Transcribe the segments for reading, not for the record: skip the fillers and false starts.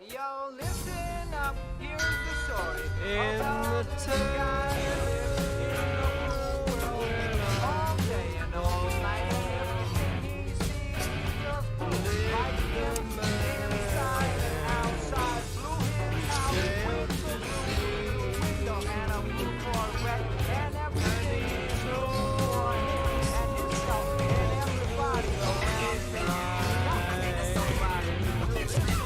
Yo, listen up, here's the story In about the a guy that lives in a cruel world. All day and all night, everything he sees just moves like him. Inside and outside, blew his house with the blue window and a blue Corvette, and everything is blue for him and himself and everybody around him. Somebody to listen.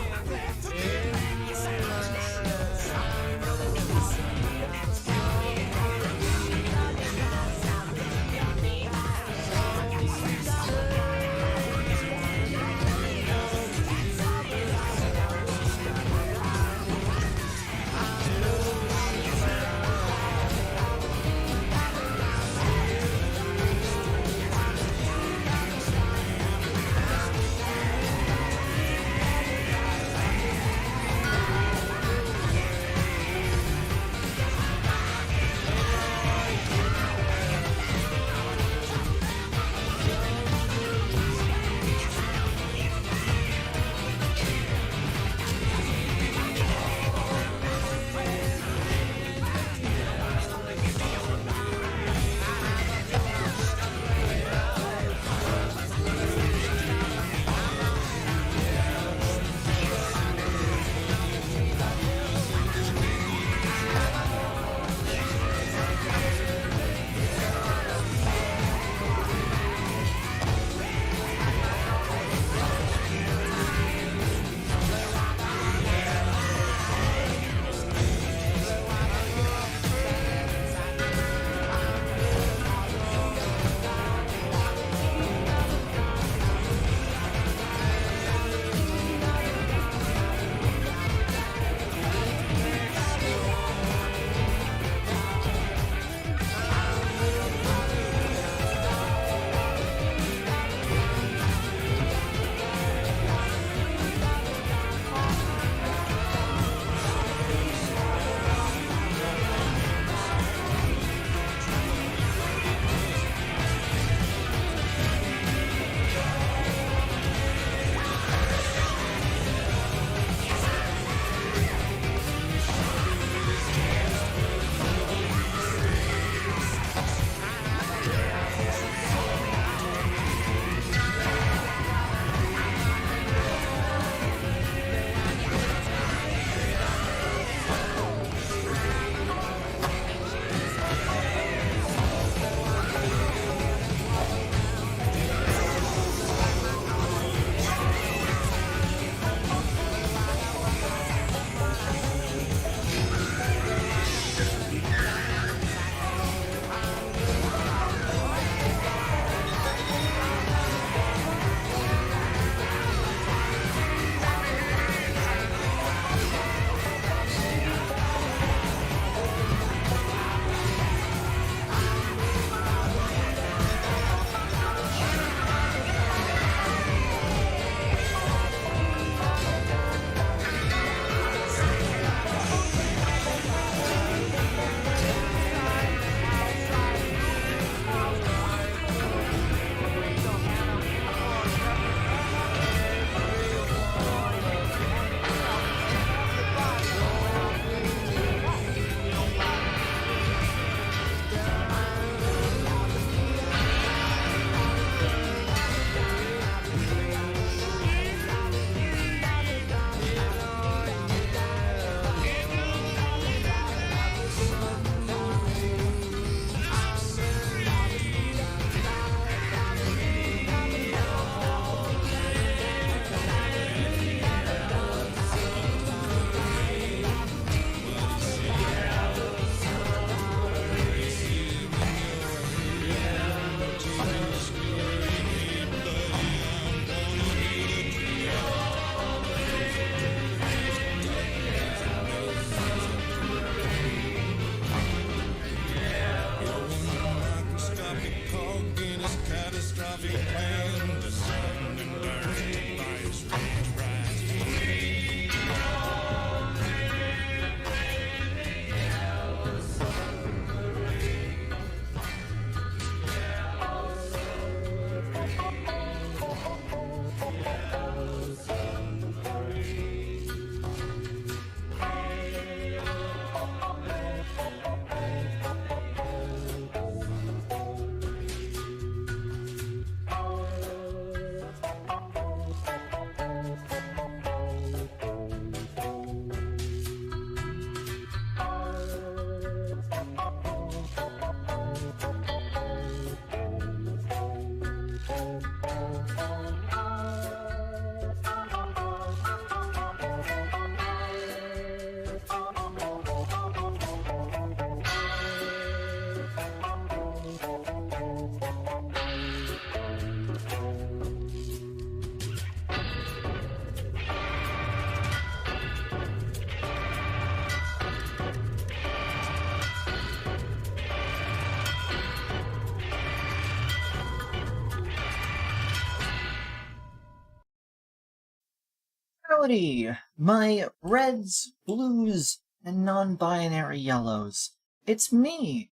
Howdy, my reds, blues, and non-binary yellows. It's me,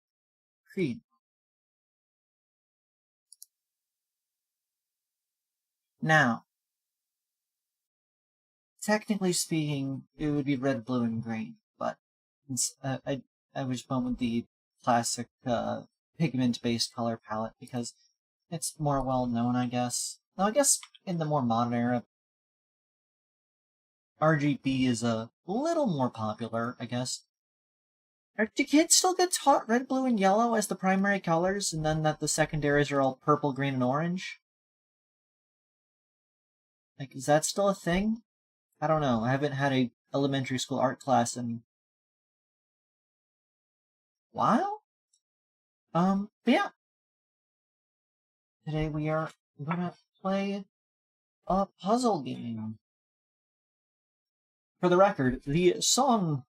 Creed. Now, technically speaking, it would be red, blue, and green, but I was going with the classic pigment-based color palette because it's more well-known, I guess. Now, I guess in the more modern era, RGB is a little more popular, I guess. Do kids still get taught red, blue, and yellow as the primary colors, and then that the secondaries are all purple, green, and orange? Like, is that still a thing? I don't know. I haven't had a elementary school art class in a while? But yeah. Today we are gonna play a puzzle game. For the record, the songs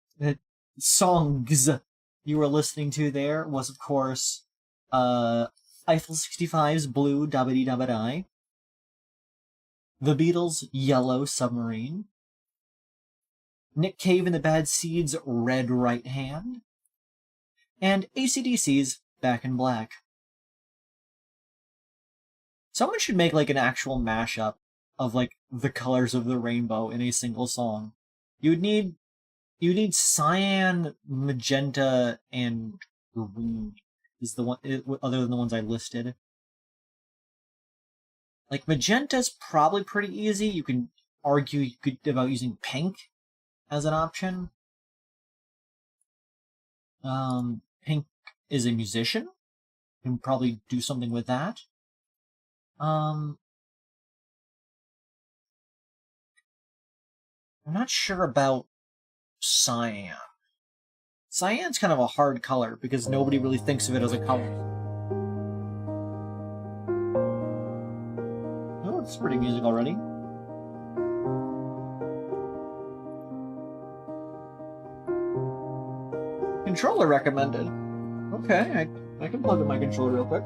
you were listening to there was, of course, Eiffel 65's Blue Dabba Dabba Die, The Beatles' Yellow Submarine, Nick Cave and the Bad Seeds' Red Right Hand, and AC/DC's Back in Black. Someone should make, like, an actual mashup of, like, the colors of the rainbow in a single song. You need cyan, magenta, and green is the one, other than the ones I listed. Like, magenta's probably pretty easy. You can argue about using pink as an option. Pink is a musician. You can probably do something with that. I'm not sure about cyan. Cyan's kind of a hard color because nobody really thinks of it as a color. Oh, it's pretty music already. Controller recommended. Okay, I can plug in my controller real quick.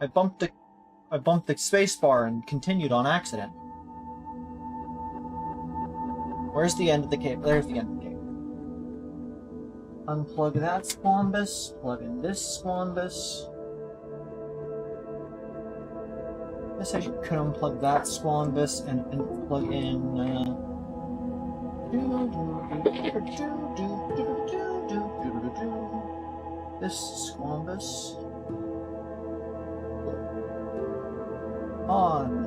I bumped the spacebar and continued on accident. Where's the end of the cable? There's the end of the cable. Unplug that squambus, plug in this squambus. Guess I could unplug that squambus and plug in this squambus. On.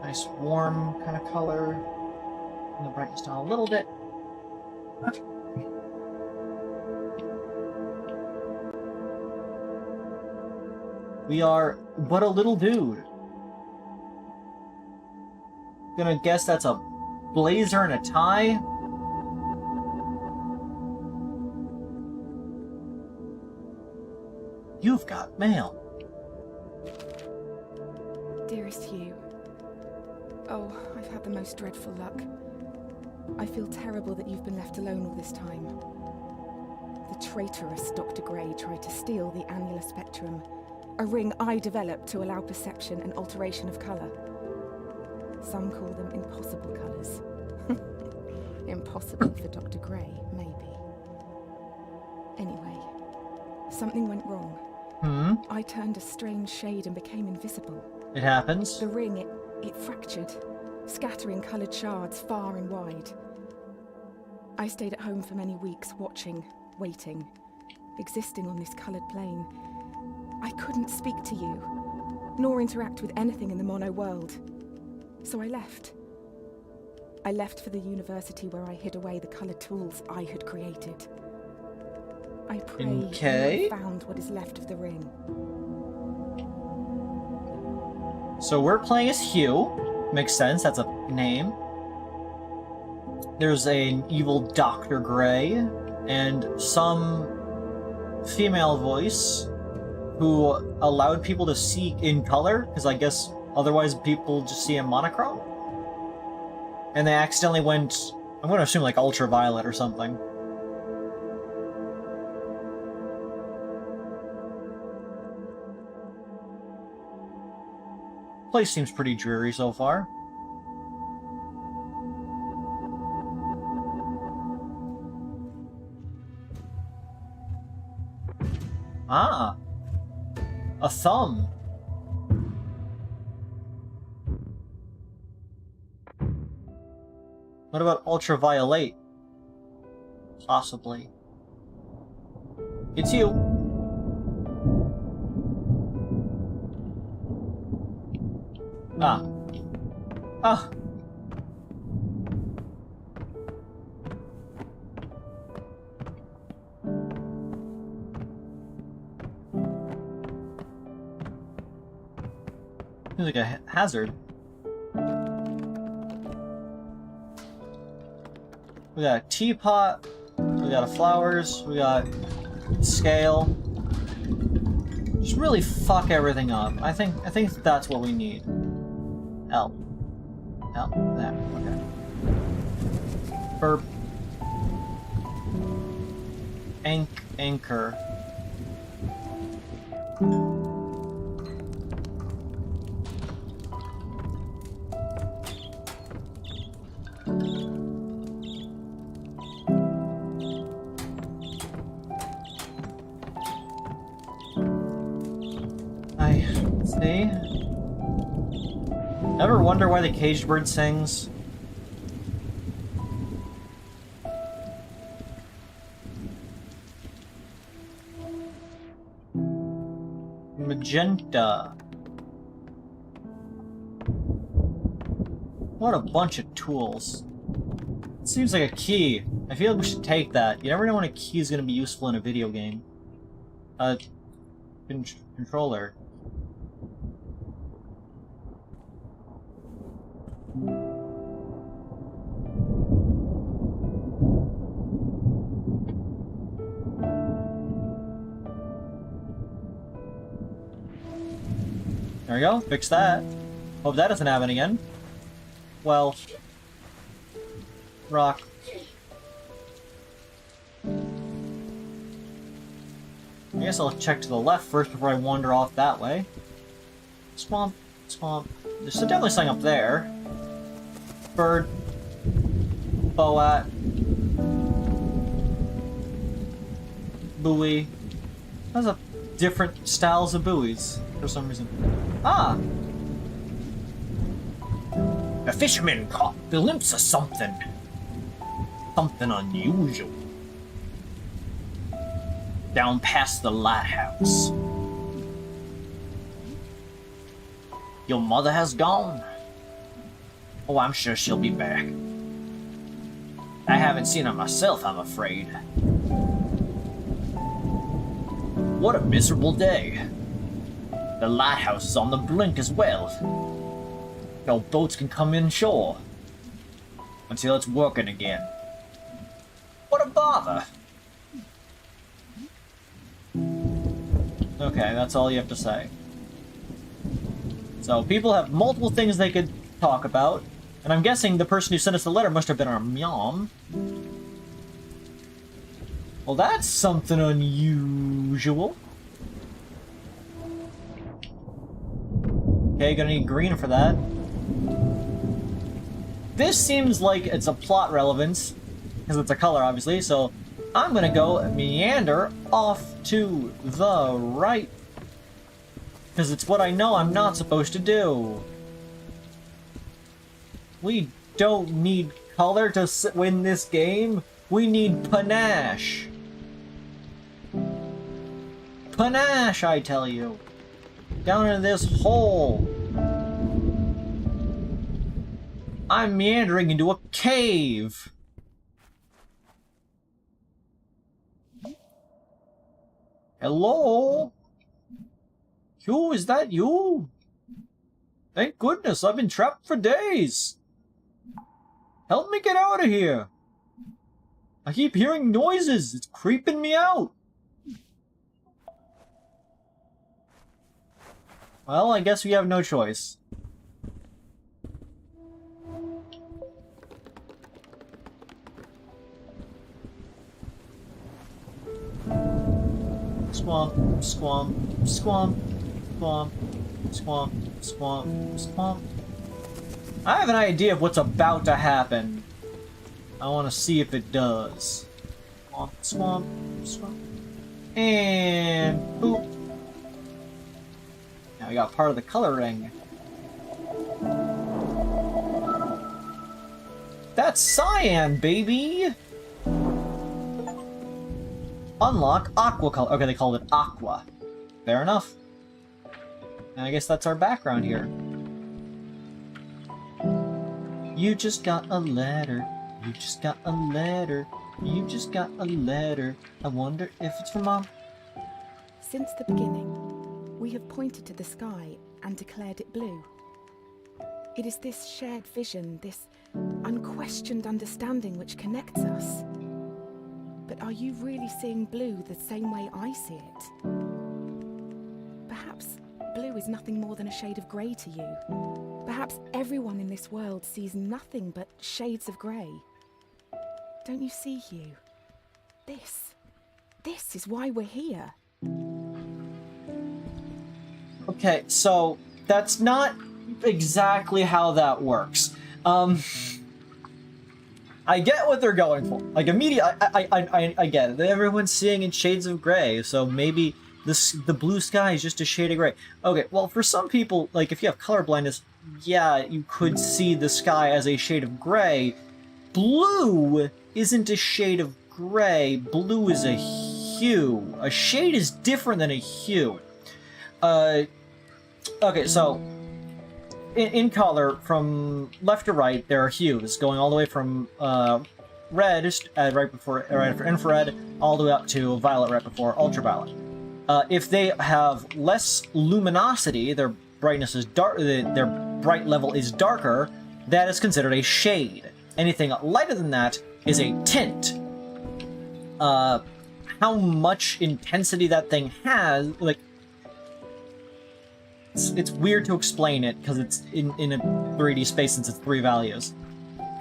Nice warm kind of color. And the brightness down a little bit. We are but a little dude. Gonna guess that's a blazer and a tie. You've got mail. Dearest Hugh. Oh, I've had the most dreadful luck. I feel terrible that you've been left alone all this time. The traitorous Dr. Gray tried to steal the annular spectrum, a ring I developed to allow perception and alteration of colour. Some call them impossible colours. Impossible for Dr. Gray, maybe. Anyway, something went wrong. I turned a strange shade and became invisible. It happens. The ring, it fractured, scattering coloured shards far and wide. I stayed at home for many weeks, watching, waiting, existing on this coloured plane. I couldn't speak to you, nor interact with anything in the mono world. So I left. I left for the university where I hid away the coloured tools I had created. I pray you have found what is left of the ring. So we're playing as Hugh. Makes sense, that's a name. There's an evil Dr. Gray, and some female voice who allowed people to see in color, because I guess otherwise people just see in monochrome. And they accidentally went, I'm going to assume like ultraviolet or something. Place seems pretty dreary so far. Ah! A thumb! What about ultraviolet? Possibly. It's you! Ah. Ah! Seems like a hazard. We got a teapot, we got a flowers, we got scale. Just really fuck everything up. I think that's what we need. L. There. Okay. Burp. Anchor. See? Ever wonder why the caged bird sings? Magenta. What a bunch of tools. It seems like a key. I feel like we should take that. You never know when a key is going to be useful in a video game. Controller. There we go, fix that. Hope that doesn't happen again. Well... rock. I guess I'll check to the left first before I wander off that way. Swamp, swamp. There's definitely something up there. Bird. Boat. Buoy. Those are different styles of buoys, for some reason. Ah! A fisherman caught a glimpse of something. Something unusual. Down past the lighthouse. Your mother has gone? Oh, I'm sure she'll be back. I haven't seen her myself, I'm afraid. What a miserable day. The lighthouse is on the brink as well. No boats can come inshore. Until it's working again. What a bother. Okay, that's all you have to say. So, people have multiple things they could talk about, and I'm guessing the person who sent us the letter must have been our mom. Well, that's something unusual. Okay, gonna need green for that. This seems like it's a plot relevance, because it's a color, obviously, so I'm gonna go meander off to the right. Because it's what I know I'm not supposed to do. We don't need color to win this game. We need panache. Panache, I tell you. Down in this hole. I'm meandering into a cave. Hello? HUE, is that you? Thank goodness, I've been trapped for days. Help me get out of here. I keep hearing noises. It's creeping me out. Well, I guess we have no choice. Swamp, swamp, swamp, swamp, swamp, swamp, swamp. I have an idea of what's about to happen. I want to see if it does. Swamp, swamp, swamp. And boop. Now we got part of the coloring. That's cyan, baby! Unlock aqua color. Okay, they called it aqua. Fair enough. And I guess that's our background here. You just got a letter. You just got a letter. You just got a letter. I wonder if it's from Mom. Since the beginning, we have pointed to the sky and declared it blue. It is this shared vision, this unquestioned understanding which connects us. But are you really seeing blue the same way I see it? Perhaps blue is nothing more than a shade of grey to you. Perhaps everyone in this world sees nothing but shades of grey. Don't you see, Hugh? This is why we're here. Okay, so that's not exactly how that works. I get what they're going for. Like, immediately, I get it. Everyone's seeing in shades of gray, so maybe the blue sky is just a shade of gray. Okay, well, for some people, like, if you have color blindness, yeah, you could see the sky as a shade of gray. Blue isn't a shade of gray. Blue is a hue. A shade is different than a hue. Okay, so in color, from left to right, there are hues going all the way from red right after infrared, all the way up to violet right before ultraviolet. If they have less luminosity, their brightness is their bright level is darker, that is considered a shade. Anything lighter than that is a tint. How much intensity that thing has, like, it's weird to explain it because it's in a 3D space since it's 3 values.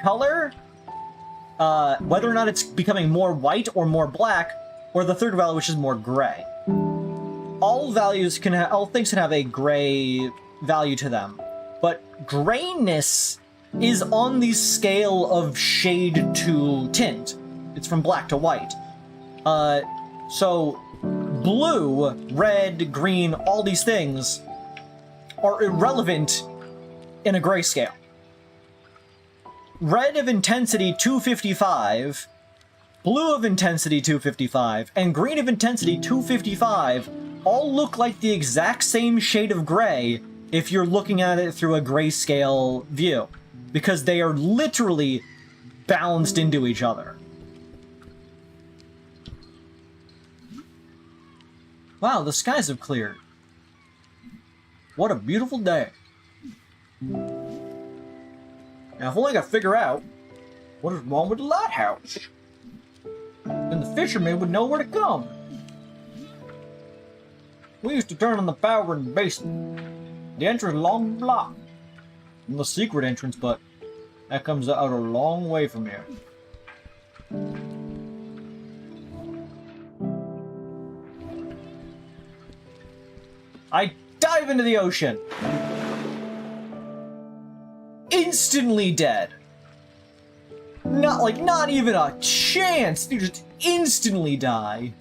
Color, whether or not it's becoming more white or more black, or the third value, which is more gray. All things can have a gray value to them, but grayness is on the scale of shade to tint. It's from black to white. So blue, red, green, all these things are irrelevant in a grayscale. Red of intensity 255, blue of intensity 255, and green of intensity 255 all look like the exact same shade of gray if you're looking at it through a grayscale view, because they are literally balanced into each other. Wow, the skies have cleared. What a beautiful day. Now, if only I could figure out what is wrong with the lighthouse, then the fishermen would know where to come. We used to turn on the power in the basement. The entrance is along the block. And the secret entrance, but that comes out a long way from here. I dive into the ocean. Instantly dead. Not even a chance. You just instantly die.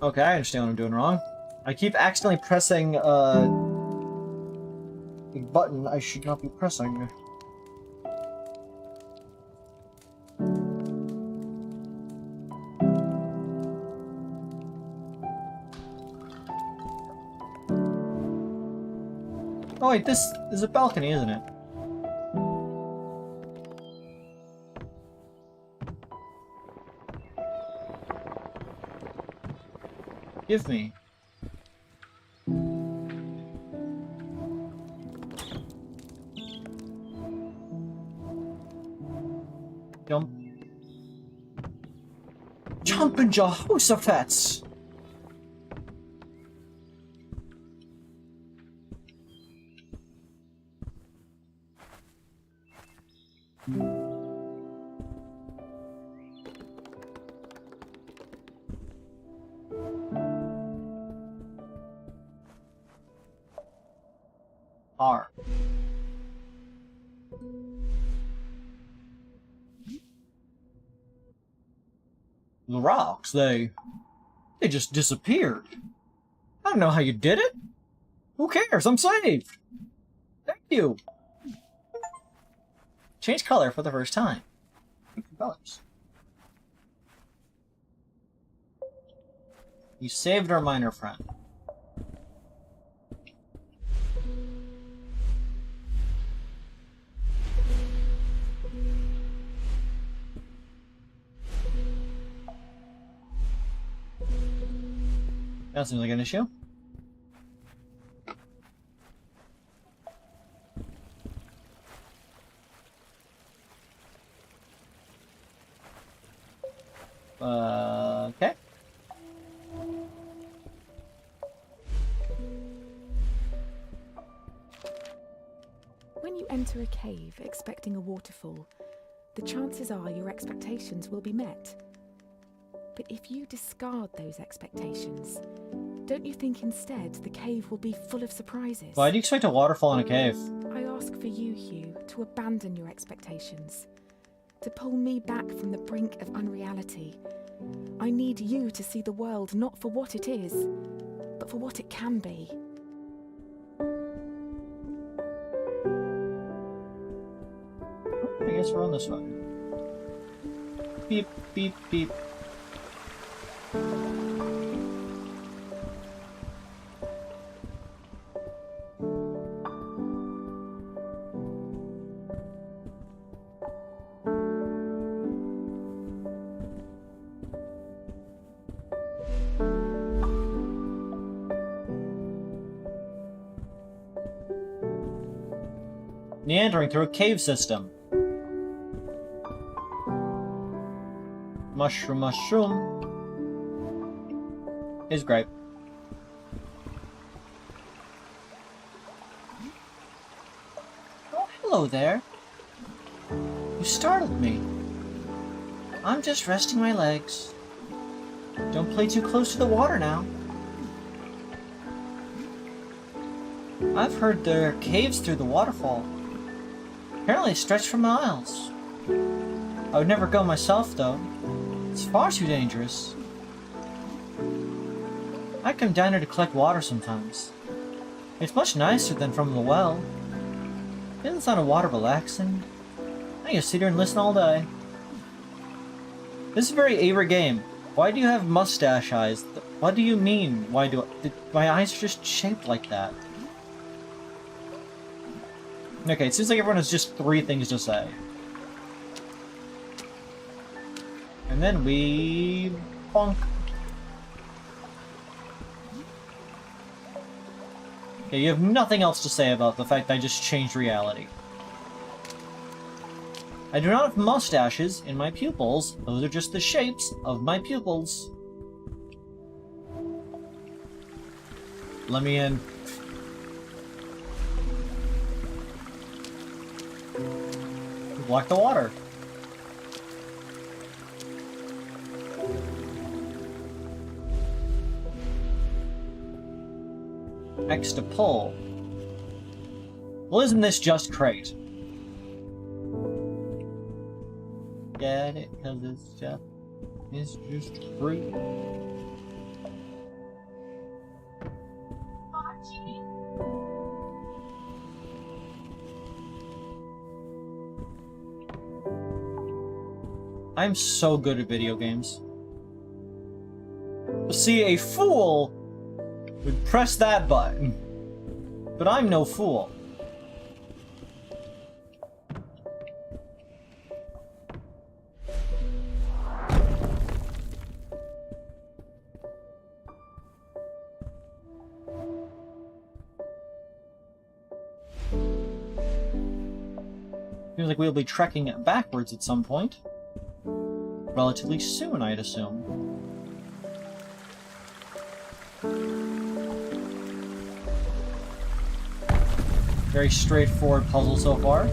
Okay, I understand what I'm doing wrong. I keep accidentally pressing a button I should not be pressing. Oh wait, this is a balcony, isn't it? Give me. Jump. Jumpin' Jehoshaphat's! R. The rocks, they just disappeared. I don't know how you did it. Who cares? I'm saved. Thank you. Change color for the first time. Colors. You saved our minor friend. That seems like an issue. Okay. When you enter a cave expecting a waterfall, the chances are your expectations will be met. But if you discard those expectations, don't you think instead the cave will be full of surprises? Why do you expect a waterfall in a cave? I ask for you, Hugh, to abandon your expectations, to pull me back from the brink of unreality. I need you to see the world not for what it is, but for what it can be. I guess we're on this way. Beep, beep, beep. Meandering through a cave system. Mushroom is great. Oh, hello there. You startled me. I'm just resting my legs. Don't play too close to the water now. I've heard there are caves through the waterfall. Apparently they stretch for miles. I would never go myself, though. It's far too dangerous. I come down here to collect water sometimes. It's much nicer than from the well. Isn't the sound of water relaxing? I can sit here and listen all day. This is a very Avery game. Why do you have mustache eyes? What do you mean? Why do my eyes are just shaped like that? Okay, it seems like everyone has just 3 things to say. And then we... bonk. Okay, you have nothing else to say about the fact that I just changed reality. I do not have mustaches in my pupils. Those are just the shapes of my pupils. Let me in. Block the water. X to pull. Well, isn't this just crate? Get it? Because it's just fruit. I'm so good at video games. See, a fool would press that button, but I'm no fool. Seems like we'll be trekking backwards at some point. relatively soon, I'd assume. Very straightforward puzzle so far.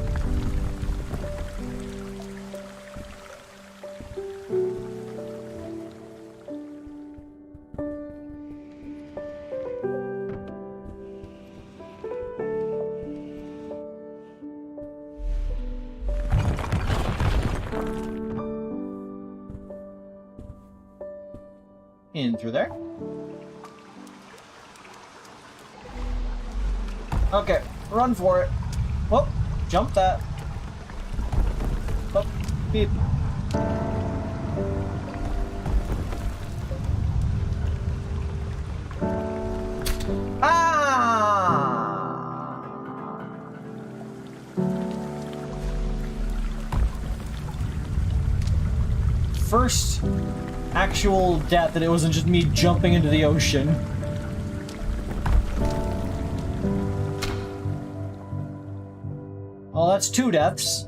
In through there. Okay, run for it. Whoop, jump that. Whoop, beep. Ah! First actual death, and it wasn't just me jumping into the ocean. Well, that's 2 deaths.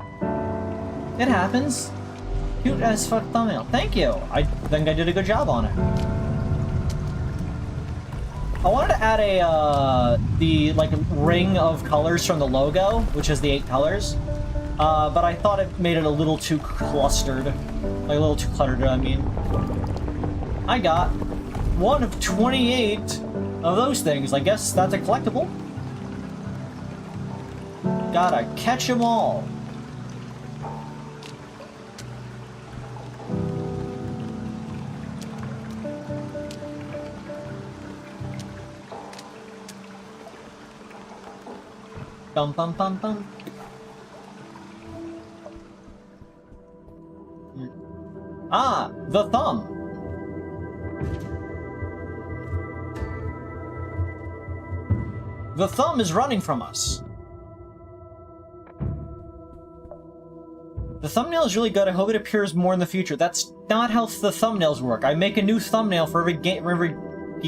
It happens. Cute as fuck thumbnail. Thank you. I think I did a good job on it. I wanted to add the ring of colors from the logo, which is the 8 colors. But I thought it made it a little too clustered. Like, a little too cluttered, I mean. I got 1 of 28 of those things. I guess that's a collectible. Gotta catch 'em all. Bum bum bum bum. Ah, the thumb. The thumb is running from us. The thumbnail is really good. I hope it appears more in the future. That's not how the thumbnails work. I make a new thumbnail for every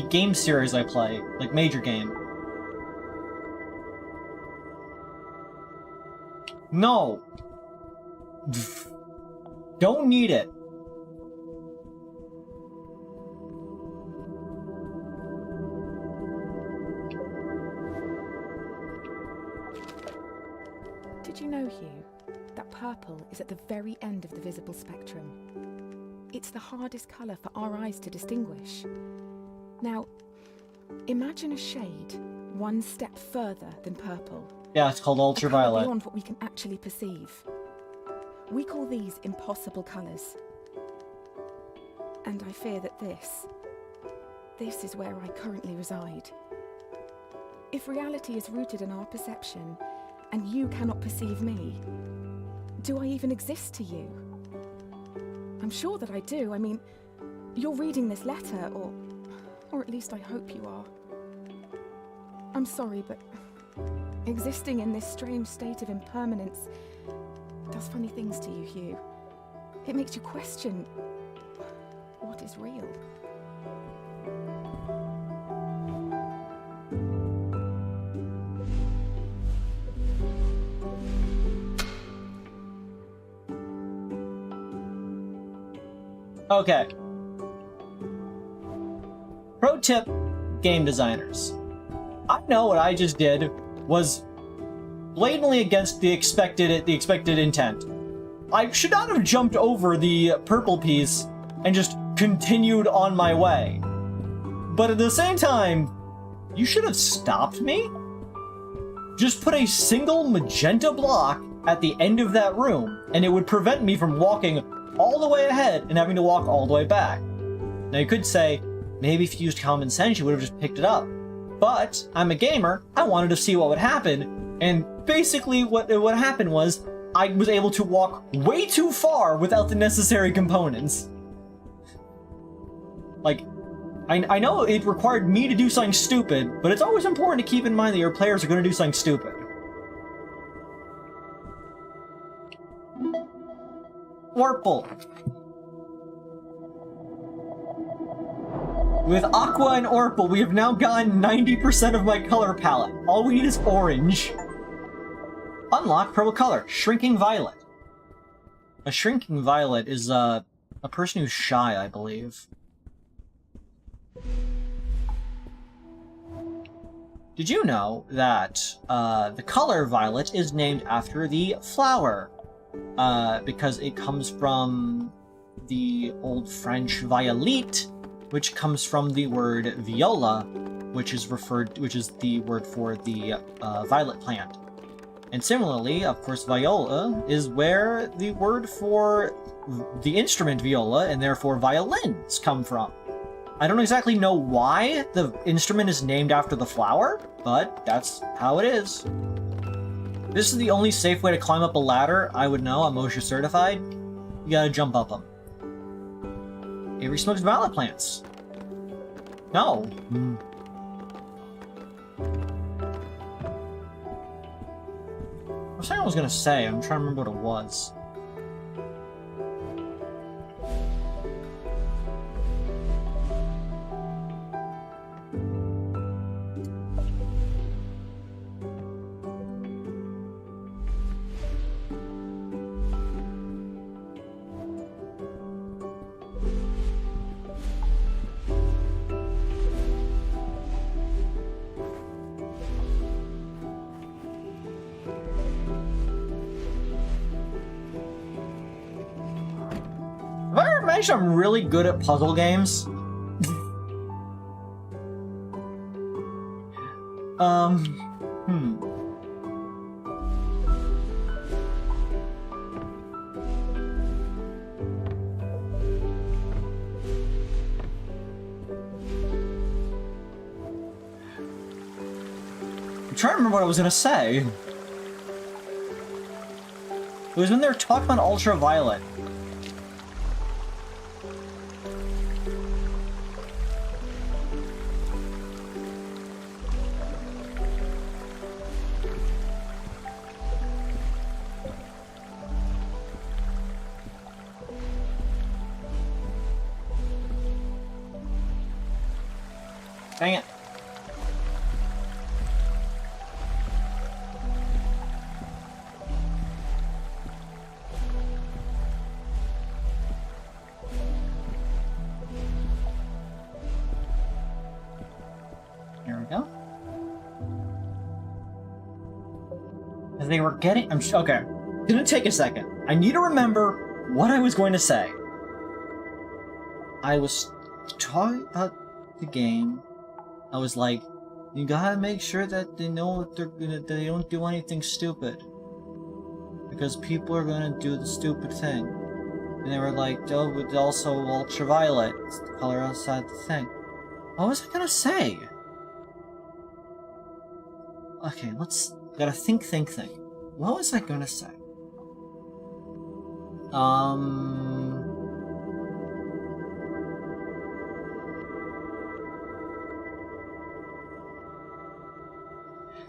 game series I play, like major game. No. Don't need it. Did you know, Hugh, that purple is at the very end of the visible spectrum? It's the hardest colour for our eyes to distinguish. Now, imagine a shade 1 step further than purple. Yeah, it's called ultraviolet. Beyond what we can actually perceive. We call these impossible colours. And I fear that this is where I currently reside. If reality is rooted in our perception, and you cannot perceive me, do I even exist to you? I'm sure that I do. I mean, you're reading this letter, or at least I hope you are. I'm sorry, but existing in this strange state of impermanence does funny things to you, Hugh. It makes you question what is real. Okay. Pro tip, game designers. I know what I just did was blatantly against the expected intent. I should not have jumped over the purple piece and just continued on my way. But at the same time, you should have stopped me? Just put a single magenta block at the end of that room, and it would prevent me from walking all the way ahead and having to walk all the way back. Now you could say, maybe if you used common sense, you would have just picked it up. But I'm a gamer, I wanted to see what would happen, and basically what happened was, I was able to walk way too far without the necessary components. Like, I know it required me to do something stupid, but it's always important to keep in mind that your players are going to do something stupid. Warple. With Aqua and Orpal, we have now gotten 90% of my color palette. All we need is orange. Unlock purple color, Shrinking Violet. A Shrinking Violet is, A person who's shy, I believe. Did you know that the color violet is named after the flower? Because it comes from the Old French violet, which comes from the word viola, which is the word for the violet plant. And similarly, of course, viola is where the word for the instrument viola, and therefore violins, come from. I don't exactly know why the instrument is named after the flower, but that's how it is. This is the only safe way to climb up a ladder I would know. I'm OSHA certified. You gotta jump up them. Avery smokes violet plants. No. What was I was gonna say? I'm trying to remember what it was. I'm really good at puzzle games. I'm trying to remember what I was gonna say. It was when they were talking about ultraviolet. Dang it. Here we go. As they were getting... okay. It's gonna take a second. I need to remember what I was going to say. I was talking about the game. I was like, you gotta make sure that they know what they don't do anything stupid. Because people are gonna do the stupid thing. And they were like, oh, but also ultraviolet. It's the color outside the thing. What was I gonna say? Okay, gotta think. What was I gonna say?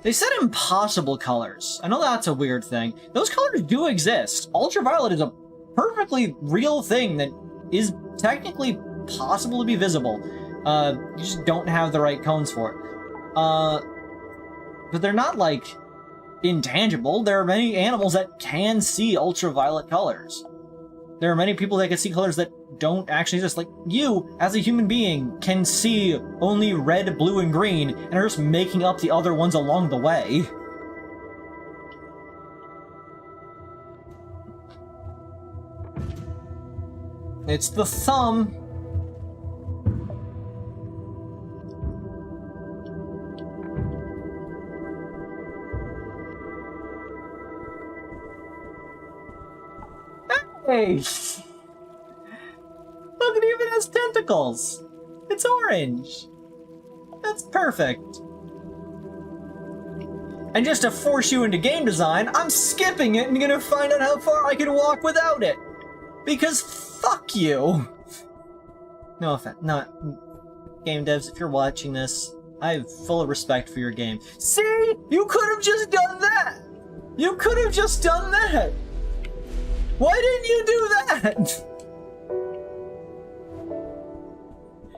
They said impossible colors. I know that's a weird thing. Those colors do exist. Ultraviolet is a perfectly real thing that is technically possible to be visible. You just don't have the right cones for it. But they're not, like, intangible. There are many animals that can see ultraviolet colors. There are many people that can see colors that don't actually exist. Like, you, as a human being, can see only red, blue, and green, and are just making up the other ones along the way. It's the thumb. Hey! Look, it even has tentacles! It's orange! That's perfect! And just to force you into game design, I'm skipping it and gonna find out how far I can walk without it! Because fuck you! No offense, not... Game devs, if you're watching this, I have full respect for your game. See? You could have just done that! You could have just done that! Why didn't you do that?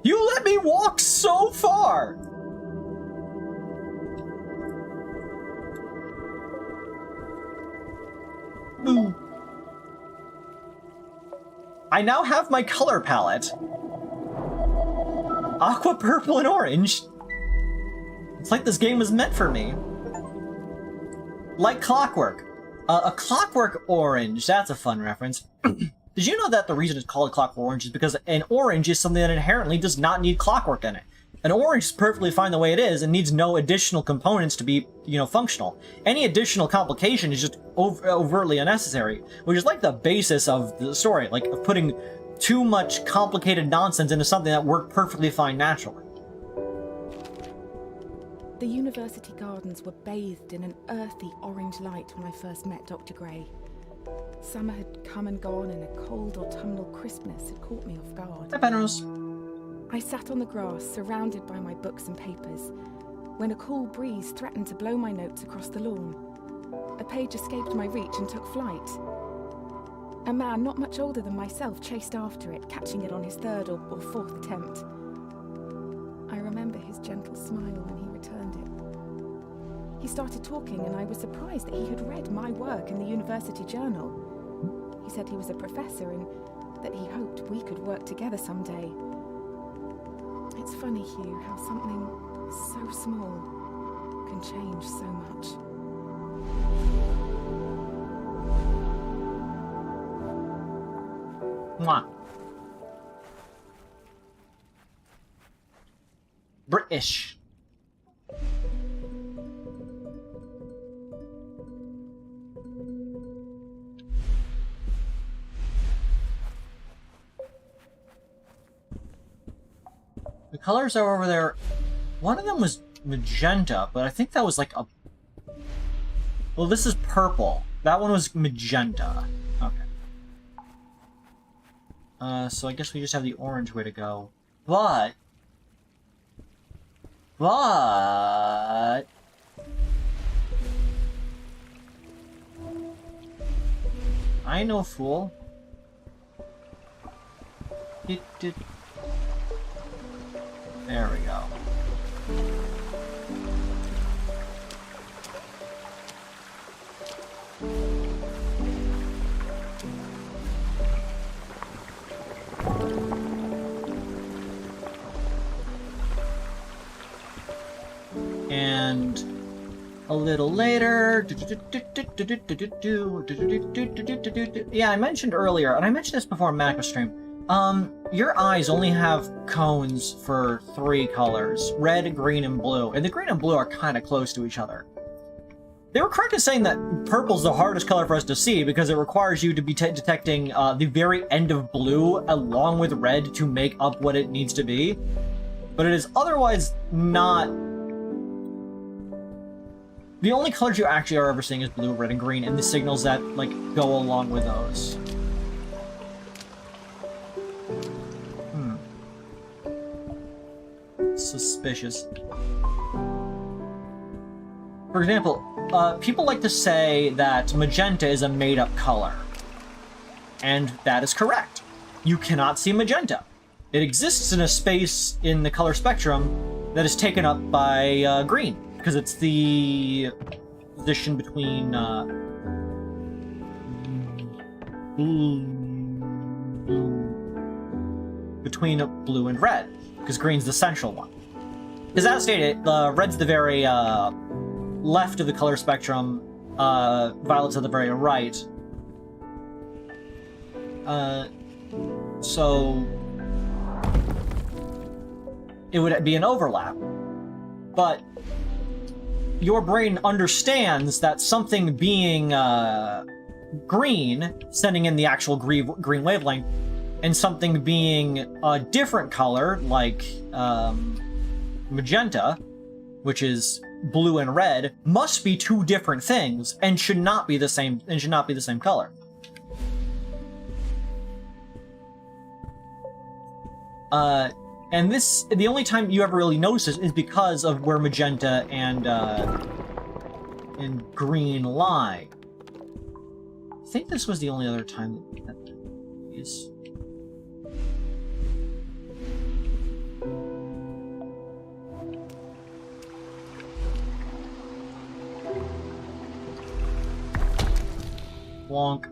You let me walk so far! Boo. I now have my color palette. Aqua, purple, and orange. It's like this game was meant for me. Like clockwork. A clockwork orange, that's a fun reference. Did you know that the reason it's called clockwork orange is because an orange is something that inherently does not need clockwork in it. An orange is perfectly fine the way it is and needs no additional components to be, functional. Any additional complication is just overtly unnecessary, which is like the basis of the story, like of putting too much complicated nonsense into something that worked perfectly fine naturally. The university gardens were bathed in an earthy orange light when I first met Dr. Gray. Summer had come and gone, and a cold autumnal crispness had caught me off guard. Hi, Penrose. I sat on the grass, surrounded by my books and papers, when a cool breeze threatened to blow my notes across the lawn. A page escaped my reach and took flight. A man not much older than myself chased after it, catching it on his third or fourth attempt. I remember his gentle smile when he returned it. He started talking, and I was surprised that he had read my work in the university journal. He said he was a professor and that he hoped we could work together someday. It's funny, Hugh, how something so small can change so much. Mwah. British. The colors are over there. One of them was magenta, but I think that was like a... Well, this is purple. That one was magenta. Okay. So I guess we just have the orange way to go. But... I know, fool. There we go. And a little later... Yeah, I mentioned earlier, and I mentioned this before in Macro Stream, your eyes only have cones for 3 colors, red, green, and blue, and the green and blue are kind of close to each other. They were correct in saying that purple's the hardest color for us to see because it requires you to be detecting the very end of blue along with red to make up what it needs to be, but it is otherwise not... The only colors you actually are ever seeing is blue, red, and green, and the signals that, like, go along with those. Suspicious. For example, people like to say that magenta is a made-up color. And that is correct. You cannot see magenta. It exists in a space in the color spectrum that is taken up by green, because it's the position between blue and red, because green's the central one. Because as stated, red's the very left of the color spectrum, violet's at the very right. So it would be an overlap. But your brain understands that something being green, sending in the actual green wavelength, and something being a different color, like magenta, which is blue and red, must be 2 different things and should not be the same color. And this, the only time you ever really notice this is because of where magenta and green lie. I think this was the only other time that is. Wonk.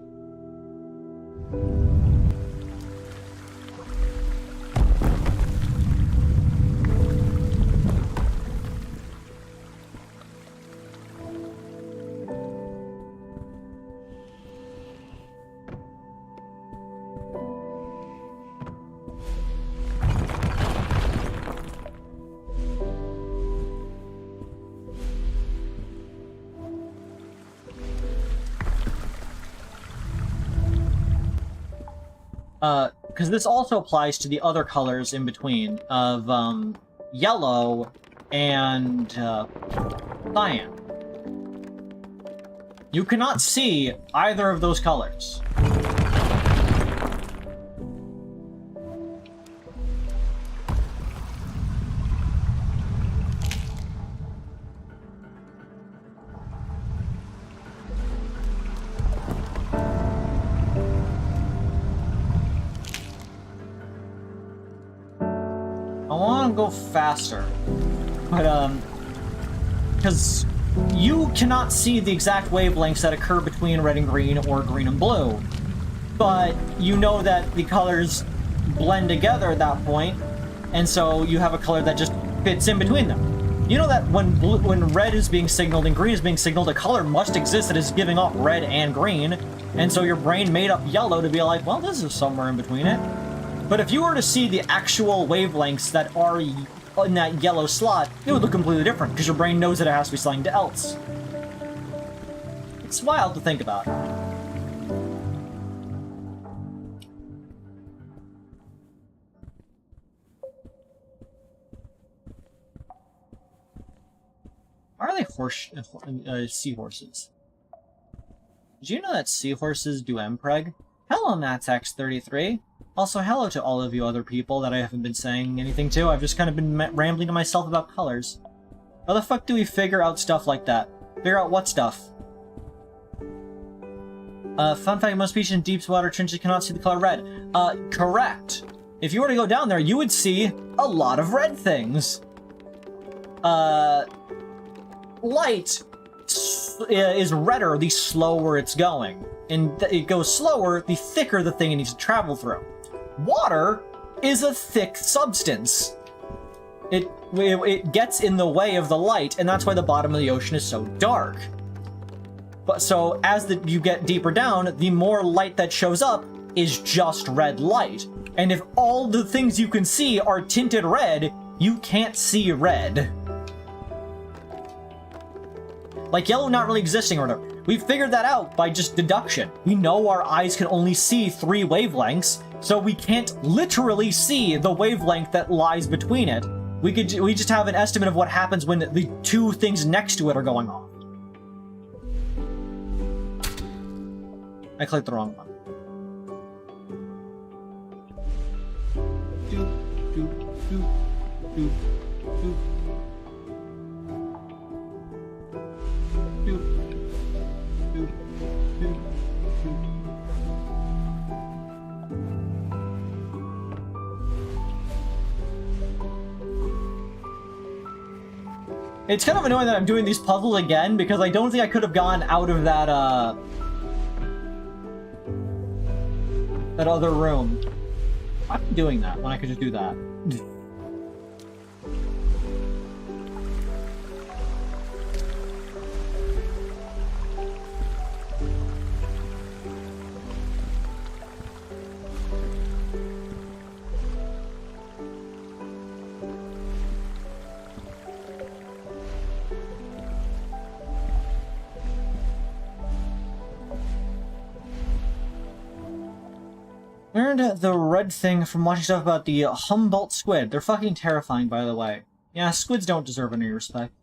because this also applies to the other colors in between of yellow and cyan. You cannot see either of those colors. I want to go faster, but because you cannot see the exact wavelengths that occur between red and green or green and blue, but you know that the colors blend together at that point, and so you have a color that just fits in between them. You know that when red is being signaled and green is being signaled, a color must exist that is giving off red and green, and so your brain made up yellow to be like, well, this is somewhere in between it. But if you were to see the actual wavelengths that are in that yellow slot, it would look completely different, because your brain knows that it has to be something else. It's wild to think about. Why are they seahorses? Did you know that seahorses do mpreg? Hello, Natx33. Also, hello to all of you other people that I haven't been saying anything to. I've just kind of been rambling to myself about colors. How the fuck do we figure out stuff like that? Figure out what stuff? Fun fact, most species in deep water trenches cannot see the color red. Correct. If you were to go down there, you would see a lot of red things. Light is redder the slower it's going. And it goes slower the thicker the thing it needs to travel through. Water is a thick substance. It gets in the way of the light, and that's why the bottom of the ocean is so dark. But so as you get deeper down, the more light that shows up is just red light. And if all the things you can see are tinted red, you can't see red. Like yellow not really existing or whatever. We figured that out by just deduction. We know our eyes can only see 3 wavelengths, so we can't literally see the wavelength that lies between it. We just have an estimate of what happens when the 2 things next to it are going off. I clicked the wrong one. It's kind of annoying that I'm doing these puzzles again, because I don't think I could have gone out of that, that other room. Why am I doing that when I could just do that? Learned the red thing from watching stuff about the Humboldt squid. They're fucking terrifying, by the way. Yeah, squids don't deserve any respect.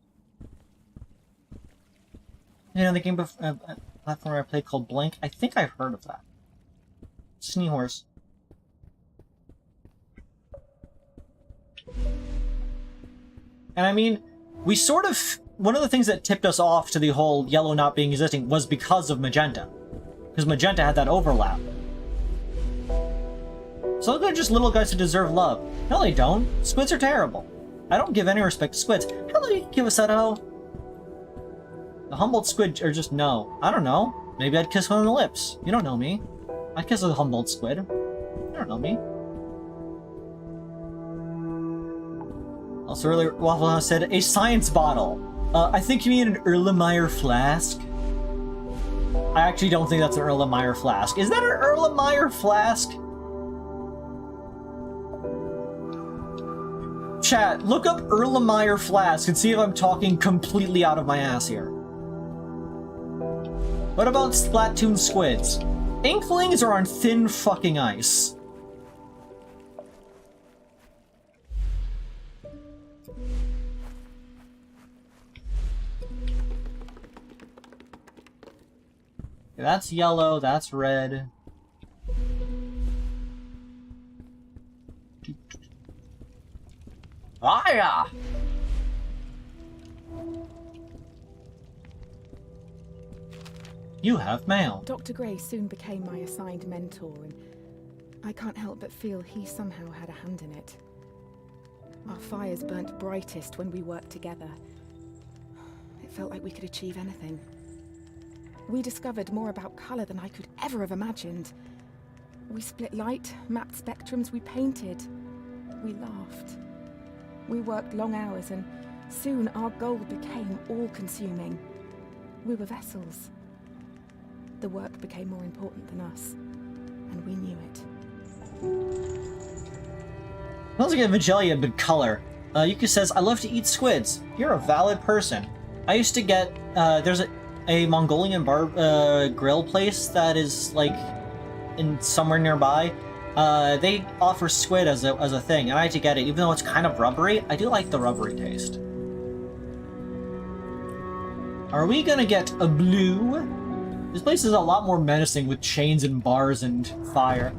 You know, the game platform I played called Blank? I think I've heard of that. Sneehorse. And I mean, we sort of... One of the things that tipped us off to the whole yellow not being existing was because of magenta. Because magenta had that overlap. So they're just little guys who deserve love. No, they don't. Squids are terrible. I don't give any respect to squids. Hello, you give us that O. The Humboldt squid are just no. I don't know. Maybe I'd kiss one on the lips. You don't know me. I'd kiss a Humboldt squid. You don't know me. Also earlier, Waffle House said, a science bottle. I think you mean an Erlenmeyer flask. I actually don't think that's an Erlenmeyer flask. Is that an Erlenmeyer flask? Chat, look up Erlenmeyer flask and see if I'm talking completely out of my ass here. What about Splatoon squids? Inklings are on thin fucking ice. That's yellow, that's red. Fire! You have mail. Dr. Gray soon became my assigned mentor, and I can't help but feel he somehow had a hand in it. Our fires burnt brightest when we worked together. It felt like we could achieve anything. We discovered more about colour than I could ever have imagined. We split light, mapped spectrums, we painted. We laughed. We worked long hours, and soon our goal became all-consuming. We were vessels. The work became more important than us, and we knew it. Sounds like a Vigilia big color. Yuka says, I love to eat squids. You're a valid person. I used to get, there's a Mongolian grill place that is, like, in somewhere nearby. They offer squid as a thing, and I had to get it. Even though it's kind of rubbery, I do like the rubbery taste. Are we gonna get a blue? This place is a lot more menacing with chains and bars and fire.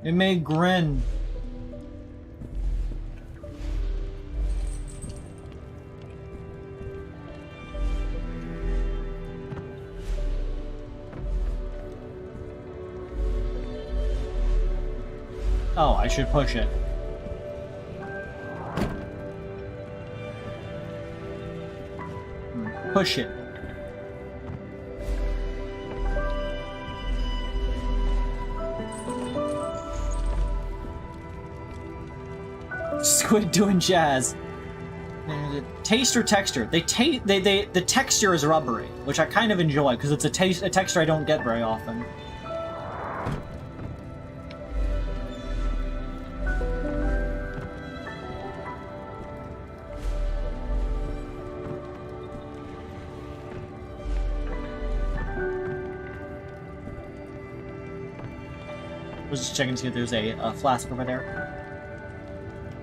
It may grin. Oh, I should push it. Push it. Squid doing jazz. Taste or texture? The texture is rubbery, which I kind of enjoy because it's a texture I don't get very often. I was just checking to see if there's a flask over there.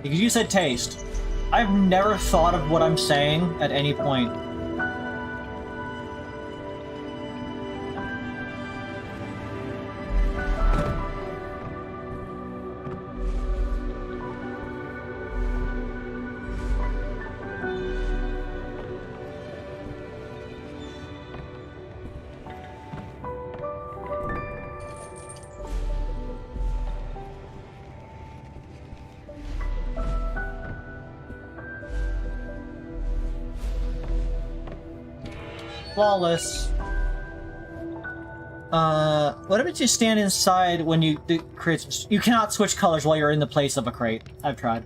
Because you said taste. I've never thought of what I'm saying at any point. Flawless. What about you stand inside when you create? You cannot switch colors while you're in the place of a crate. I've tried.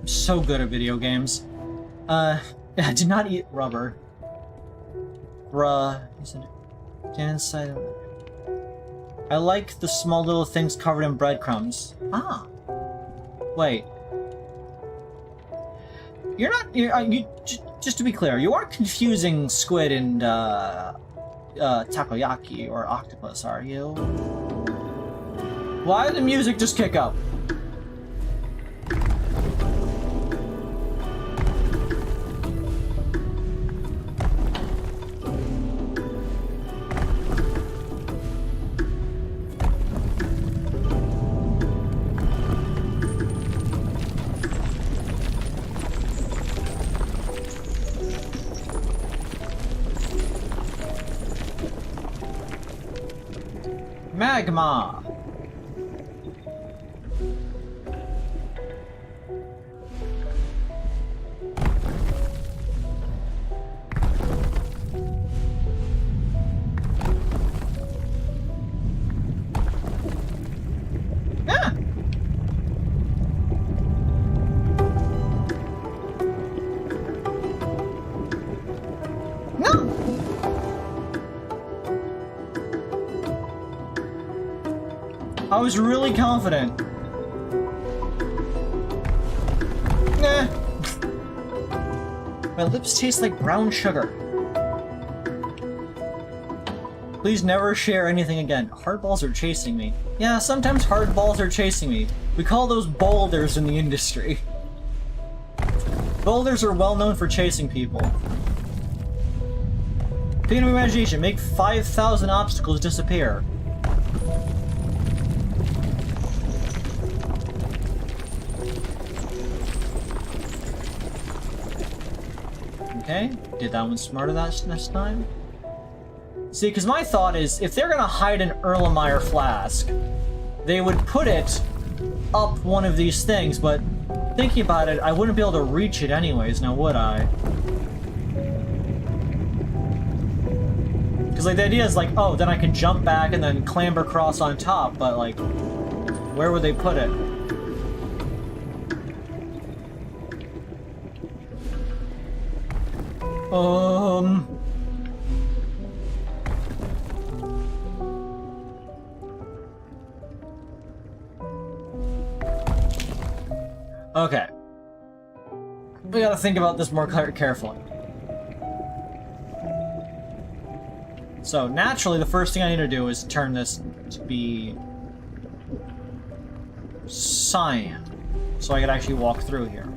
So good at video games. I did not eat rubber. Bruh. Stand inside of it. I like the small little things covered in breadcrumbs. Ah. Wait. You're not. Just to be clear, you aren't confusing squid and takoyaki or octopus, are you? Why did the music just kick up? Magma! Ah! No! I was really confident. Nah. My lips taste like brown sugar. Please never share anything again. Hardballs are chasing me. Yeah, sometimes hardballs are chasing me. We call those boulders in the industry. Boulders are well known for chasing people. Feign of imagination, make 5,000 obstacles disappear. Okay, did that one smarter this time. See, because my thought is, if they're gonna hide an Erlenmeyer flask, they would put it up one of these things, but thinking about it, I wouldn't be able to reach it anyways, now would I? Because, like, the idea is, like, oh, then I can jump back and then clamber across on top, but, like, where would they put it? Okay. We gotta think about this more carefully. So, naturally, the first thing I need to do is turn this to be cyan, so I could actually walk through here.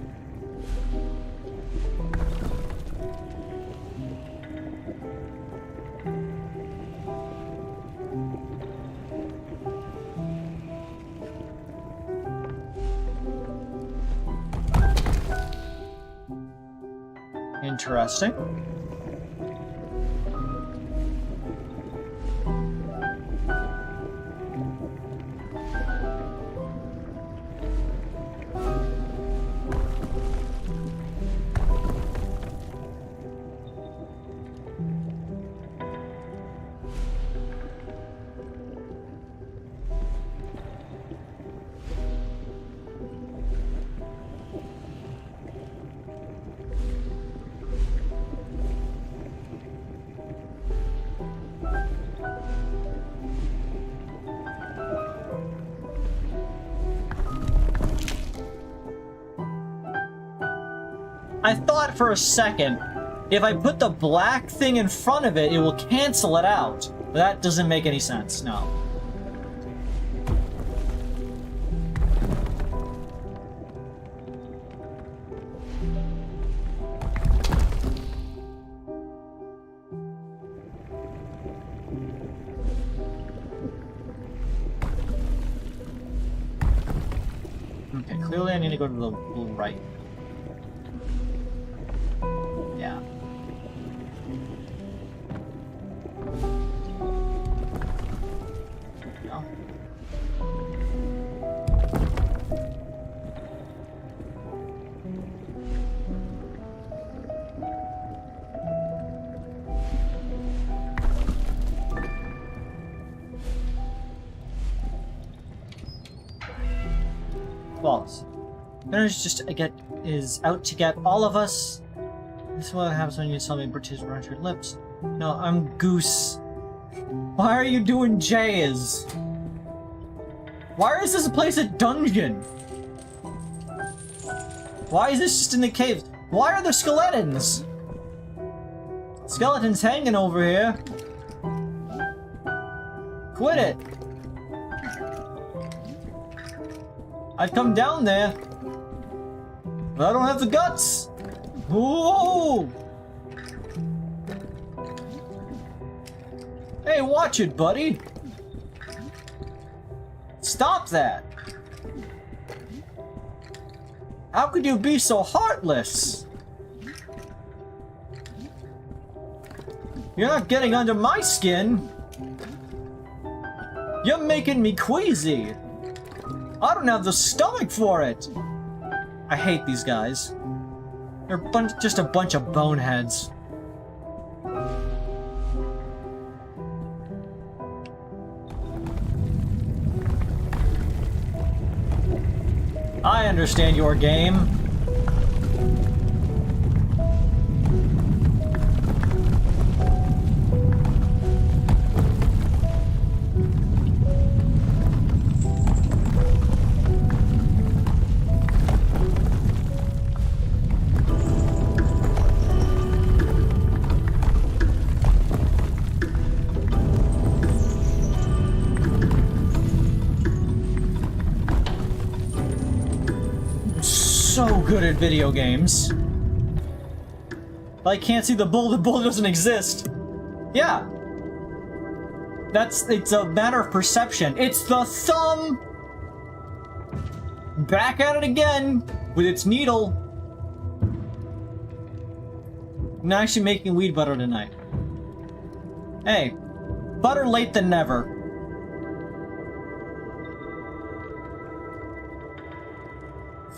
Interesting. I thought for a second, if I put the black thing in front of it, it will cancel it out. But that doesn't make any sense, no. Okay, clearly I need to go to the right. Yeah. There we go. False. There's just is out to get all of us. This is what happens when you tell me British around your lips. No, I'm Goose. Why are you doing J's? Why is this place a dungeon? Why is this just in the caves? Why are there skeletons? Skeletons hanging over here. Quit it. I'd come down there, but I don't have the guts. Whoa! Hey, watch it, buddy. Stop that. How could you be so heartless? You're not getting under my skin. You're making me queasy. I don't have the stomach for it. I hate these guys. They're just a bunch of boneheads. I understand your game. So good at video games. I can't see the bull doesn't exist. Yeah. It's a matter of perception. It's the thumb! Back at it again with its needle. I'm actually making weed butter tonight. Hey, better late than never.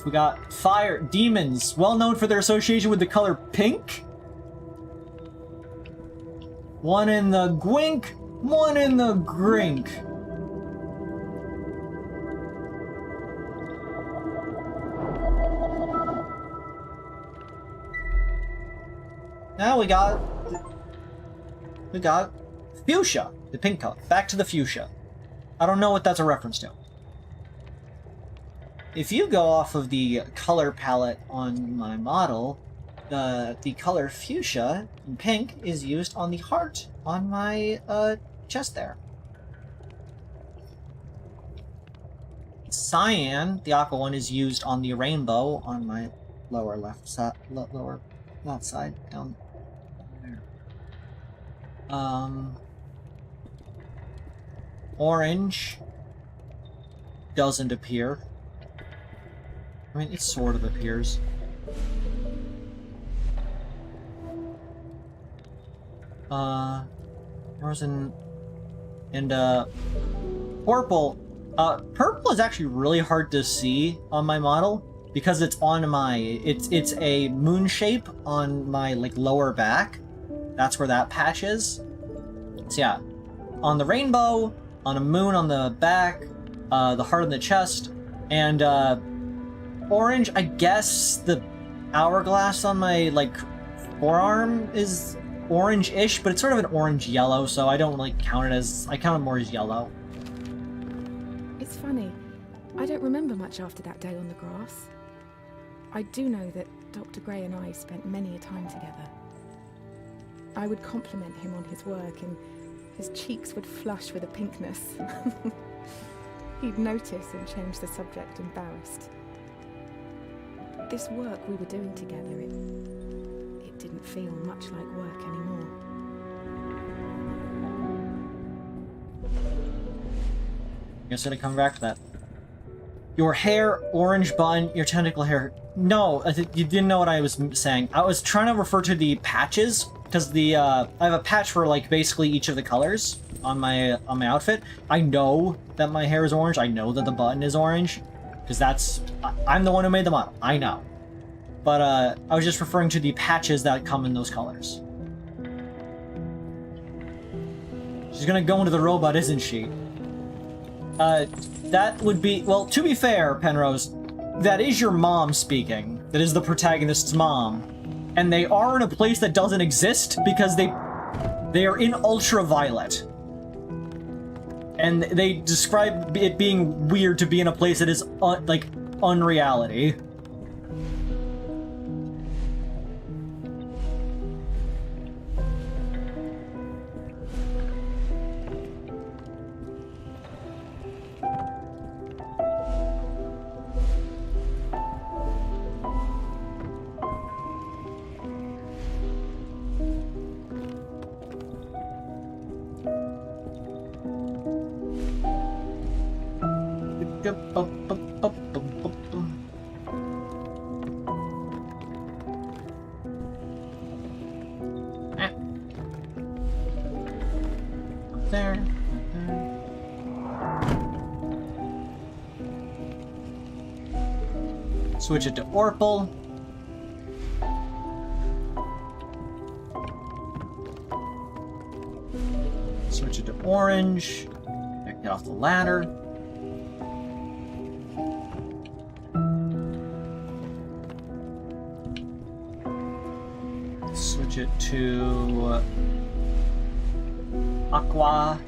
We got fire demons, well known for their association with the color pink. One in the gwink, one in the grink. Now we got fuchsia, the pink color. Back to the fuchsia. I don't know what that's a reference to. If you go off of the color palette on my model, the color fuchsia and pink is used on the heart on my chest there. Cyan, the aqua one, is used on the rainbow on my lower left side, lower left side down there. Orange doesn't appear. I mean, it sort of appears. Purple. Purple is actually really hard to see on my model because it's on my, it's a moon shape on my, like, lower back. That's where that patch is. So yeah, on the rainbow, on a moon on the back, the heart on the chest, and, orange, I guess the hourglass on my, like, forearm is orange-ish, but it's sort of an orange-yellow, so I don't really count it as... I count it more as yellow. It's funny. I don't remember much after that day on the grass. I do know that Dr. Gray and I spent many a time together. I would compliment him on his work, and his cheeks would flush with a pinkness. He'd notice and change the subject embarrassed. This work we were doing together, it didn't feel much like work anymore. Guess I'm gonna come back to that. Your hair, orange bun, your tentacle hair. No, I think you didn't know what I was saying. I was trying to refer to the patches, because I have a patch for, like, basically each of the colors on my outfit. I know that my hair is orange. I know that the button is orange. Because I'm the one who made the model. I know. But, I was just referring to the patches that come in those colors. She's gonna go into the robot, isn't she? That would be... Well, to be fair, Penrose, that is your mom speaking. That is the protagonist's mom. And they are in a place that doesn't exist because they are in ultraviolet. And they describe it being weird to be in a place that is, like, unreality. There. Switch it to Orpal. Switch it to orange. Get off the ladder. Switch it to aqua.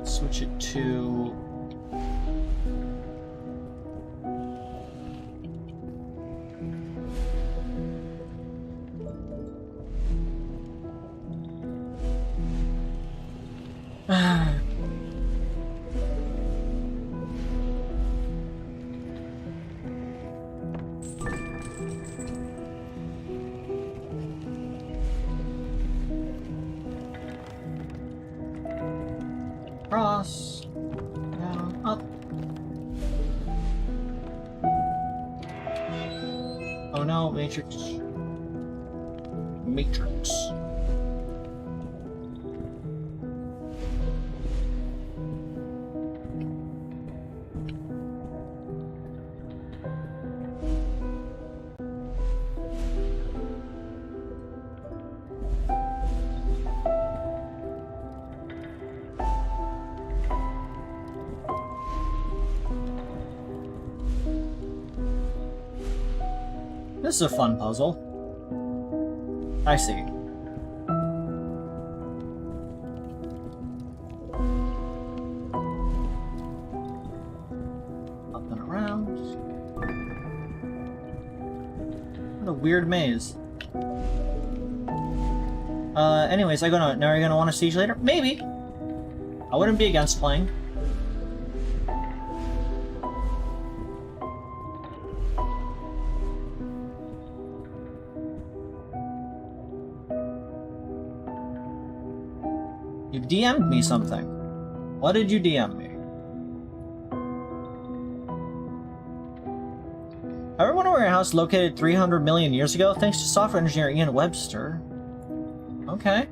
Switch it to cross, down, up. Oh no, Matrix. Matrix. This is a fun puzzle. I see. Up and around. What a weird maze. Anyways, now you're gonna want to siege later? Maybe. I wouldn't be against playing. You DM'd me something. What did you DM me? I ever wonder where your house located 300 million years ago? Thanks to software engineer Ian Webster. Okay.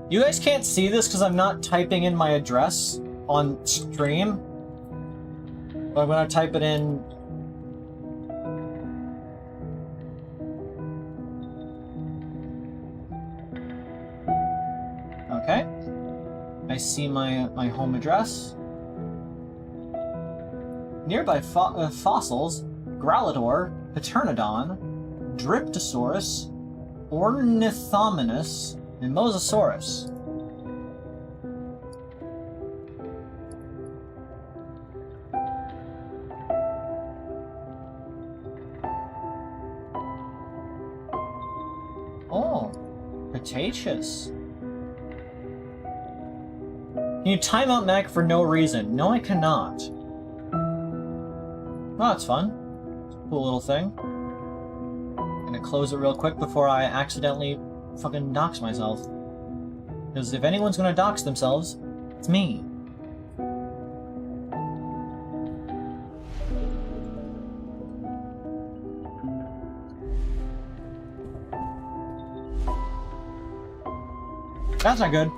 You guys can't see this because I'm not typing in my address on stream. But I'm gonna type it in. Okay. I see my home address. Nearby fossils: Growlitor, Pteranodon, Dryptosaurus, Ornithomimus, and Mosasaurus. Oh, Cretaceous. Can you time out Mac for no reason? No, I cannot. Oh, that's fun. Cool little thing. Gonna close it real quick before I accidentally fucking dox myself. Because if anyone's gonna dox themselves, it's me. That's not good.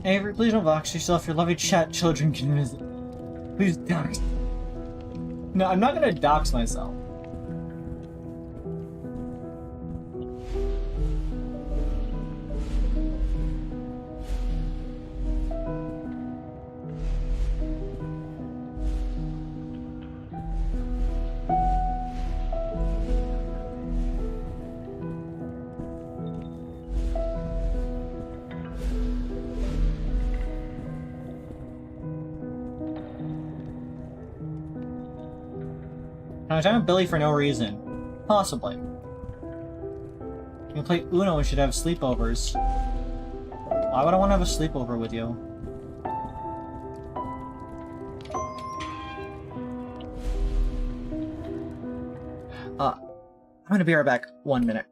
Avery, please don't box yourself. Your lovely chat children can visit. Please dox. No, I'm not gonna dox myself. Can I time Billy for no reason? Possibly. You can play Uno and should have sleepovers. Why would I want to have a sleepover with you? I'm gonna be right back. 1 minute.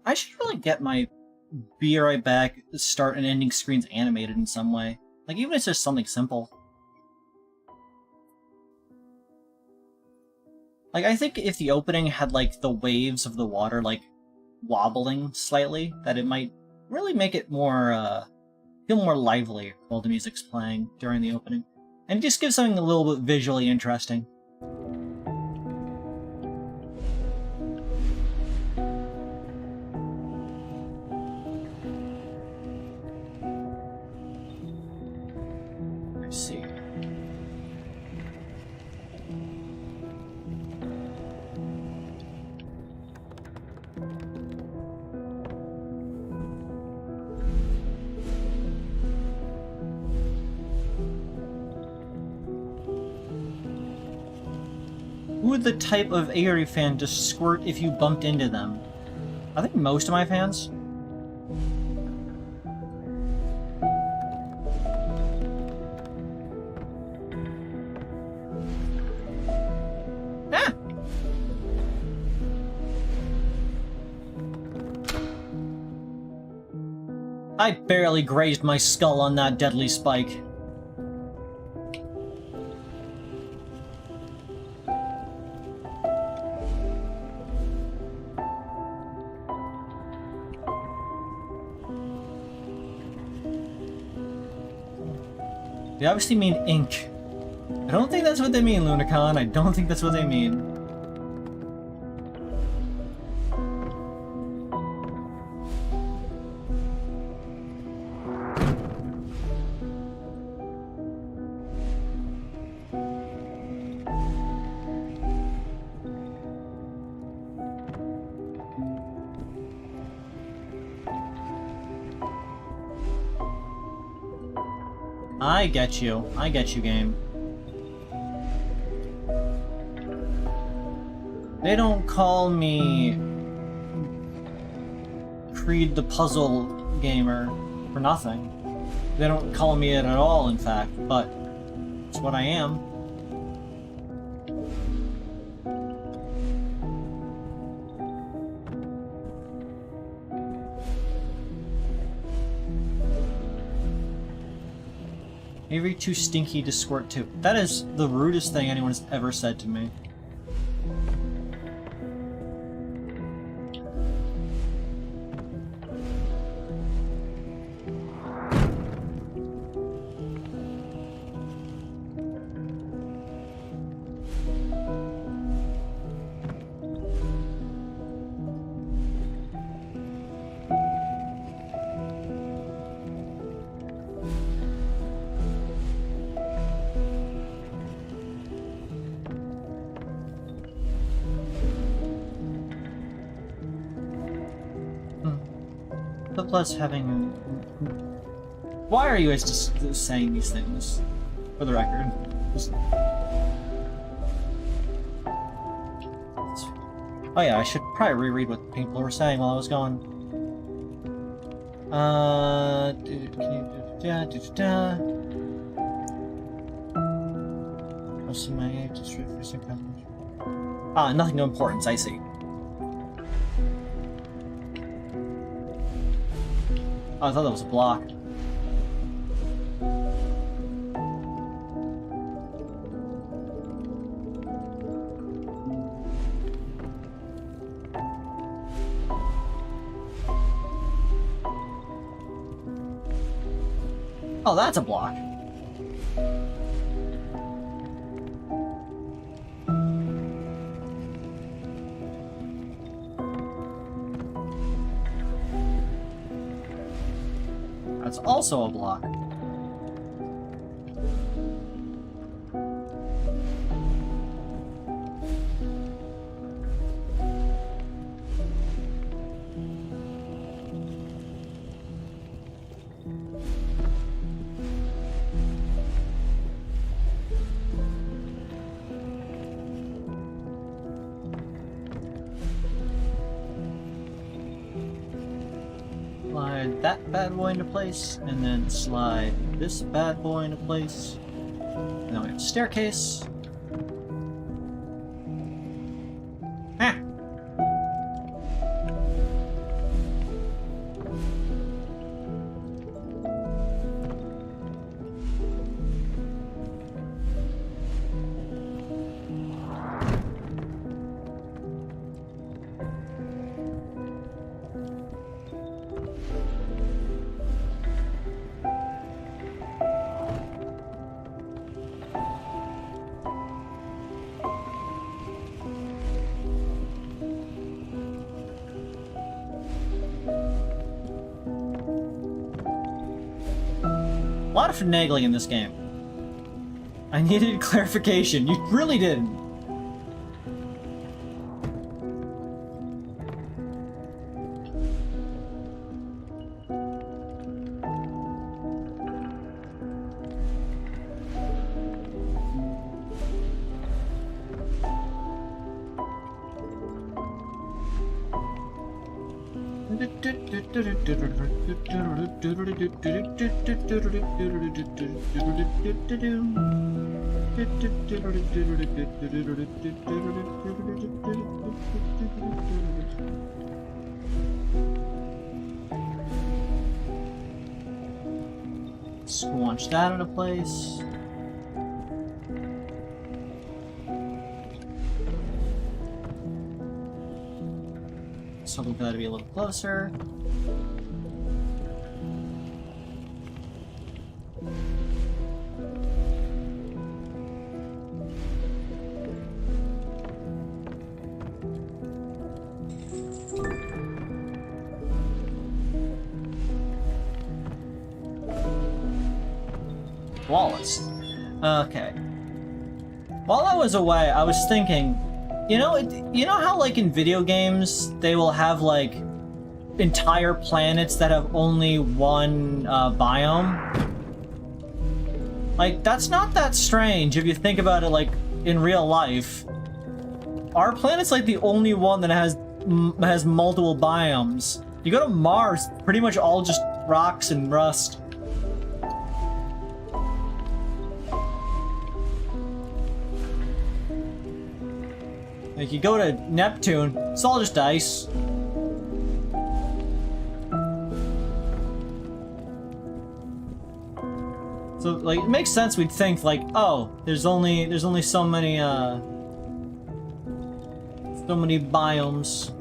I should really get my Be Right Back start and ending screens animated in some way. Like, even if it's just something simple. Like, I think if the opening had, like, the waves of the water, like, wobbling slightly, that it might really make it more, feel more lively while the music's playing during the opening. And just give something a little bit visually interesting. Let's see. Who would the type of Aerie fan just squirt if you bumped into them? I think most of my fans. Ah! I barely grazed my skull on that deadly spike. They obviously mean ink. I don't think that's what they mean, Lunacon. I don't think that's what they mean. I get you. I get you, game. They don't call me Creed the Puzzle Gamer for nothing. They don't call me it at all, in fact, but it's what I am. Avery too stinky to squirt to. That is the rudest thing anyone has ever said to me. But plus having... Why are you guys just saying these things? For the record. Just... Oh yeah, I should probably reread what people were saying while I was gone. Nothing of importance, I see. Oh, I thought that was a block. Oh, that's a block. That's also a block. Slide that bad boy into place, and then slide this bad boy into place. And then we have a staircase. Ah! lot of finagling in this game. I needed clarification. You really did. Squanch that into place. So hoping for that to be a little closer. Flawless. Okay. While I was away, I was thinking, you know how like in video games they will have like entire planets that have only one biome? Like, that's not that strange if you think about it like in real life. Our planet's like the only one that has multiple biomes. You go to Mars, pretty much all just rocks and rust. Like, you go to Neptune, it's all just ice. So, like, it makes sense we'd think, like, oh, there's only so many biomes.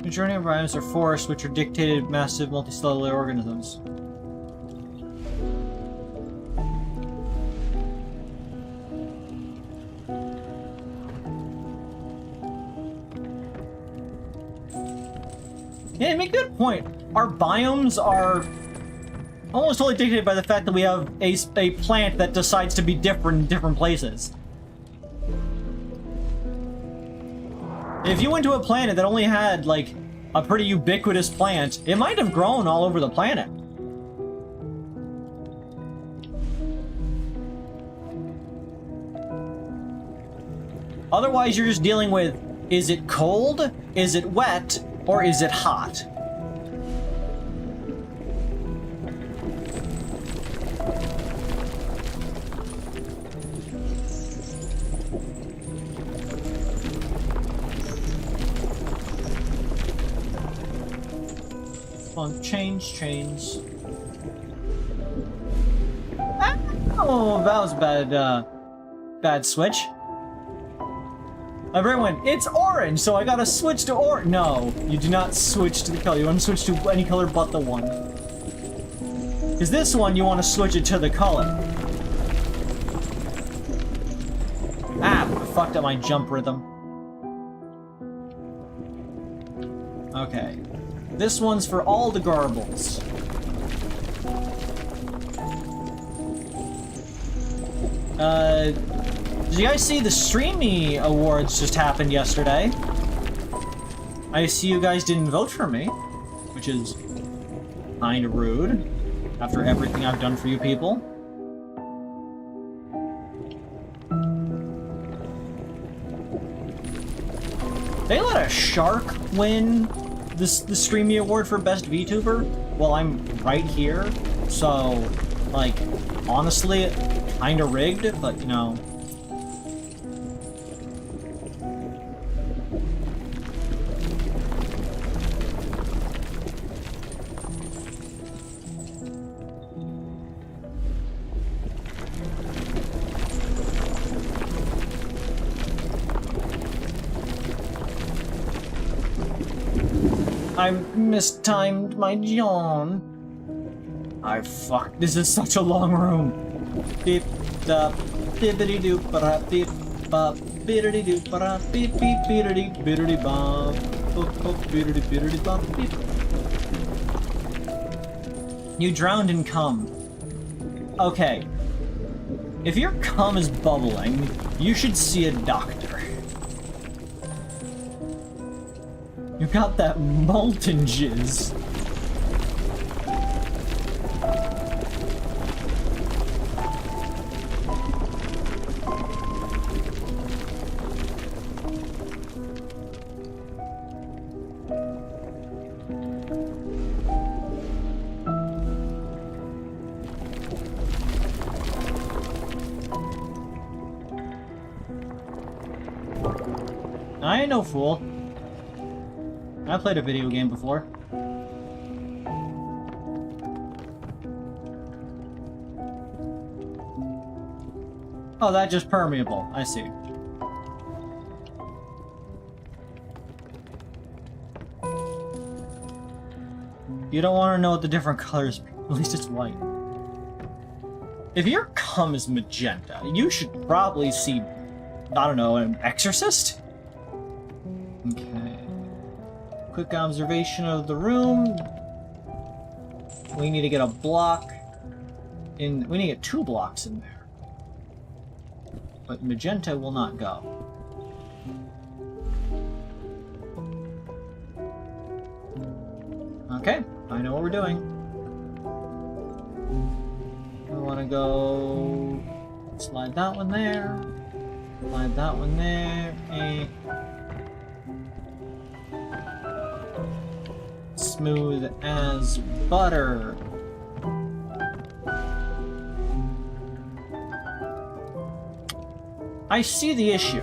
Majority of biomes are forests, which are dictated massive multicellular organisms. Yeah, you make a good point. Our biomes are almost totally dictated by the fact that we have a plant that decides to be different in different places. If you went to a planet that only had, like, a pretty ubiquitous plant, it might have grown all over the planet. Otherwise, you're just dealing with, is it cold, is it wet, or is it hot? Change. Oh, that was a bad switch. My brain went, it's orange, so I gotta switch to orange. No, you do not switch to the color. You want to switch to any color but the one. Because this one, you want to switch it to the color. Ah, I fucked up my jump rhythm. Okay. This one's for all the garbles. Did you guys see the Streamy Awards just happened yesterday? I see you guys didn't vote for me, which is kinda rude, after everything I've done for you people. They let a shark win the Streamy Award for Best VTuber while I'm right here, so, like, honestly, kinda rigged, but, you know. I mistimed my yawn. This is such a long room. Beep da bippity doop ba beep ba bippity doop ba beep beep bippity bippity ba bippity bippity ba beep. You drowned in cum. Okay. If your cum is bubbling, you should see a doctor. You got that molten jizz. I ain't no fool. I played a video game before. Oh, that's just permeable. I see. You don't want to know what the different colors are. At least it's white. If your cum is magenta, you should probably see, I don't know, an exorcist? Okay. Quick observation of the room. We need to get a block in. We need to get 2 blocks in there. But magenta will not go. Okay, I know what we're doing. We want to go. Slide that one there. Slide that one there. And smooth as butter. I see the issue.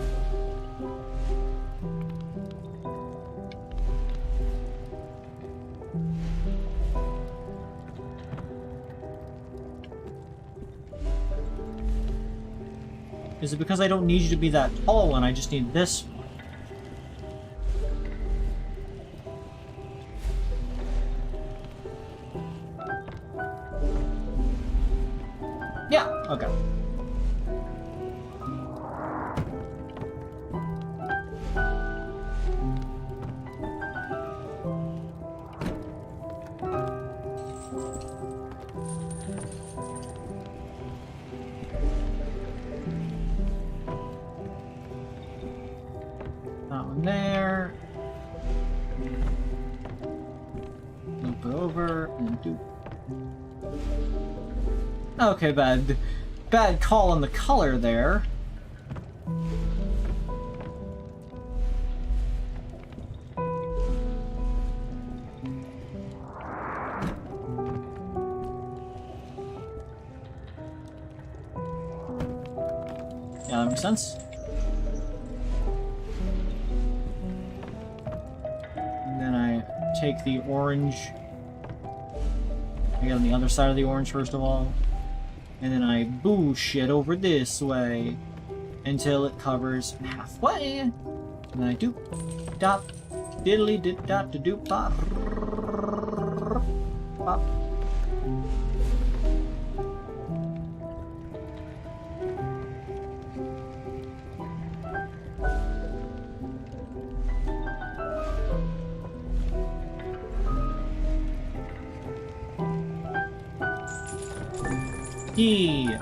Is it because I don't need you to be that tall one, I just need this one? Yeah, okay. That one there. Loop it over and do. Okay, bad call on the color there. Yeah, that makes sense. And then I take the orange. I get on the other side of the orange first of all. And then I boosh it over this way until it covers halfway. And then I do dot diddly did dot to do pop pop. Yeah.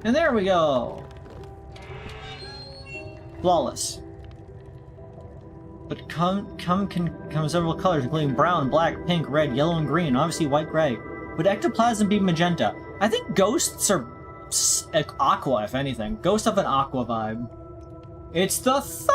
And there we go. Flawless. But cum can come in several colors, including brown, black, pink, red, yellow, and green. Obviously, white, gray. Would ectoplasm be magenta? I think ghosts are aqua, if anything. Ghosts have an aqua vibe. It's the thumb!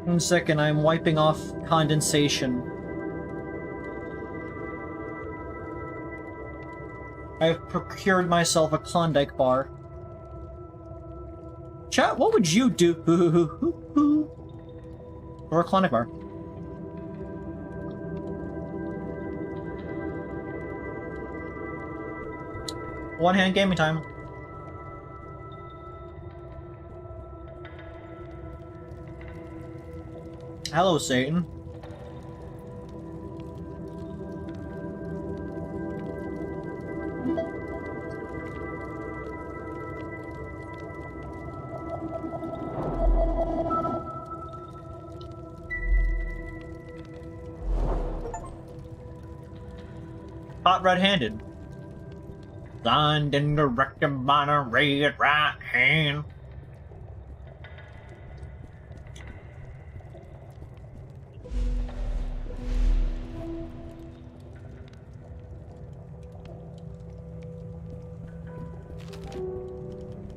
1 second, I'm wiping off condensation. I've procured myself a Klondike bar. Chat, what would you do for a Klondike bar? One-hand gaming time. Hello, Satan. Hot red-handed. Signed and directed by the red right hand.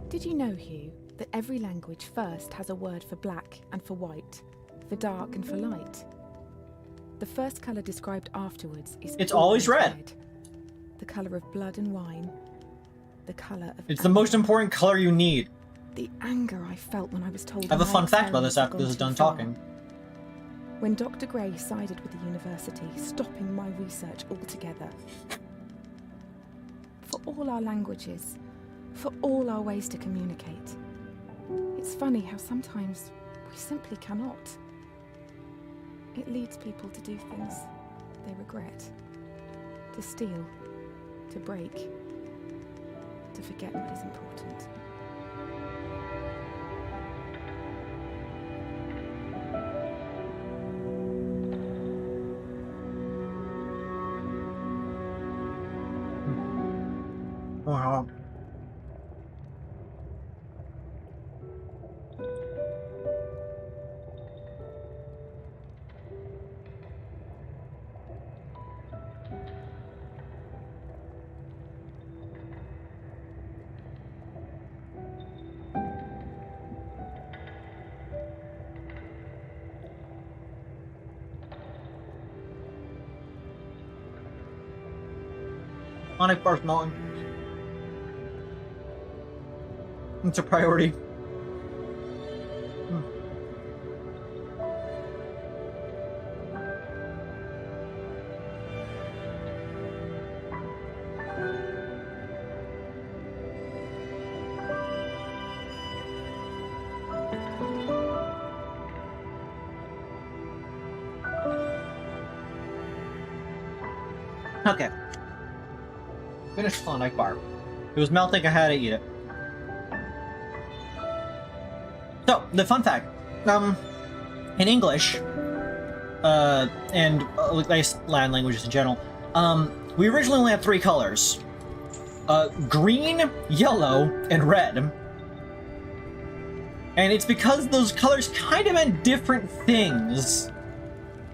Did you know, Hugh, that every language first has a word for black and for white, for dark and for light? The first colour described afterwards is It's always red. The colour of blood and wine. The colour of It's the most important color you need. The anger I felt when I was told. I have a my fun fact about experiments this had after gone this is too done far. talking. When Dr. Gray sided with the university, stopping my research altogether. For all our languages, for all our ways to communicate. It's funny how sometimes we simply cannot. It leads people to do things they regret. To steal, to break, to forget what is important. Wow. Sonic Bar's melting. It's a priority. Okay. Finished Klondike bar. It was melting, I had to eat it. So, the fun fact. In English, and Latin languages in general, we originally only had 3 colors. Green, yellow, and red. And it's because those colors kind of meant different things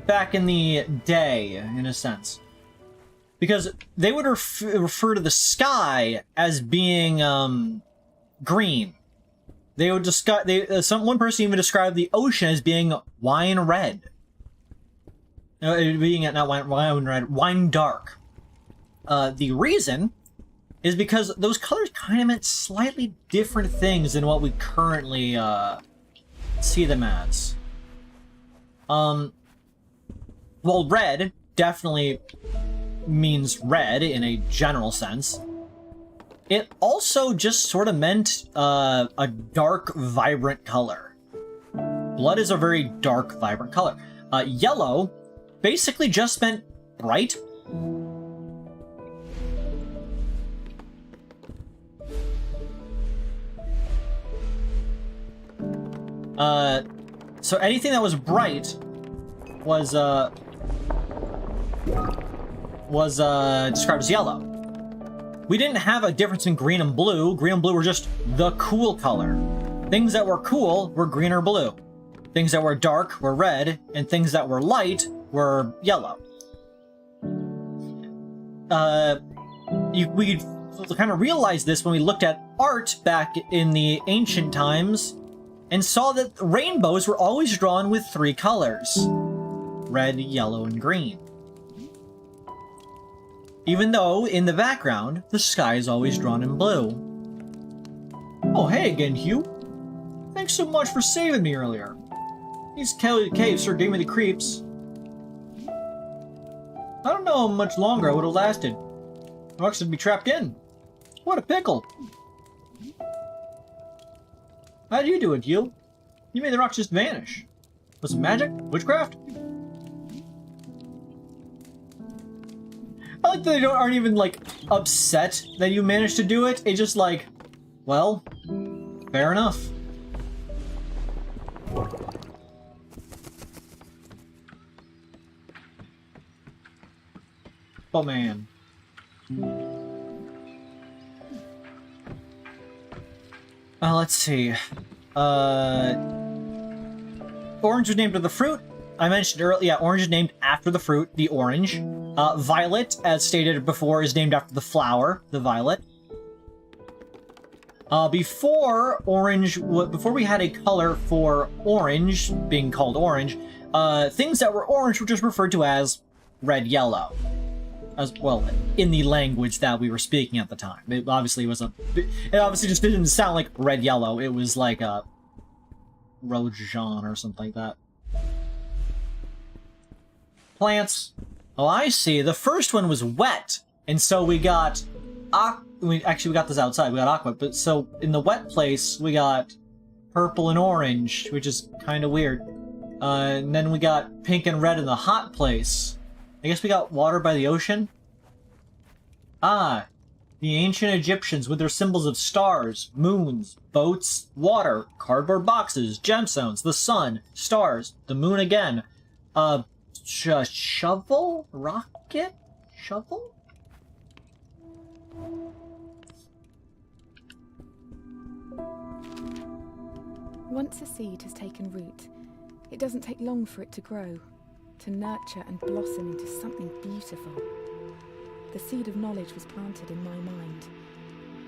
back in the day, in a sense. Because they would refer to the sky as being green. They would one person even described the ocean as being wine red. Being not wine red, wine dark. The reason is because those colors kind of meant slightly different things than what we currently see them as. Well, red definitely means red in a general sense. It also just sort of meant a dark, vibrant color. Blood is a very dark, vibrant color. Yellow basically just meant bright. So anything that was bright was described as yellow. We didn't have a difference in green and blue. Green and blue were just the cool color. Things that were cool were green or blue. Things that were dark were red, and things that were light were yellow. We kind of realized this when we looked at art back in the ancient times, and saw that rainbows were always drawn with 3 colors: red, yellow, and green. Even though, in the background, the sky is always drawn in blue. Oh, hey again, HUE. Thanks so much for saving me earlier. These caves sure gave me the creeps. I don't know how much longer I would have lasted. Rocks would be trapped in. What a pickle. How'd you do it, HUE? You made the rocks just vanish. Was it magic? Witchcraft? I like that they aren't even, like, upset that you managed to do it. It's just like, well, fair enough. Oh, man. Let's see. Orange was named after the fruit. I mentioned earlier, yeah, orange is named after the fruit, the orange. Violet, as stated before, is named after the flower, the violet. Before we had a color for orange, being called orange, things that were orange were just referred to as red, yellow. As well, in the language that we were speaking at the time. It obviously just didn't sound like red, yellow. It was like a Rojan or something like that. Plants. Oh, I see. The first one was wet, and so we got we got this outside. We got aqua, but so in the wet place we got purple and orange, which is kind of weird. And then we got pink and red in the hot place. I guess we got water by the ocean. Ah, the ancient Egyptians with their symbols of stars, moons, boats, water, cardboard boxes, gemstones, the sun, stars, the moon again. Shovel? Rocket? Shovel? Once a seed has taken root, it doesn't take long for it to grow, to nurture and blossom into something beautiful. The seed of knowledge was planted in my mind,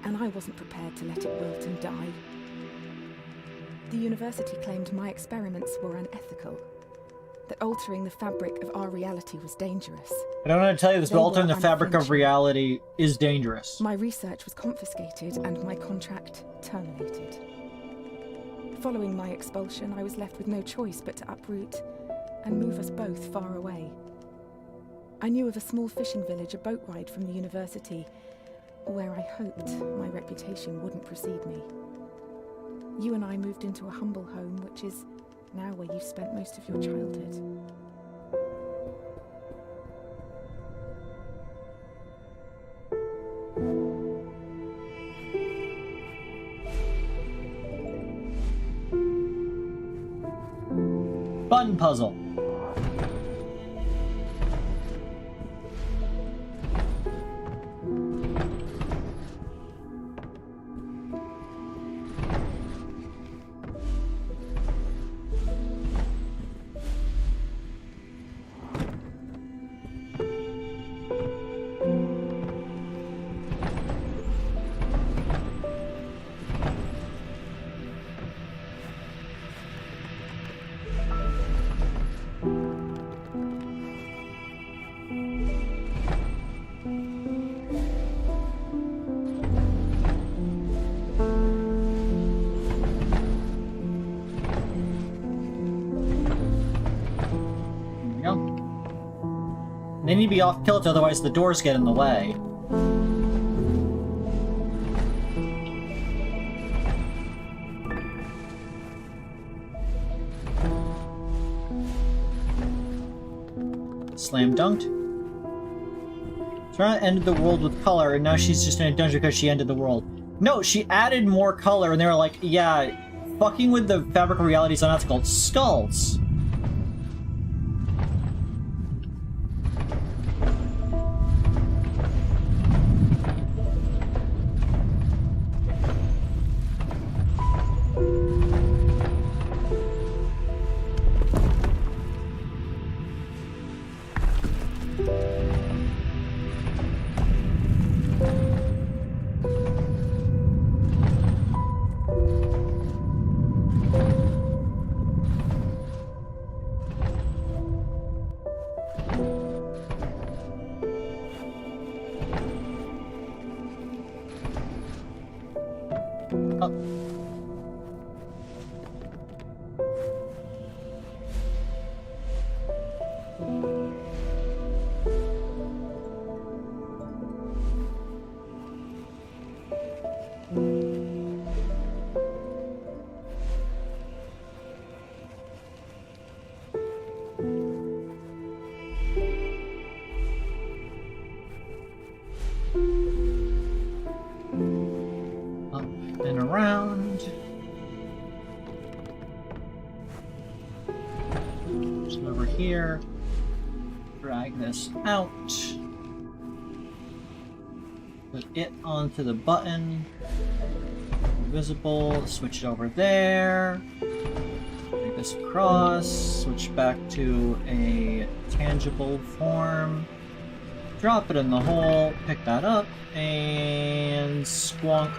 and I wasn't prepared to let it wilt and die. The university claimed my experiments were unethical, that altering the fabric of our reality was dangerous. I don't know how to tell you this, but altering the fabric of reality is dangerous. My research was confiscated and my contract terminated. Following my expulsion, I was left with no choice but to uproot and move us both far away. I knew of a small fishing village a boat ride from the university, where I hoped my reputation wouldn't precede me. You and I moved into a humble home, which is now where you've spent most of your childhood. Fun puzzle. They need to be off kilter, otherwise the doors get in the way. Slam dunked. Serena ended the world with color, and now she's just in a dungeon because she ended the world. No, she added more color, and they were like, yeah, fucking with the fabric of reality is unethical. Skulls. So over here, drag this out, put it onto the button, visible, switch it over there, take this across, switch back to a tangible form, drop it in the hole, pick that up, and squonk.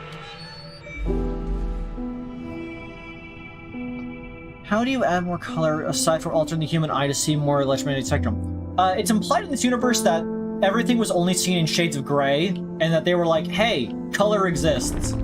How do you add more color aside from altering the human eye to see more electromagnetic spectrum? It's implied in this universe that everything was only seen in shades of gray, and that they were like, hey, color exists.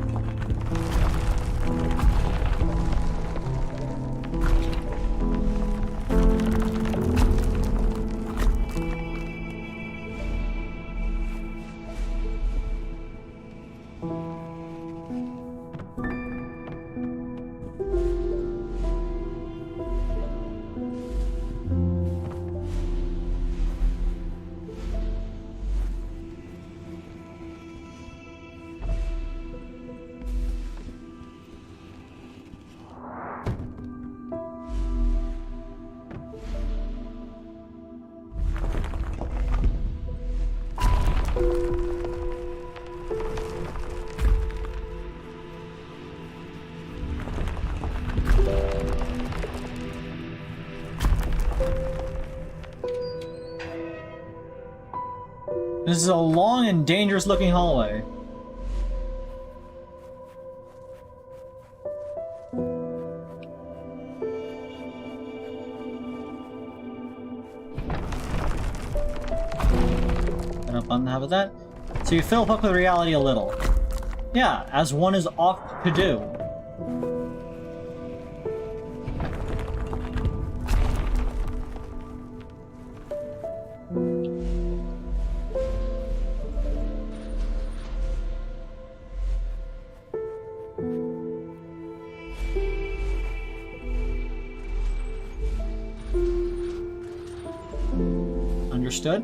This is a long and dangerous looking hallway. Enough on top of that. So you fill up with reality a little. Yeah, as one is oft to do. Understood?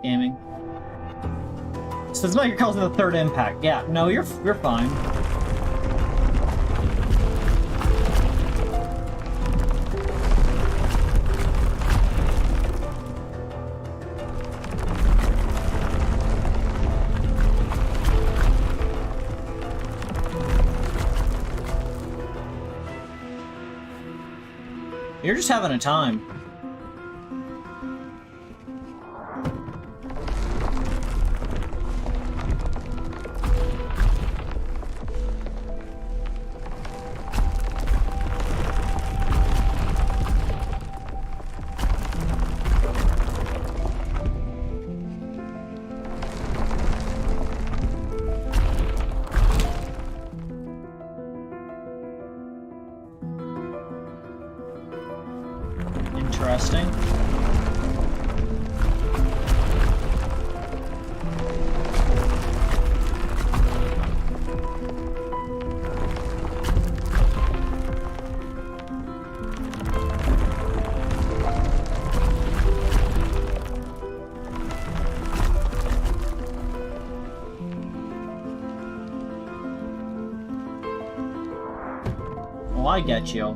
Gaming. So it's like you're calling the third impact. Yeah, no, you're fine. You're just having a time. Interesting. Well, I get you.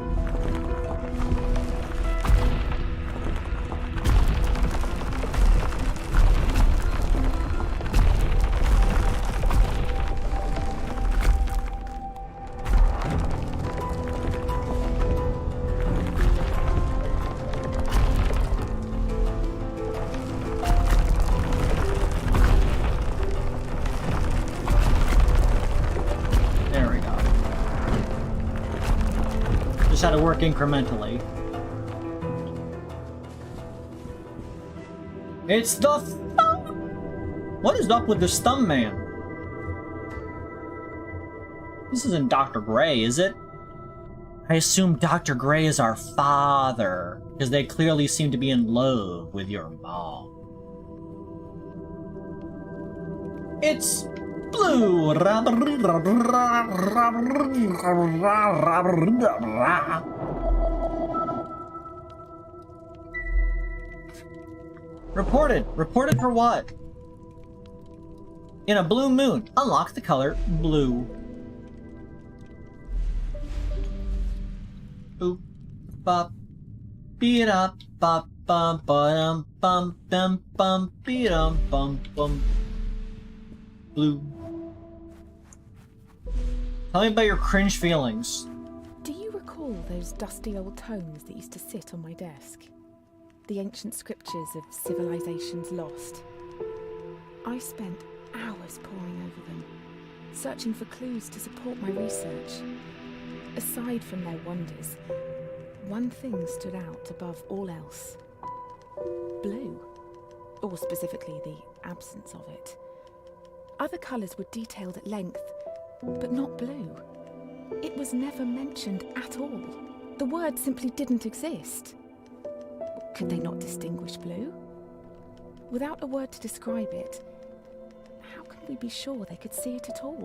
had to work incrementally. It's the thumb! What is up with this thumb man? This isn't Dr. Gray, is it? I assume Dr. Gray is our father, because they clearly seem to be in love with your mom. It's blue! Reported! Reported for what? In a blue moon, unlock the color blue. Boop, bop, beat up, bop, bum, bum, bum, bum, bum, beat bum, bum. Blue. Tell me about your cringe feelings. Do you recall those dusty old tomes that used to sit on my desk? The ancient scriptures of civilizations lost. I spent hours poring over them, searching for clues to support my research. Aside from their wonders, one thing stood out above all else. Blue. Or specifically, the absence of it. Other colours were detailed at length, but not blue. It was never mentioned at all. The word simply didn't exist. Could they not distinguish blue? Without a word to describe it, how can we be sure they could see it at all?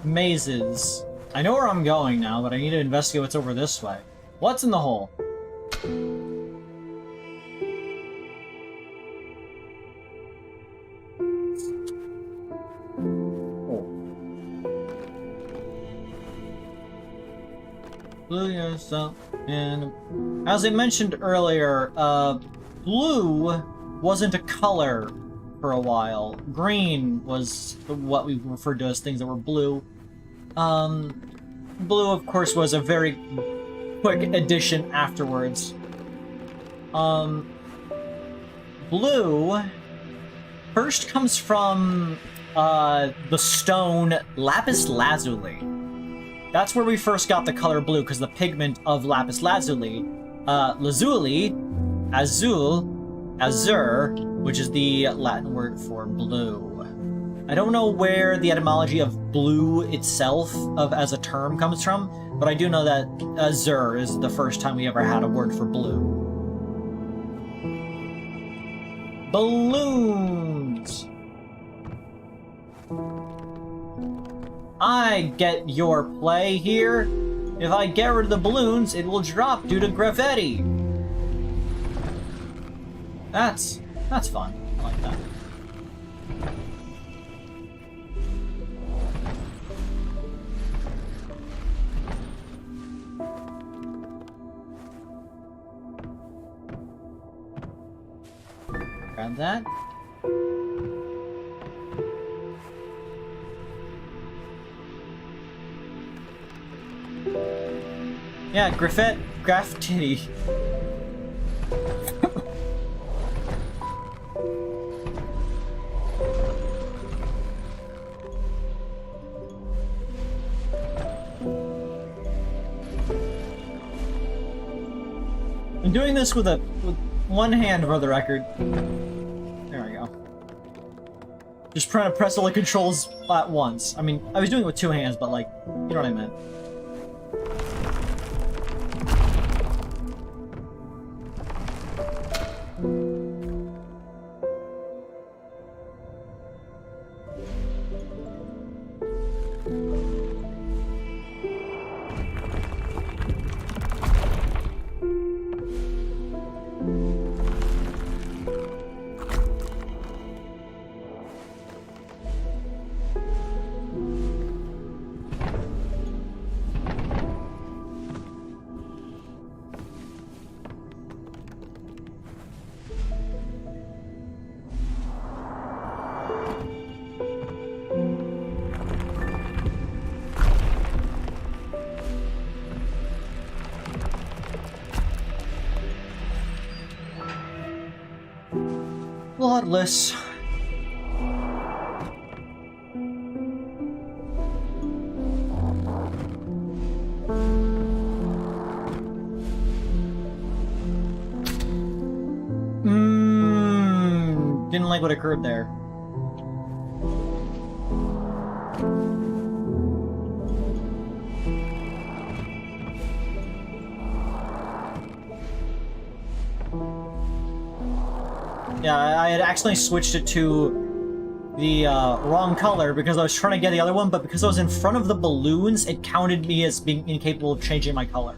Mazes. I know where I'm going now, but I need to investigate what's over this way. What's in the hole? Blue, yourself, and as I mentioned earlier, blue wasn't a color for a while. Green was what we referred to as things that were blue. Blue, of course, was a very quick addition afterwards. Blue first comes from the stone lapis lazuli. That's where we first got the color blue, because the pigment of lapis lazuli, azur, which is the Latin word for blue. I don't know where the etymology of blue itself as a term comes from, but I do know that azur is the first time we ever had a word for blue. Balloons! I get your play here. If I get rid of the balloons, it will drop due to gravity. That's fun. I like that. Grab that. Yeah, graffiti. I'm doing this with one hand for the record. There we go. Just trying to press all the controls at once. I mean, I was doing it with two hands, but like, you know what I meant. Bloodless. like what occurred there. Yeah, I had accidentally switched it to the wrong color because I was trying to get the other one, but because I was in front of the balloons, it counted me as being incapable of changing my color.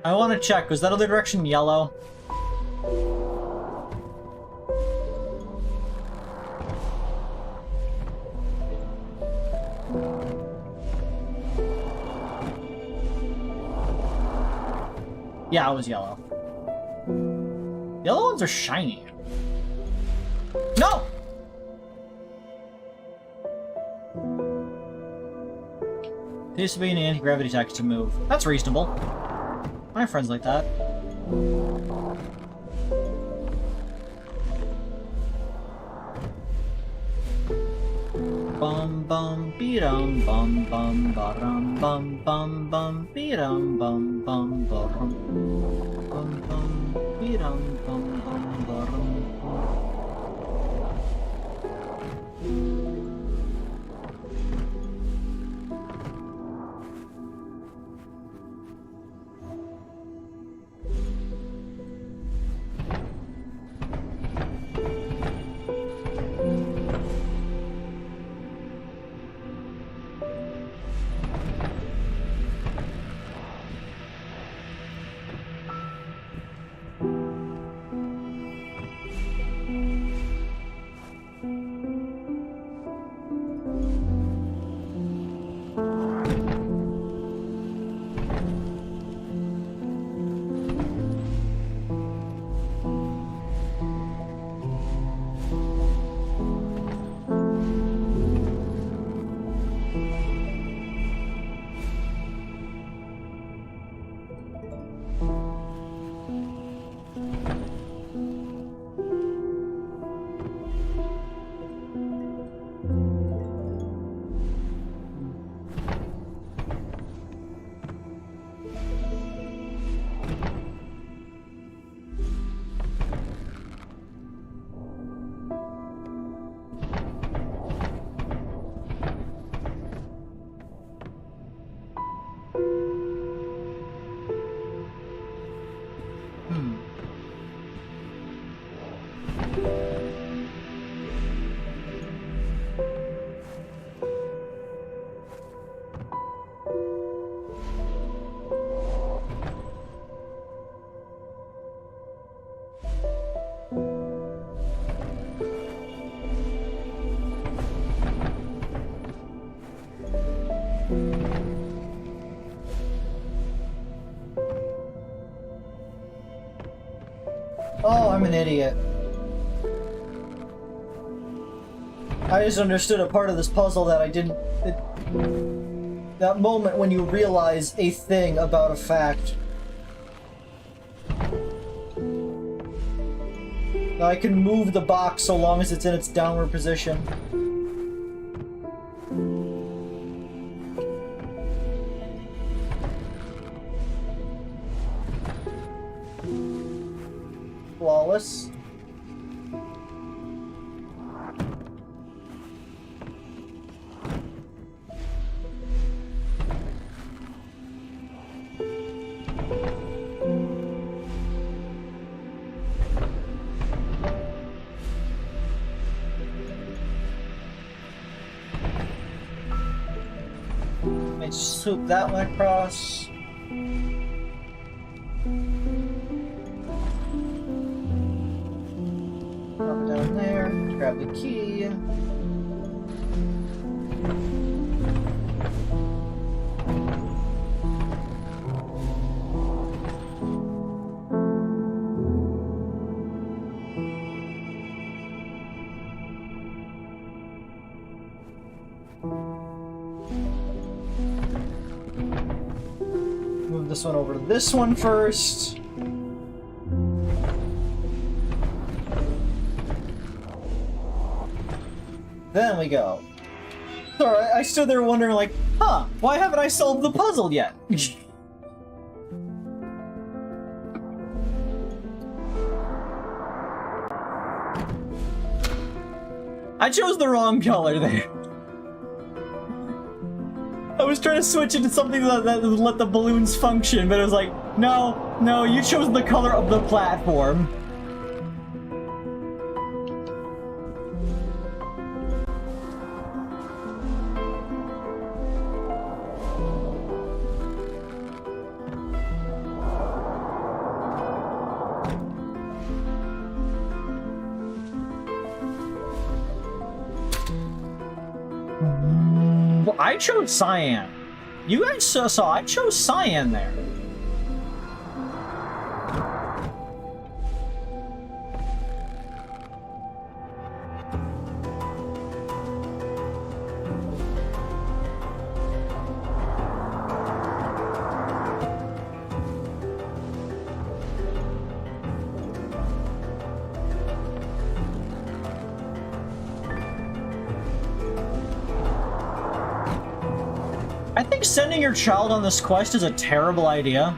I want to check, was that other direction yellow? Yeah, it was yellow. Yellow ones are shiny. No! It used to be an anti-gravity text to move. That's reasonable. I have friends like that. Bum bum be-dum bum bum ba-dum bum bum bum be-dum bum bum ba-dum bum bum be-dum bum bum ba-dum. Oh, I'm an idiot. I just understood a part of this puzzle that I didn't... that moment when you realize a thing about a fact. I can move the box so long as it's in its downward position. Flawless. Let me swoop that one across. Drop it down there, grab the key. move this one over to this one first. Then we go. Sorry, I stood there wondering, like, huh, why haven't I solved the puzzle yet? I chose the wrong color there. I was trying to switch into something that would let the balloons function, but it was like, no, you chose the color of the platform. I chose cyan. You guys saw I chose cyan there. I think sending your child on this quest is a terrible idea.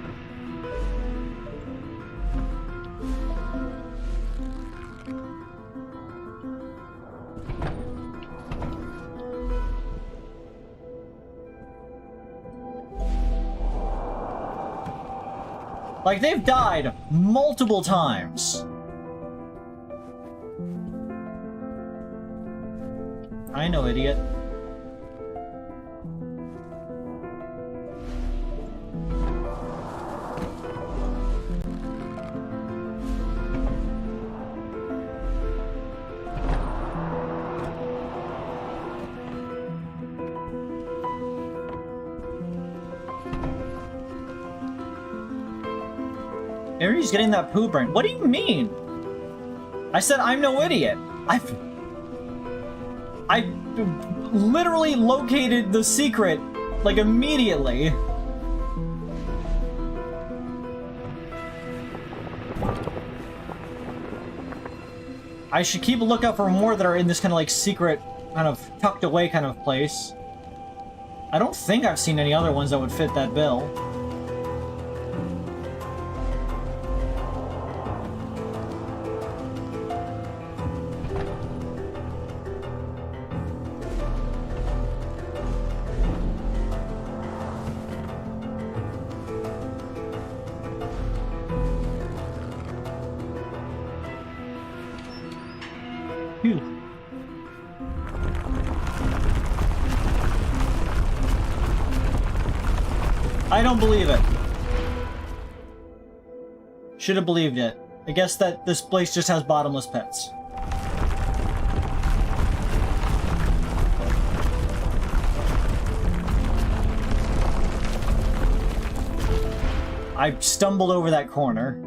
Like, they've died multiple times. I know, idiot. Mary's getting that poo brain. What do you mean? I said I'm no idiot. I literally located the secret, like, immediately. I should keep a lookout for more that are in this kind of, like, secret, kind of tucked away kind of place. I don't think I've seen any other ones that would fit that bill. Phew. I don't believe it. Should have believed it. I guess that this place just has bottomless pits. I stumbled over that corner.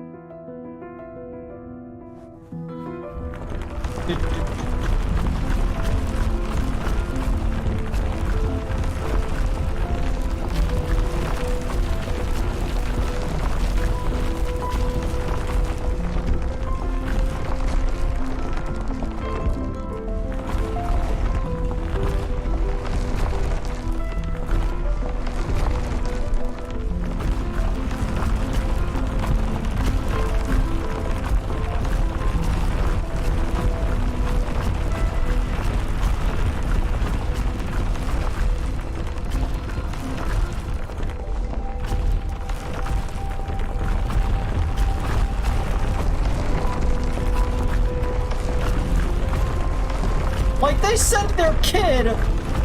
Like, they sent their kid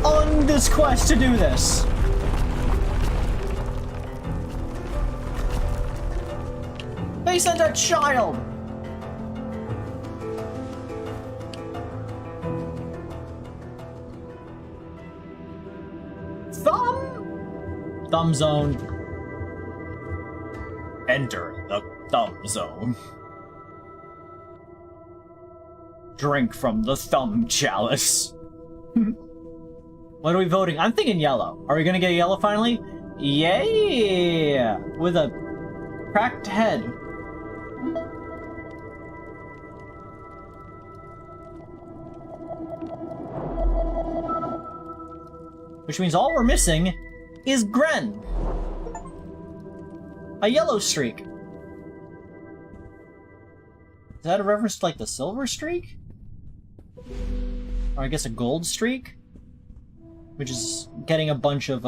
on this quest to do this. They sent a child. Thumb zone. Enter the thumb zone. Drink from the thumb chalice. What are we voting? I'm thinking yellow. Are we gonna get yellow finally? Yeah! With a cracked head. Which means all we're missing is Gren. A yellow streak. Is that a reference to, like, the silver streak? Or I guess a gold streak? Which is getting a bunch of,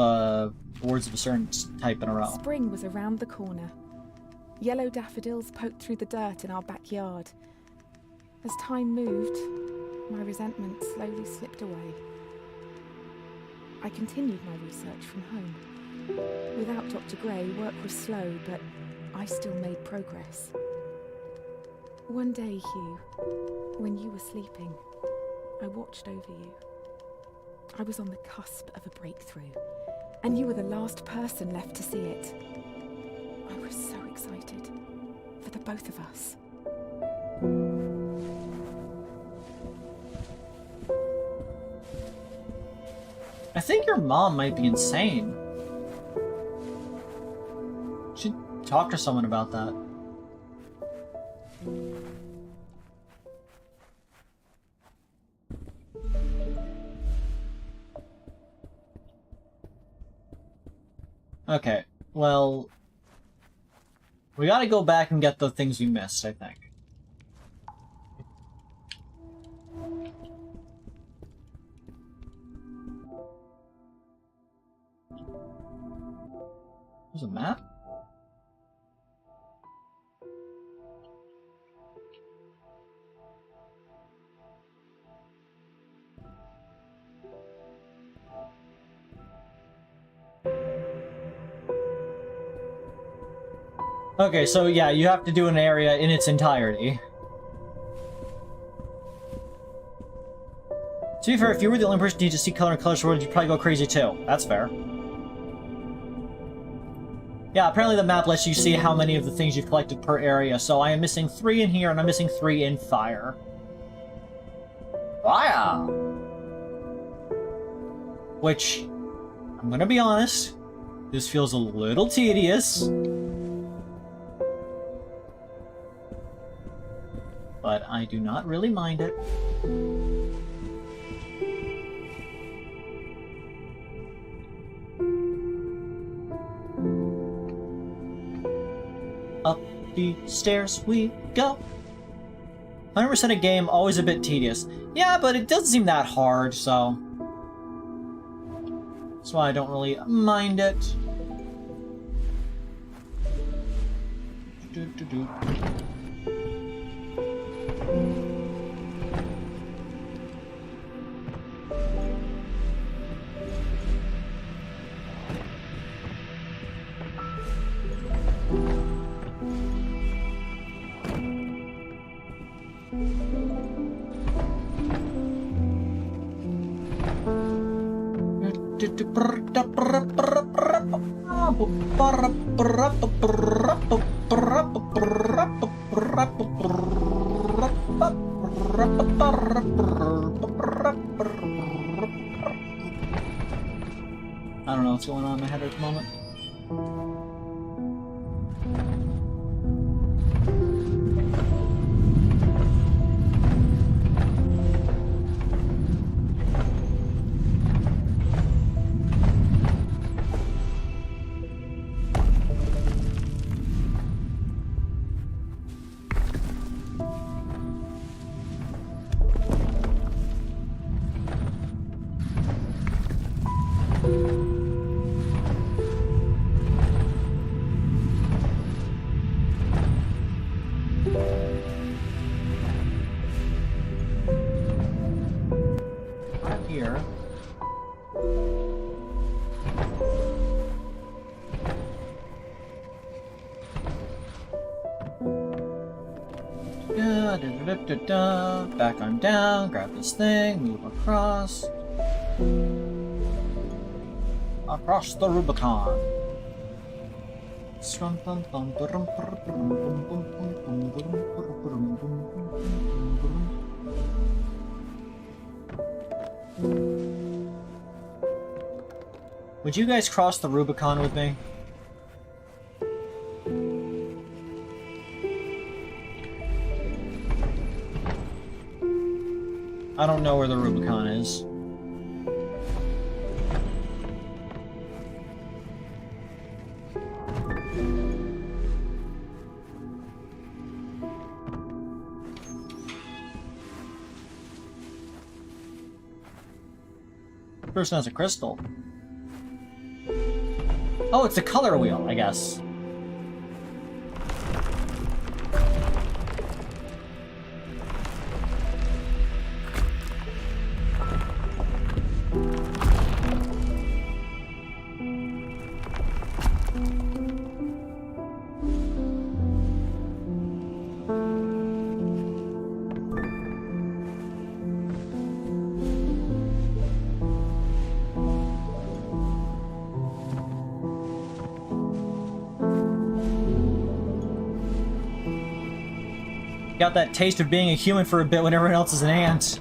boards of a certain type in a row. Spring was around the corner. Yellow daffodils poked through the dirt in our backyard. As time moved, my resentment slowly slipped away. I continued my research from home. Without Dr. Gray, work was slow, but I still made progress. One day, Hugh, when you were sleeping, I watched over you. I was on the cusp of a breakthrough, and you were the last person left to see it. I was so excited for the both of us. I think your mom might be insane. Should talk to someone about that. Okay, well, we gotta go back and get the things we missed, I think. There's a map? Okay, so yeah, you have to do an area in its entirety. To be fair, if you were the only person to need to see color and color swords, you'd probably go crazy too. That's fair. Yeah, apparently the map lets you see how many of the things you've collected per area, so I am missing 3 in here, and I'm missing 3 in fire. Fire! Which, I'm gonna be honest, this feels a little tedious. But I do not really mind it. Up the stairs we go. 100% a game, always a bit tedious. Yeah, but it doesn't seem that hard, so... That's why I don't really mind it. I don't know what's going on in my head at the moment. Here. Back on down, grab this thing, move across. Across the Rubicon. Would you guys cross the Rubicon with me? I don't know where the Rubicon is. Person has a crystal. Oh, it's a color wheel, I guess. Got that taste of being a human for a bit when everyone else is an ant.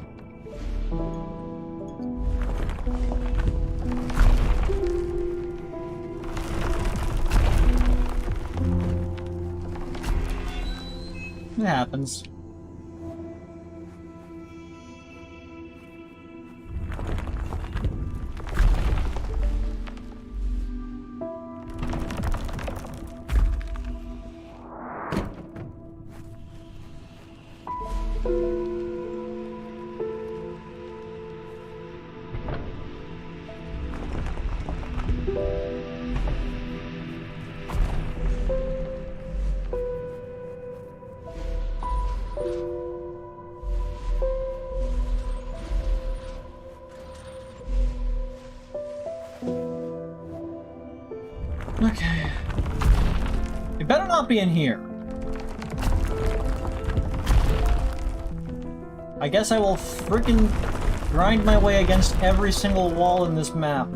It happens. Okay. It better not be in here. I guess I will frickin' grind my way against every single wall in this map.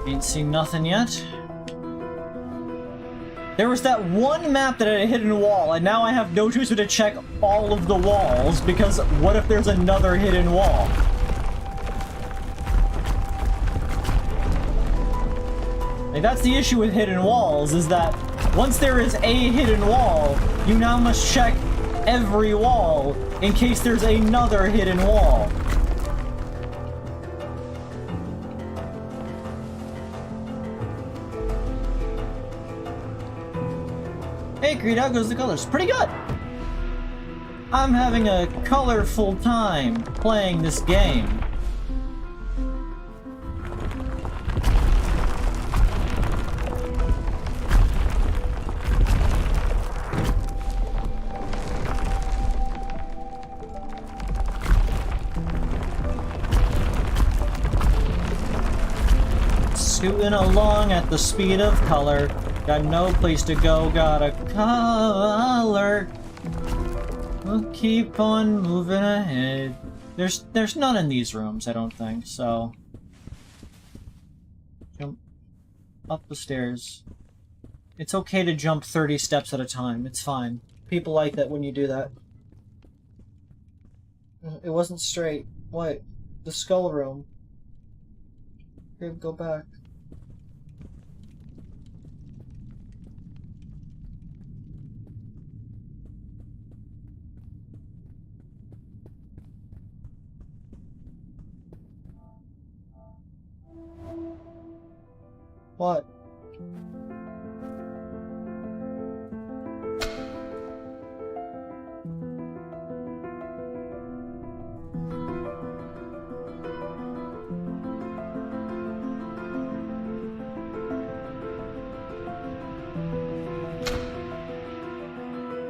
Ain't seen nothing yet. There was that one map that had a hidden wall, and now I have no choice but to check all of the walls, because what if there's another hidden wall? Like, that's the issue with hidden walls, is that once there is a hidden wall, you now must check every wall in case there's another hidden wall. Hey Creed, how goes the colors? Pretty good! I'm having a colorful time playing this game. Scooting along at the speed of color. Got no place to go, got a color. We'll keep on moving ahead. There's none in these rooms, I don't think, so... Jump up the stairs. It's okay to jump 30 steps at a time, it's fine. People like that when you do that. It wasn't straight. What? The skull room. Here, go back. What?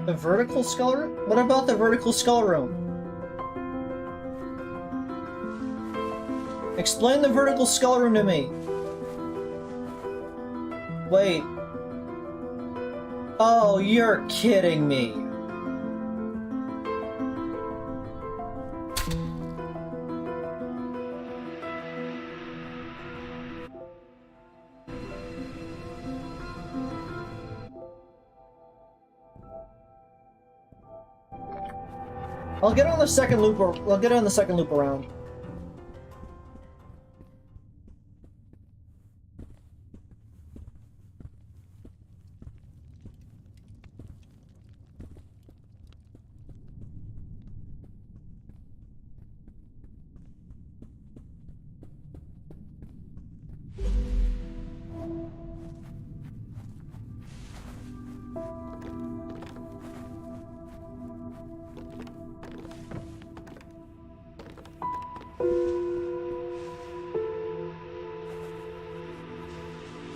The vertical skull room? What about the vertical skull room? Explain the vertical skull room to me. Wait. Oh, you're kidding me. I'll get on the second loop. I'll get on the second loop around.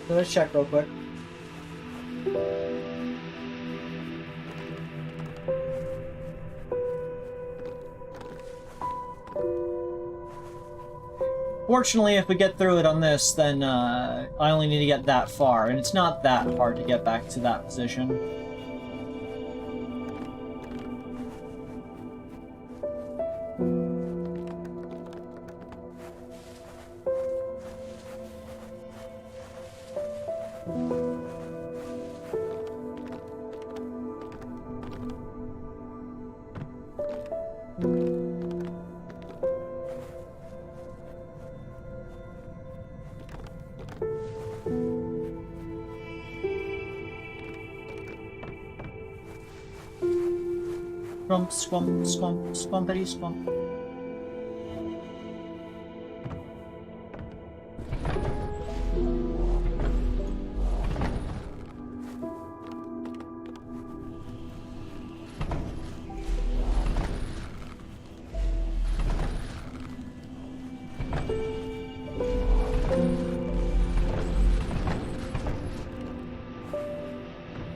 Let's check real quick. Fortunately, if we get through it on this, then I only need to get that far, and it's not that hard to get back to that position. Scrump, scrump, scrump, scrumpity, scrump.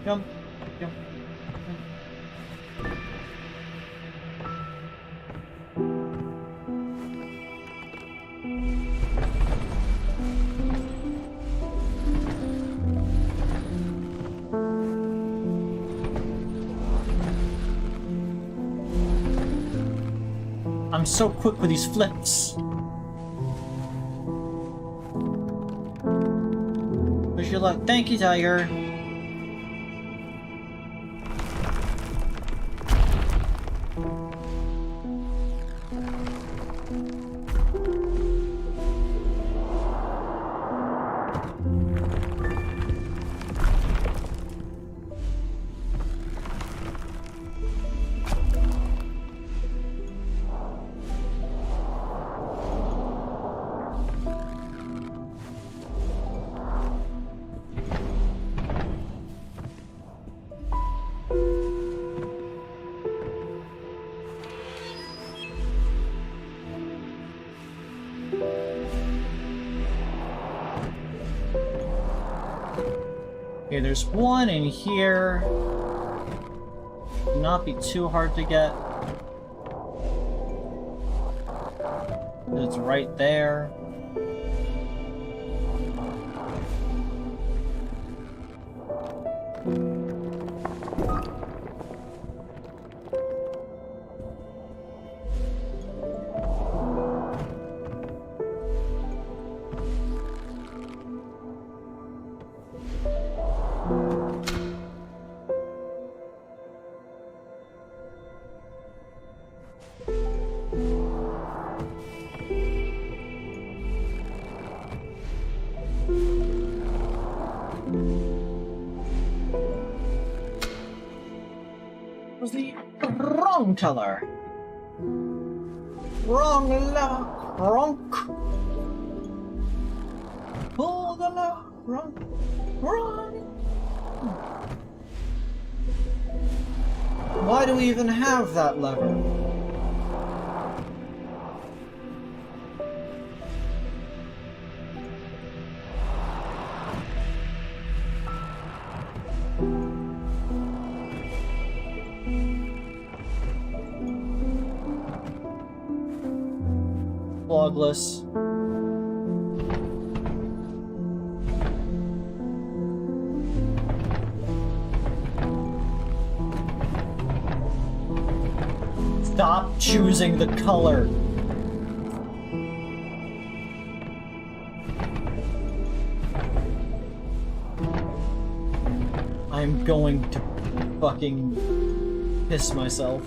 Jump, jump. I'm so quick with these flips. Wish you luck. Thank you, Tiger. Okay, there's one in here. Should not be too hard to get. It's right there. Was the wrong color. Wrong lever. Wrong. Pull the lever. Wrong. Wrong. Why do we even have that lever? Logless. Stop choosing the color. I'm going to fucking piss myself.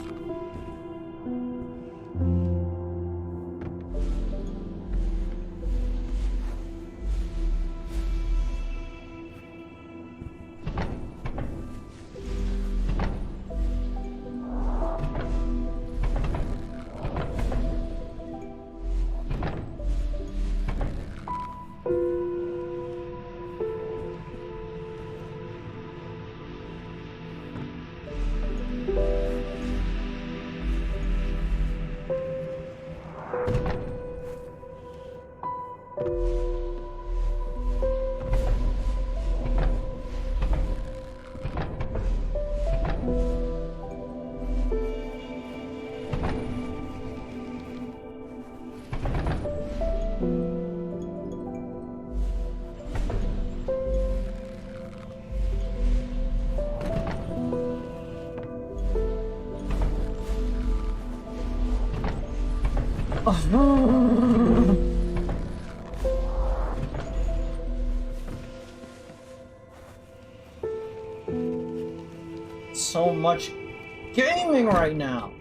So much gaming right now.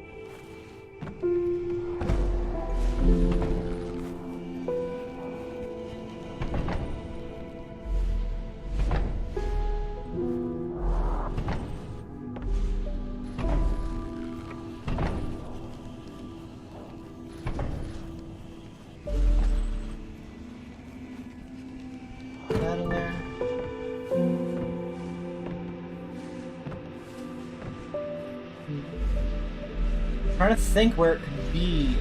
That in there. Trying to think where it could be.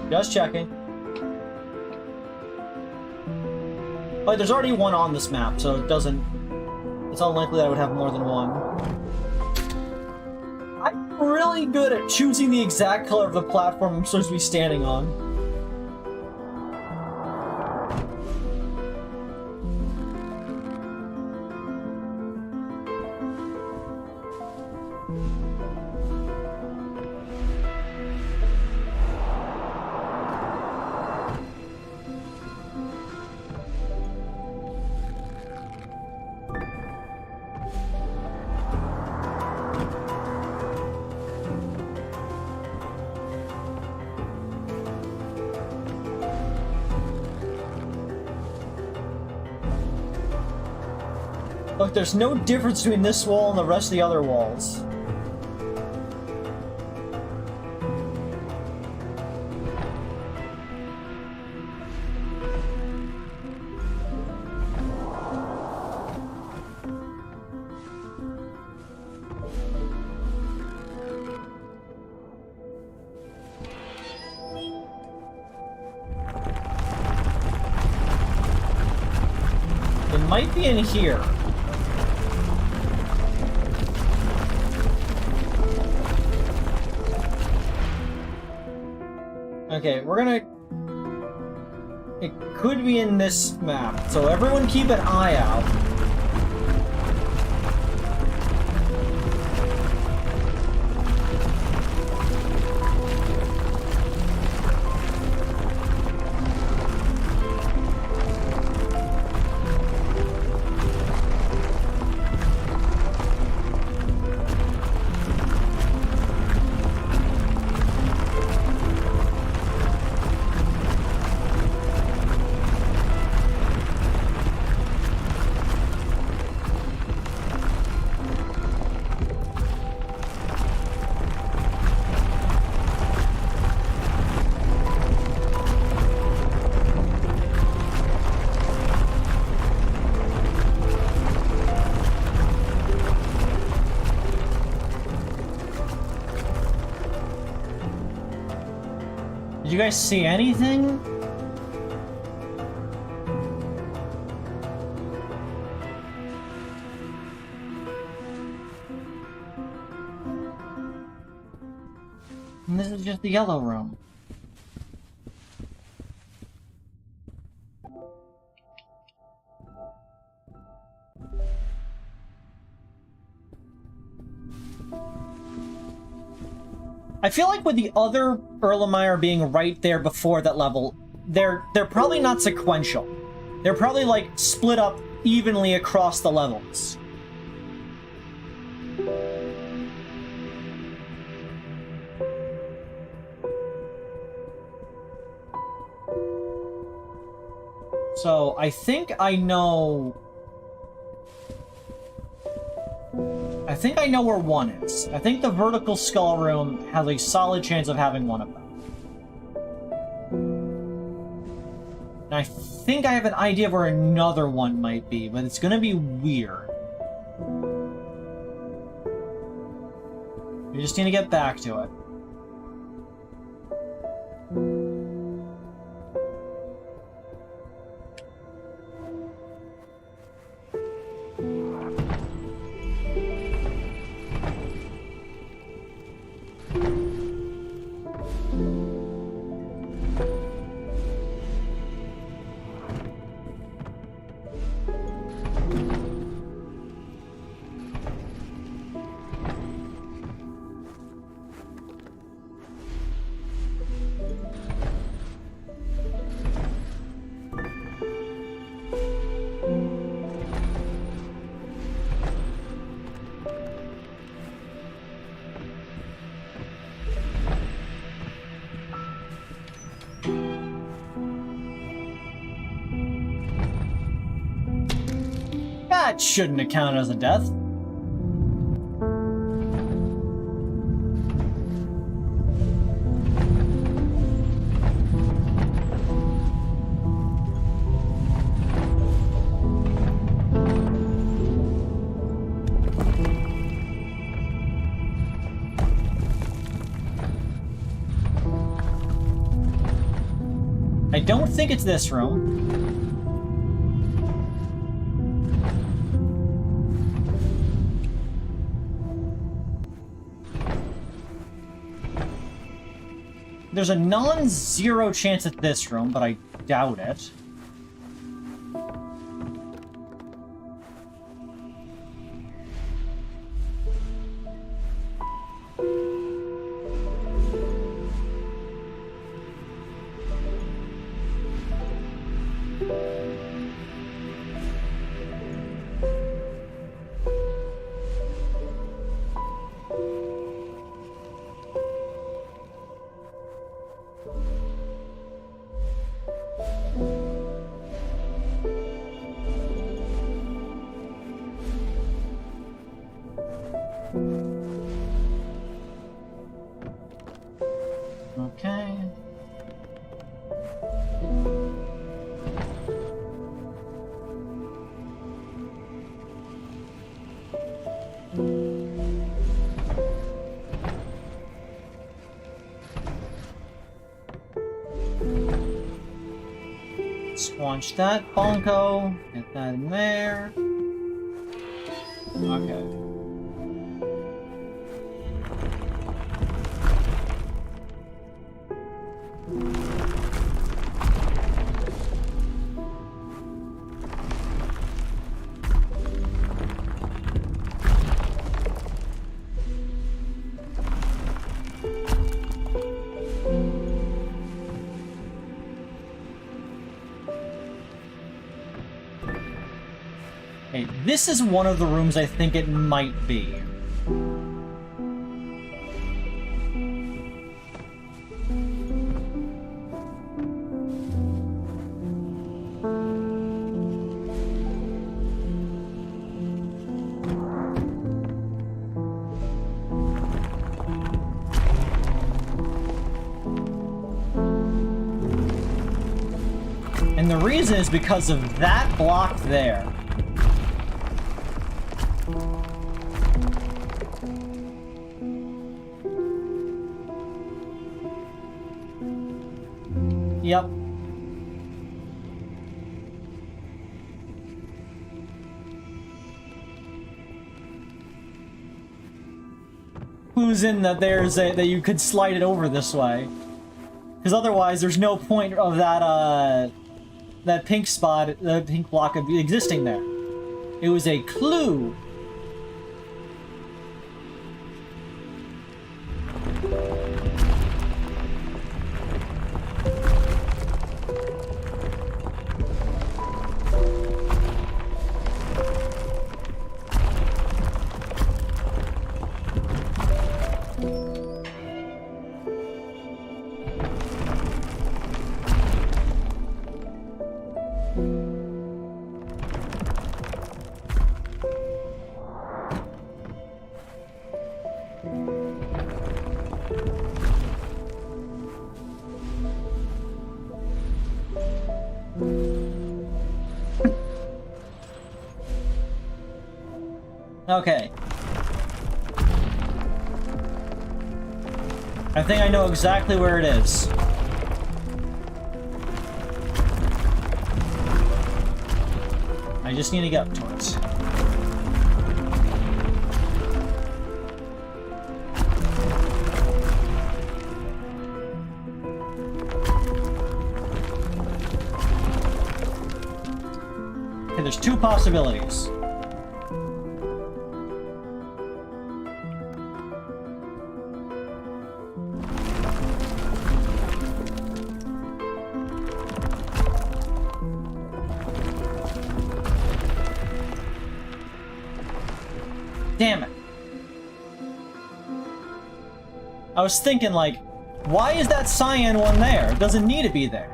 Just checking. But there's already one on this map, so it doesn't... It's unlikely that I would have more than one. I'm really good at choosing the exact color of the platform I'm supposed to be standing on. Look, there's no difference between this wall and the rest of the other walls. It might be in here. Okay, we're gonna... It could be in this map, so everyone keep an eye out. you guys see anything? And this is just the yellow room. I feel like with the other Erlenmeyer being right there before that level, they're probably not sequential. They're probably like split up evenly across the levels. So I think I know where one is. I think the vertical skull room has a solid chance of having one of them. And I think I have an idea of where another one might be, but it's gonna be weird. We just need to get back to it. That shouldn't have counted as a death. I don't think it's this room. There's a non-zero chance at this room, but I doubt it. Okay. Squanch that, Bonko. Get that in there. Okay. Hey, this is one of the rooms I think it might be. And the reason is because of that block there. Yep. Who's in that that you could slide it over this way? Because otherwise there's no point of that pink spot, the pink block of existing there. It was a clue. Okay. I think I know exactly where it is. I just need to get up to it. Okay, there's two possibilities. Damn it. I was thinking, like, why is that cyan one there? It doesn't need to be there.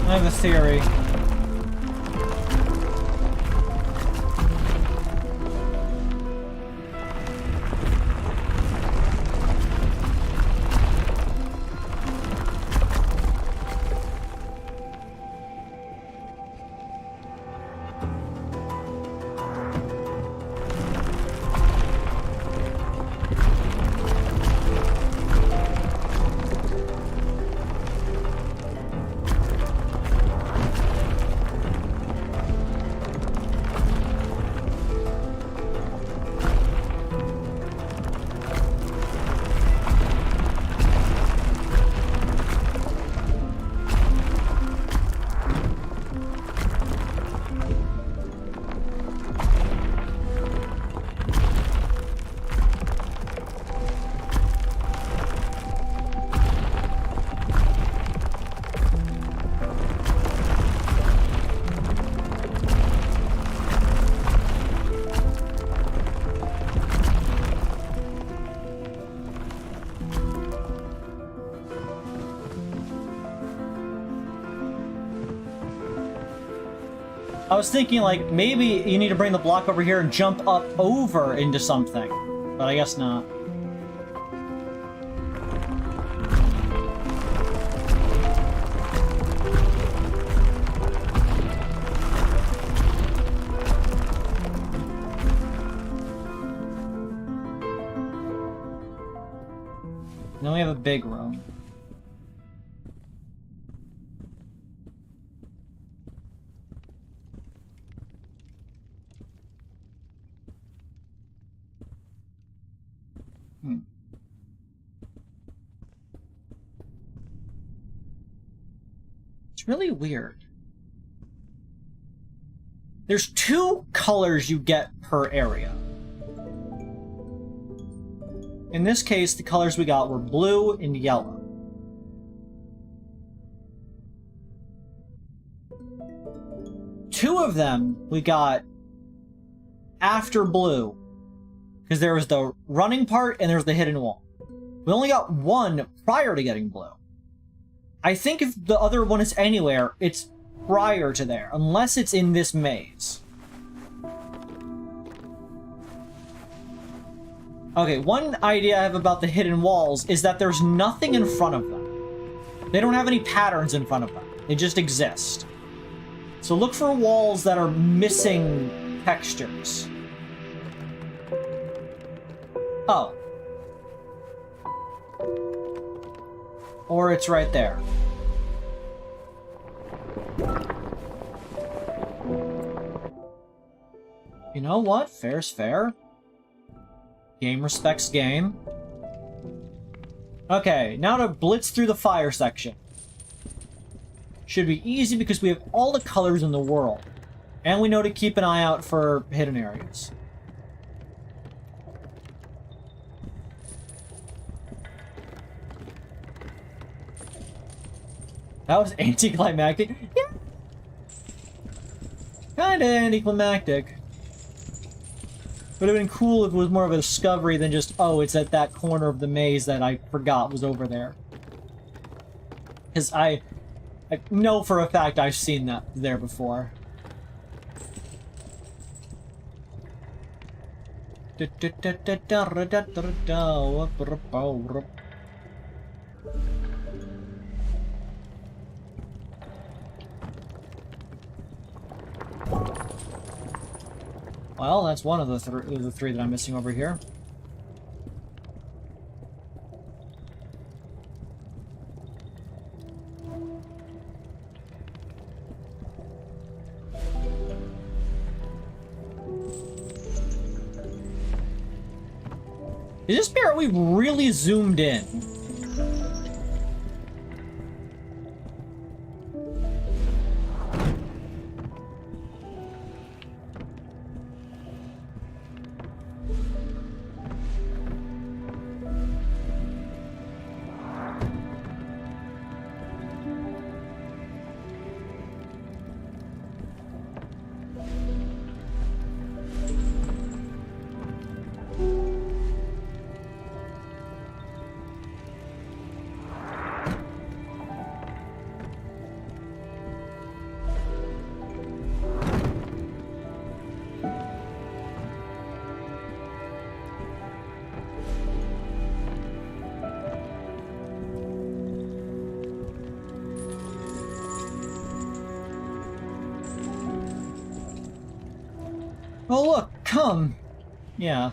I have a theory. I was thinking, like, maybe you need to bring the block over here and jump up over into something. But I guess not. Then we have a big room. It's really weird. There's 2 colors you get per area. In this case, the colors we got were blue and yellow. Two of them we got after blue, because there was the running part and there was the hidden wall. We only got 1 prior to getting blue. I think if the other one is anywhere, it's prior to there, unless it's in this maze. Okay, one idea I have about the hidden walls is that there's nothing in front of them. They don't have any patterns in front of them. They just exist. So look for walls that are missing textures. Oh. Or it's right there. You know what? Fair's fair. Game respects game. Okay, now to blitz through the fire section. Should be easy because we have all the colors in the world. And we know to keep an eye out for hidden areas. That was anticlimactic. Yeah. Kinda anticlimactic. Would have been cool if it was more of a discovery than just, oh, it's at that corner of the maze that I forgot was over there. Because I know for a fact I've seen that there before. Well, that's one of the three that I'm missing over here. Is this where we really zoomed in? Oh look, come! Yeah.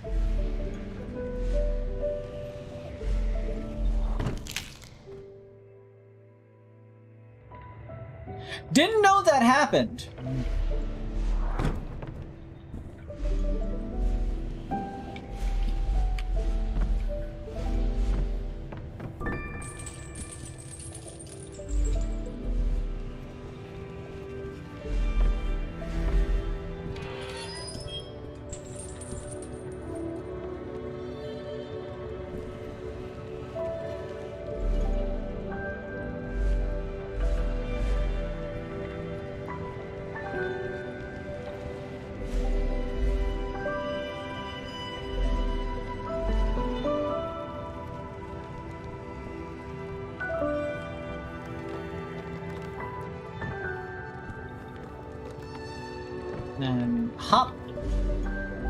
Didn't know that happened! And hop,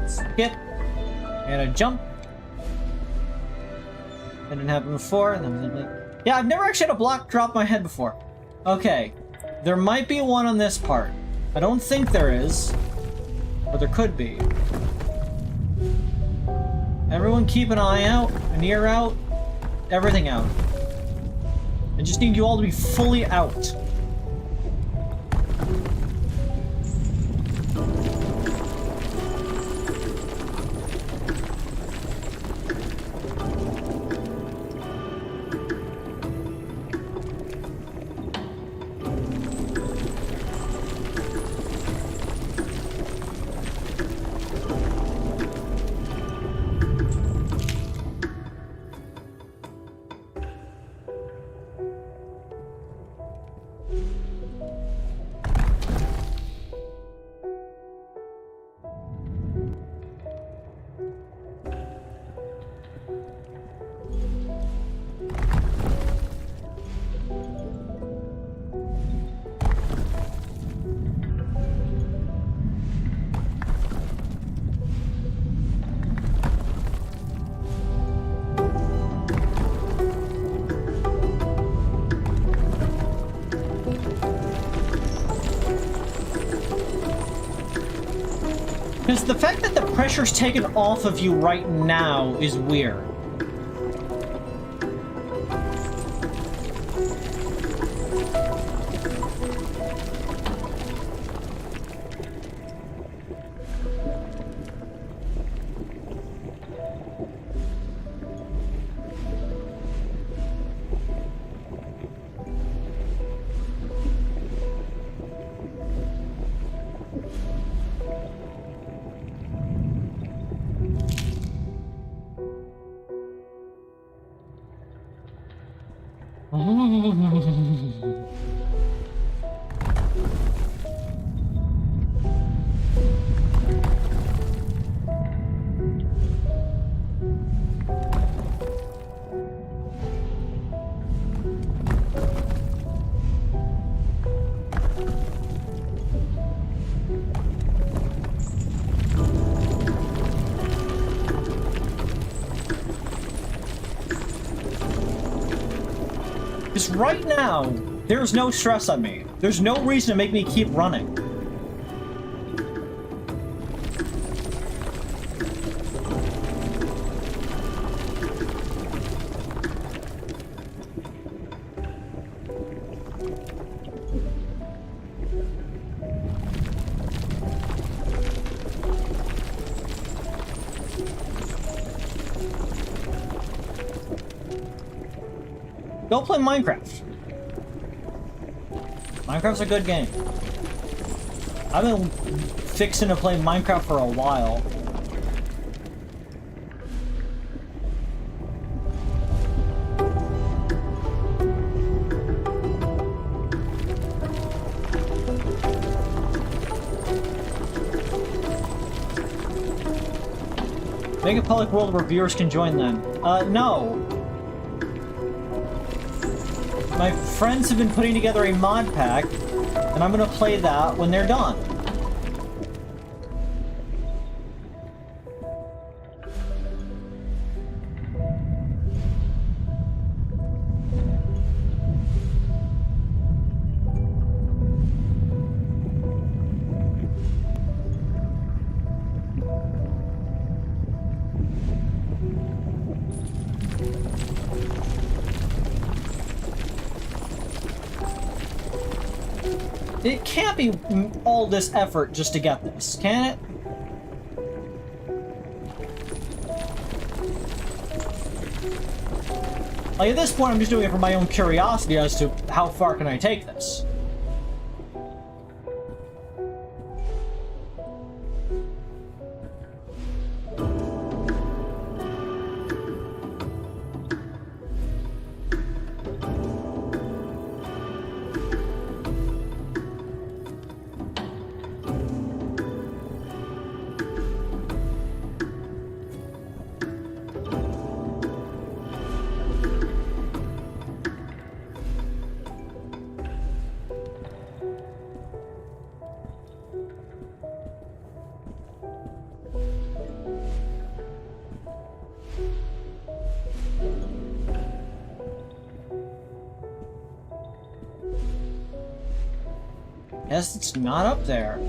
skip, and a jump. That didn't happen before. And then like, yeah, I've never actually had a block drop my head before. Okay, there might be one on this part. I don't think there is, but there could be. Everyone keep an eye out, an ear out, everything out. I just need you all to be fully out. Just the fact that the pressure's taken off of you right now is weird. Because right now, there's no stress on me. There's no reason to make me keep running. Go play Minecraft. Minecraft's a good game. I've been fixing to play Minecraft for a while. Make a public world where viewers can join them. No. My friends have been putting together a mod pack, and I'm gonna play that when they're done. It can't be all this effort just to get this, can it? Like, at this point, I'm just doing it for my own curiosity as to how far can I take this. Guess it's not up there.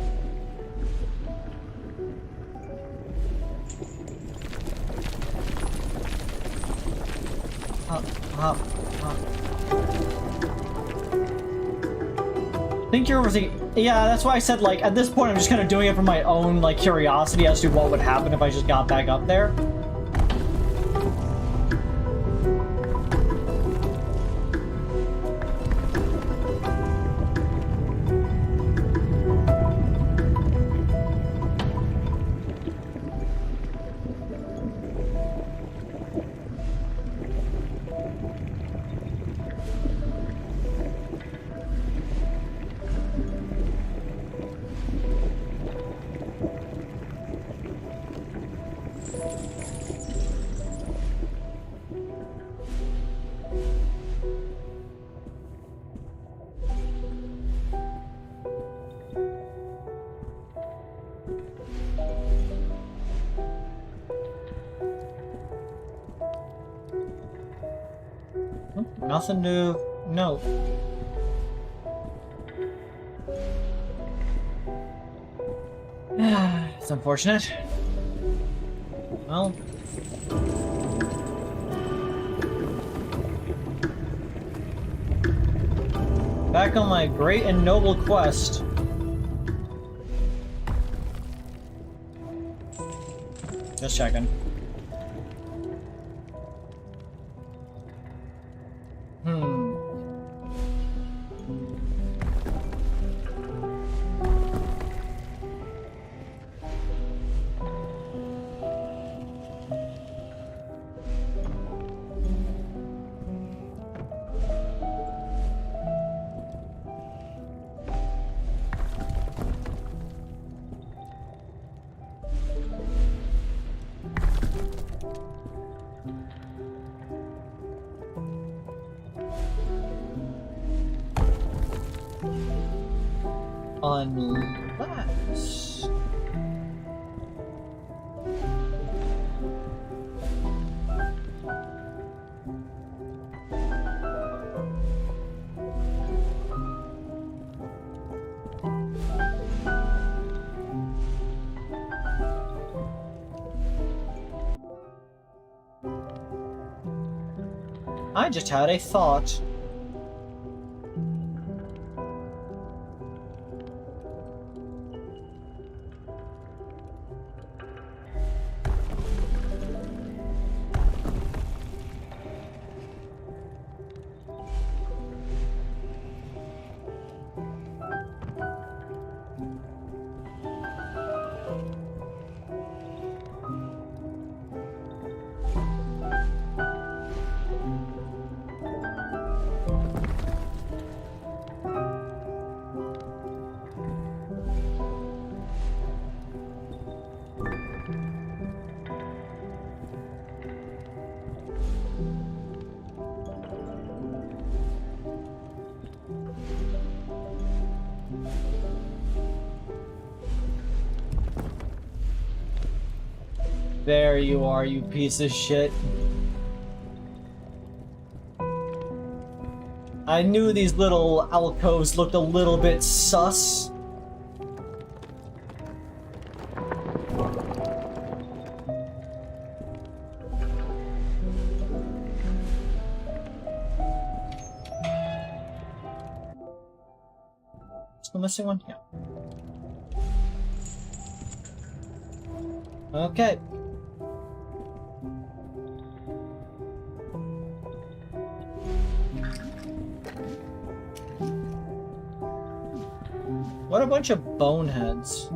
Think you're overthinking. Yeah, that's why I said, like, at this point I'm just kind of doing it for my own, like, curiosity as to what would happen if I just got back up there. Nothing to note. It's unfortunate. Well. Back on my great and noble quest. Just checking. Unless... I just had a thought. There you are, you piece of shit. I knew these little alcoves looked a little bit sus. Still missing one? Yeah. Okay. What a bunch of boneheads.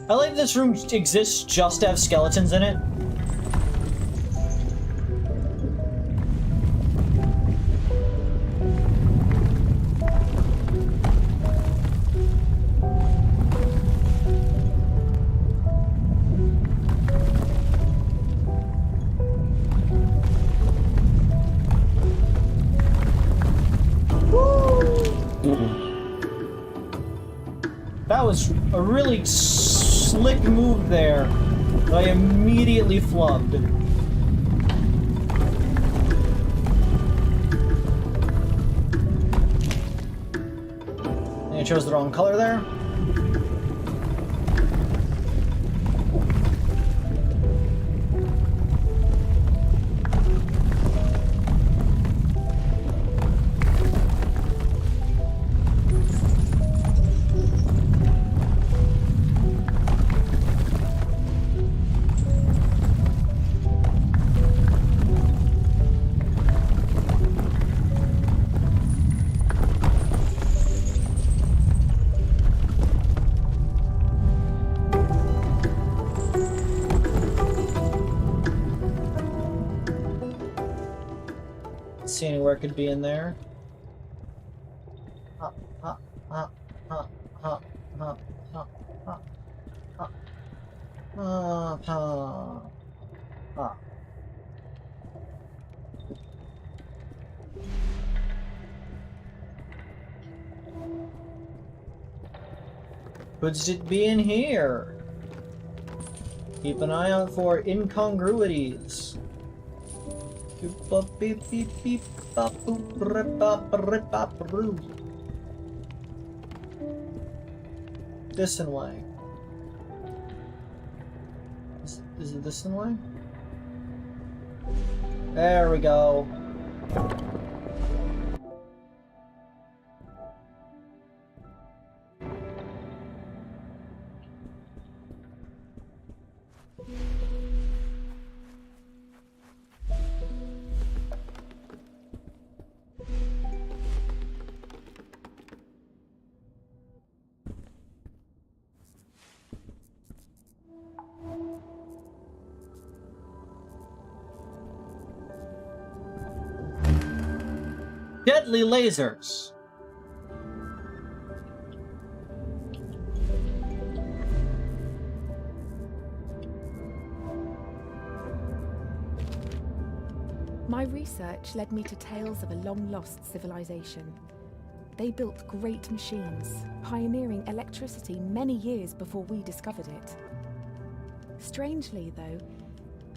I like this room exists just to have skeletons in it. That was a really slick move there, but I immediately flubbed. I chose the wrong color there. See anywhere it could be in there. Could it be in here? Keep an eye out for incongruities. this way. Is it this way? There we go. Deadly lasers. My research led me to tales of a long-lost civilization. They built great machines, pioneering electricity many years before we discovered it. Strangely, though,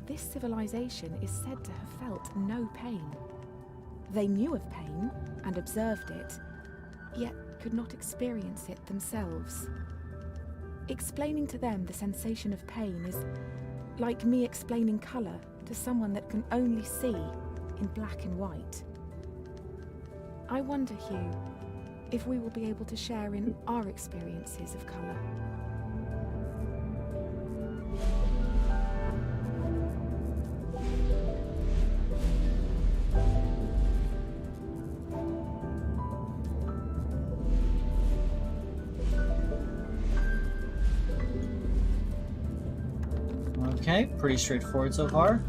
this civilization is said to have felt no pain. They knew of pain and observed it, yet could not experience it themselves. Explaining to them the sensation of pain is like me explaining colour to someone that can only see in black and white. I wonder, Hugh, if we will be able to share in our experiences of colour. Okay, pretty straightforward so far.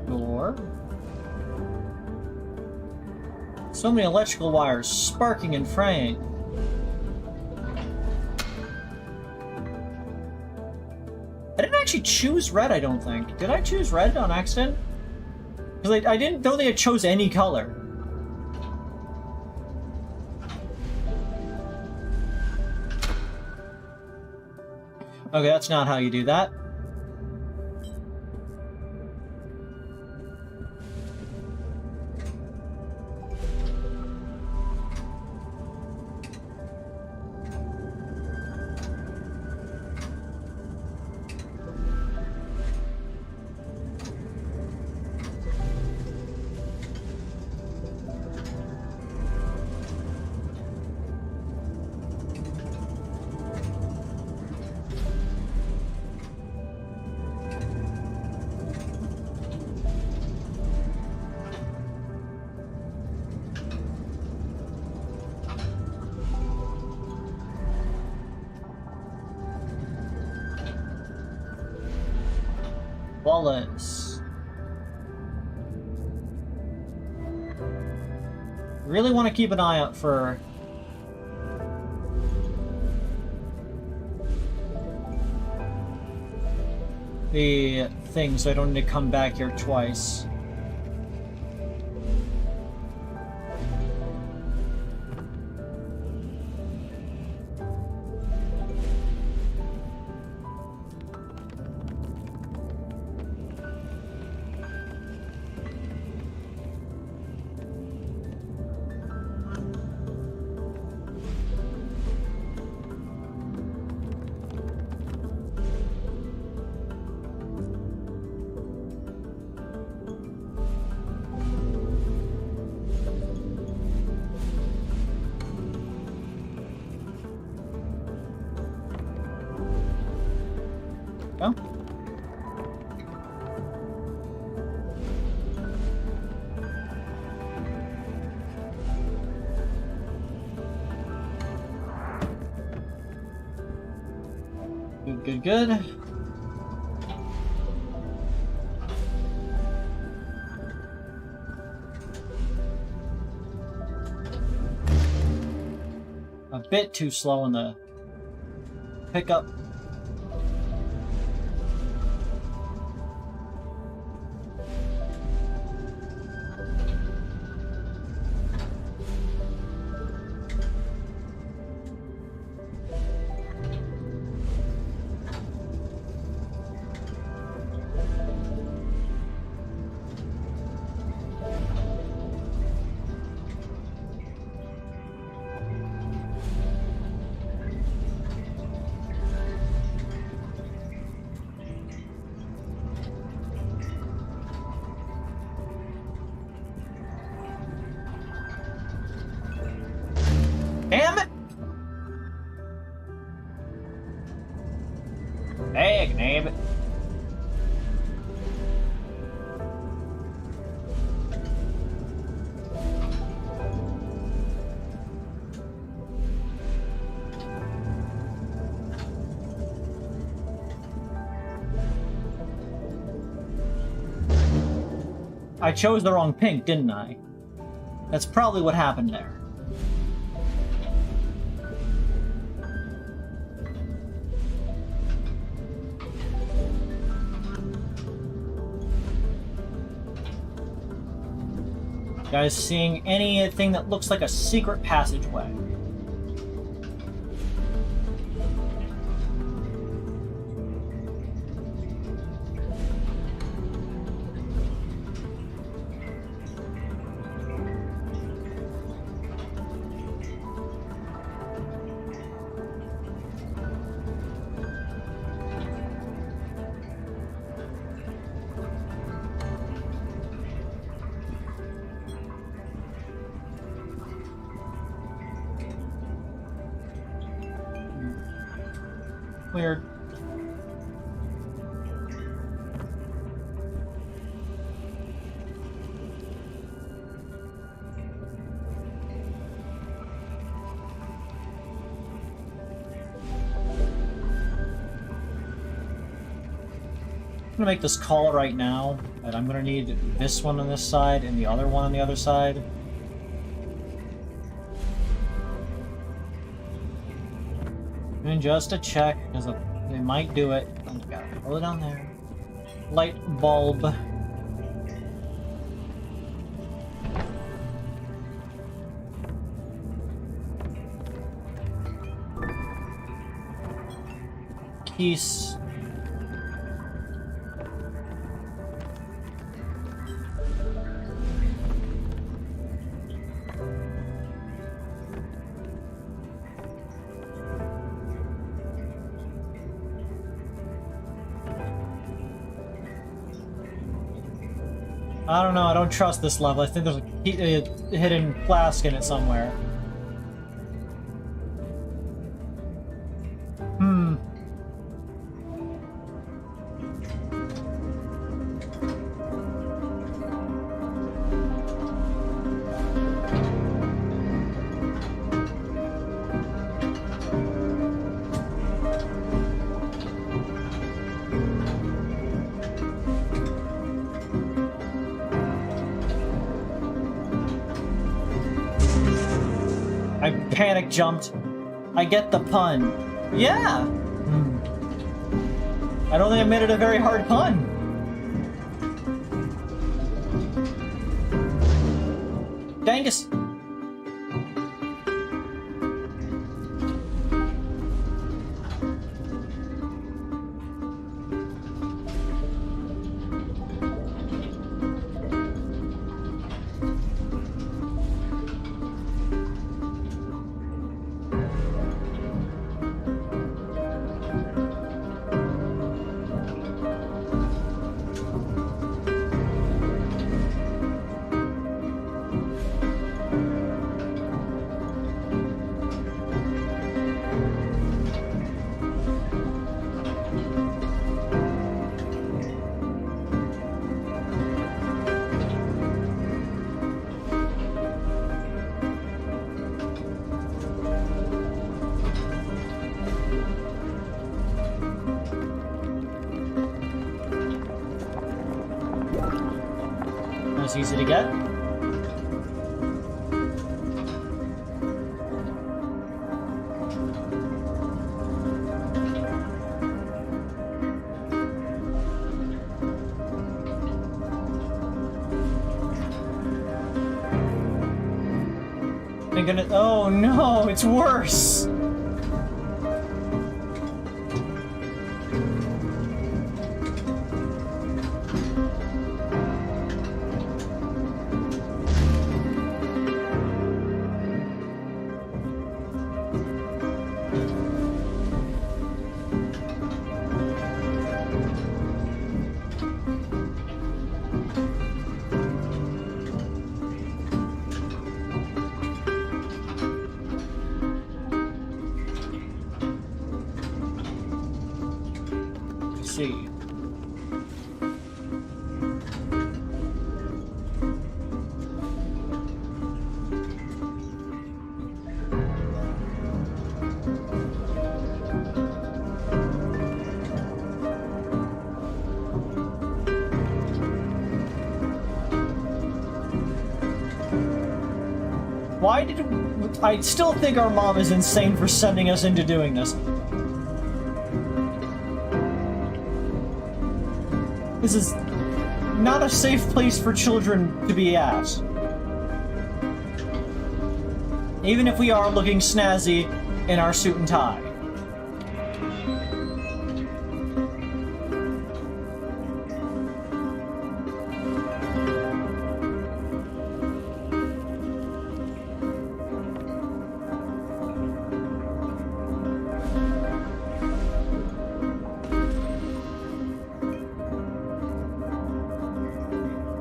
Door. So many electrical wires sparking and fraying. I didn't actually choose red, I don't think. Did I choose red on accident? Because I don't think I chose any color. Okay, that's not how you do that. Wallace. Really want to keep an eye out for the thing so I don't need to come back here twice. Go. Good, good, good. A bit too slow in the pickup. Hey, Knabe. I chose the wrong pink, didn't I? That's probably what happened there. Guys, seeing anything that looks like a secret passageway? Weird. I'm gonna make this call right now, and I'm gonna need this one on this side and the other one on the other side. And just to check, because they might do it. Oh, we gotta pull it down there. Light bulb. Keys. I don't know, I don't trust this level. I think there's a hidden flask in it somewhere. I panic jumped. I get the pun. Yeah! I don't think I made it a very hard pun. Dangus! It's easy to get. I'm gonna. Oh no, it's worse! see. Why did I still think our mom is insane for sending us into doing this? This is not a safe place for children to be at. Even if we are looking snazzy in our suit and tie.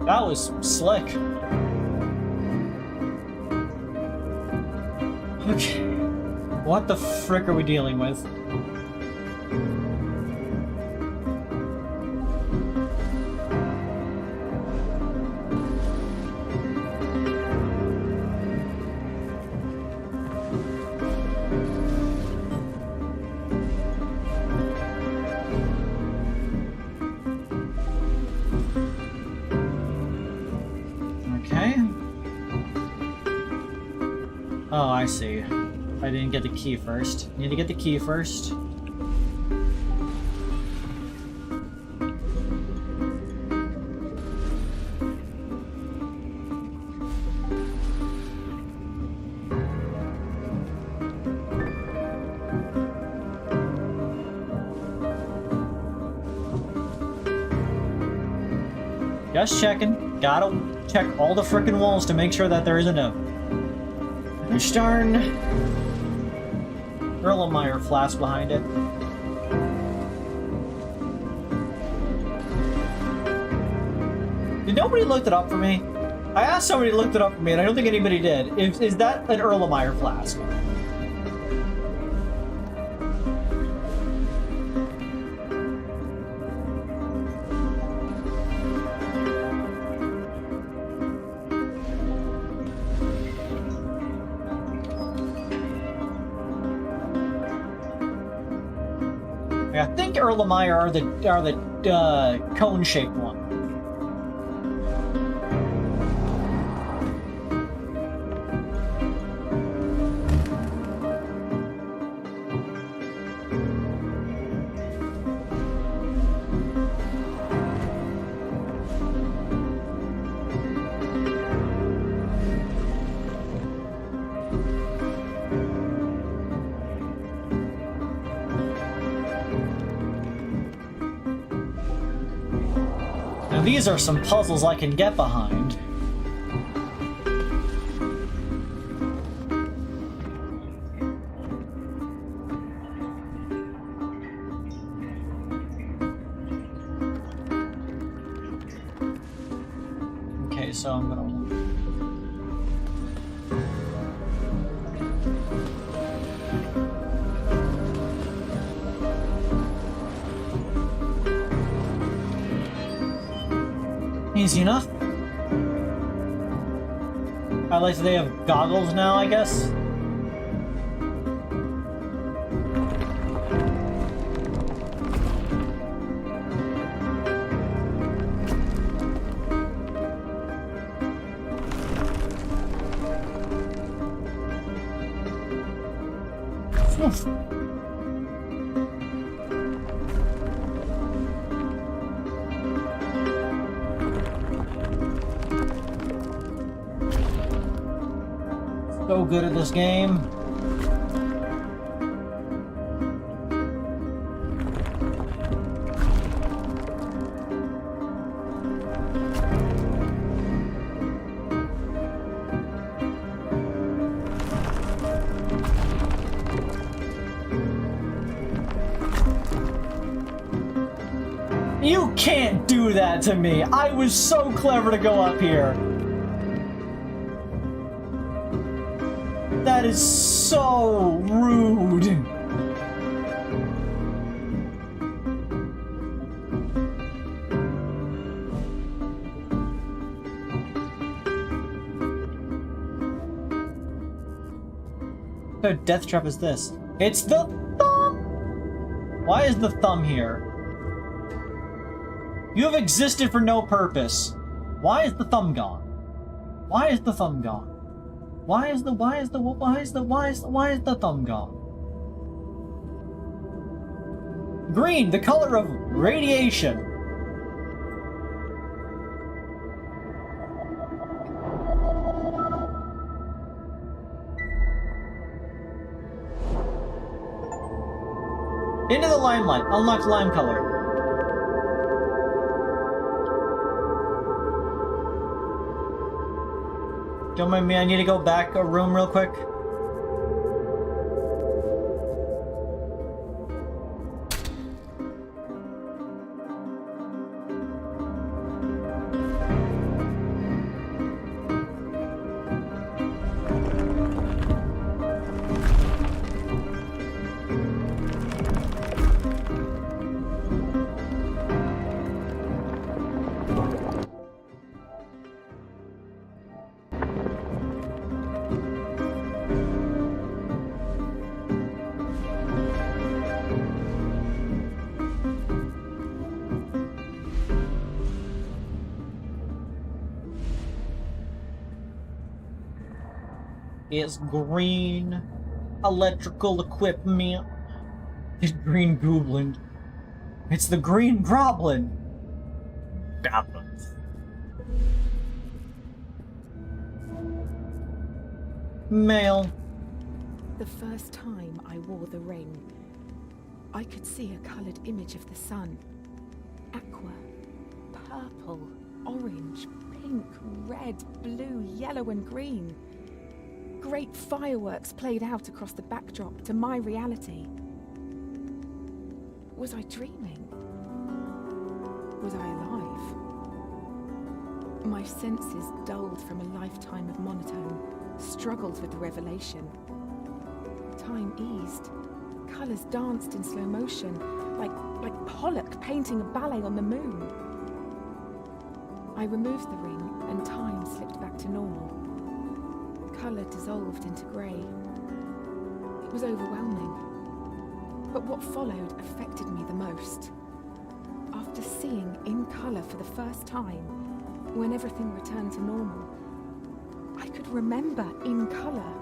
That was slick. Okay. What the frick are we dealing with? Oh, I see. I didn't get the key first. Need to get the key first. Just checking. Gotta check all the frickin' walls to make sure that there isn't a darn Erlenmeyer flask behind it. Did nobody look it up for me? I asked somebody to look it up for me, and I don't think anybody did. Is that an Erlenmeyer flask? I think Erlenmeyer are the cone-shaped one. Now these are some puzzles I can get behind. Okay, so I'm gonna... Easy enough. I like that they have goggles now, I guess. So good at this game. You can't do that to me! I was so clever to go up here! That is so rude! What kind of death trap is this? It's the thumb! Why is the thumb here? You have existed for no purpose. Why is the thumb gone? Why is the thumb gone? Why is the thumb gone? Green, the color of radiation. Into the limelight. Unlock lime color. Don't mind me, I need to go back a room real quick. It's green electrical equipment. It's green goblin. It's the green goblin. Goblins. Mail. The first time I wore the ring, I could see a coloured image of the sun. Aqua, purple, orange, pink, red, blue, yellow and green. Great fireworks played out across the backdrop to my reality. Was I dreaming? Was I alive? My senses dulled from a lifetime of monotone, struggled with the revelation. Time eased. Colours danced in slow motion, like Pollock painting a ballet on the moon. I removed the ring and time slipped back to normal. Colour dissolved into grey. It was overwhelming. But what followed affected me the most. After seeing in colour for the first time, when everything returned to normal, I could remember in colour.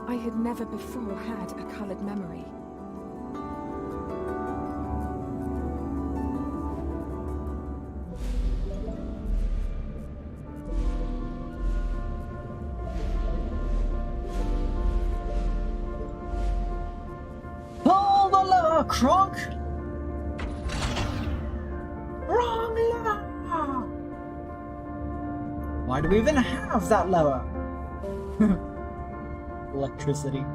I had never before had a coloured memory. Kronk? Wrong lever! Why do we even have that lever? Electricity.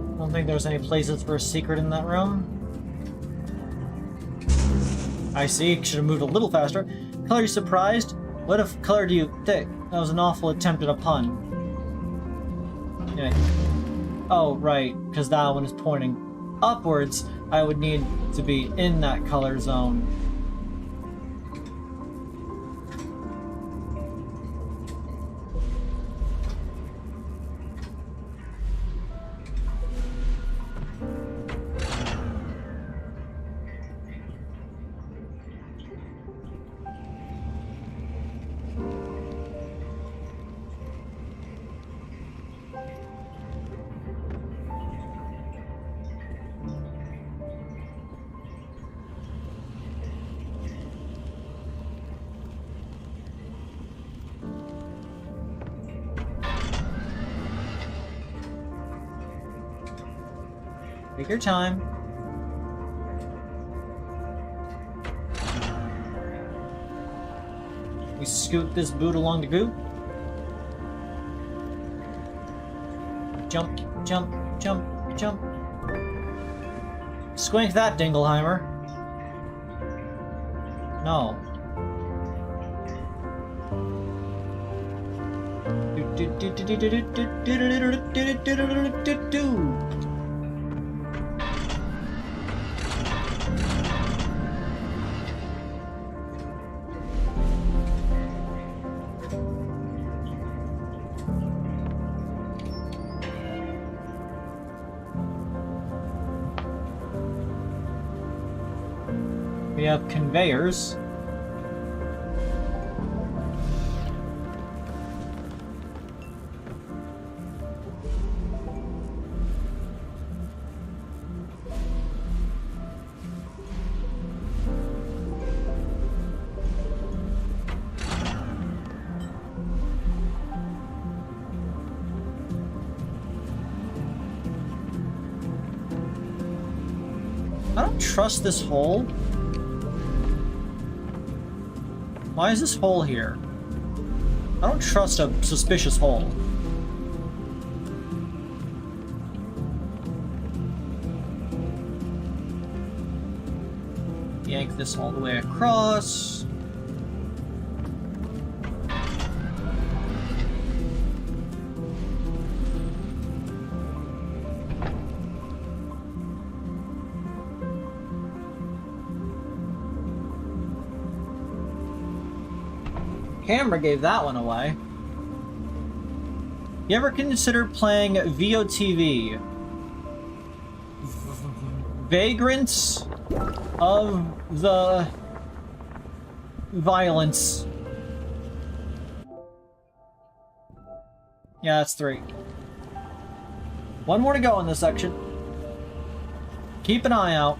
I don't think there's any places for a secret in that room. I see. Should have moved a little faster. Color you surprised? What if color do you thick? That was an awful attempt at a pun. Yeah. Oh, right, because that one is pointing upwards. I would need to be in that color zone. Take your time. We scoot this boot along the goop. Jump, jump, jump, jump. Squink that, Dingleheimer. No. We have conveyors. I don't trust this hole. Why is this hole here? I don't trust a suspicious hole. Yank this all the way across. Camera gave that one away. You ever consider playing VOTV? Vagrants of the Violence. Yeah, that's 3. One more to go in this section. Keep an eye out.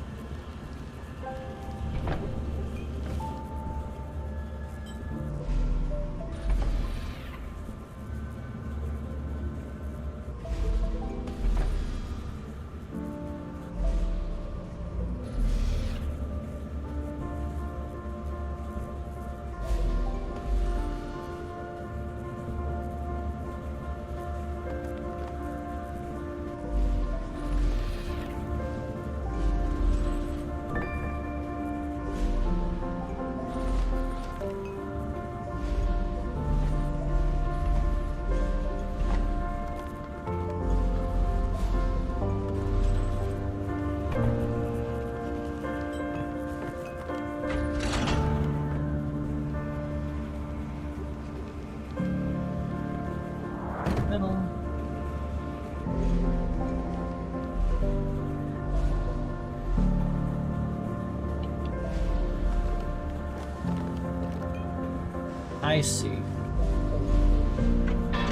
I see.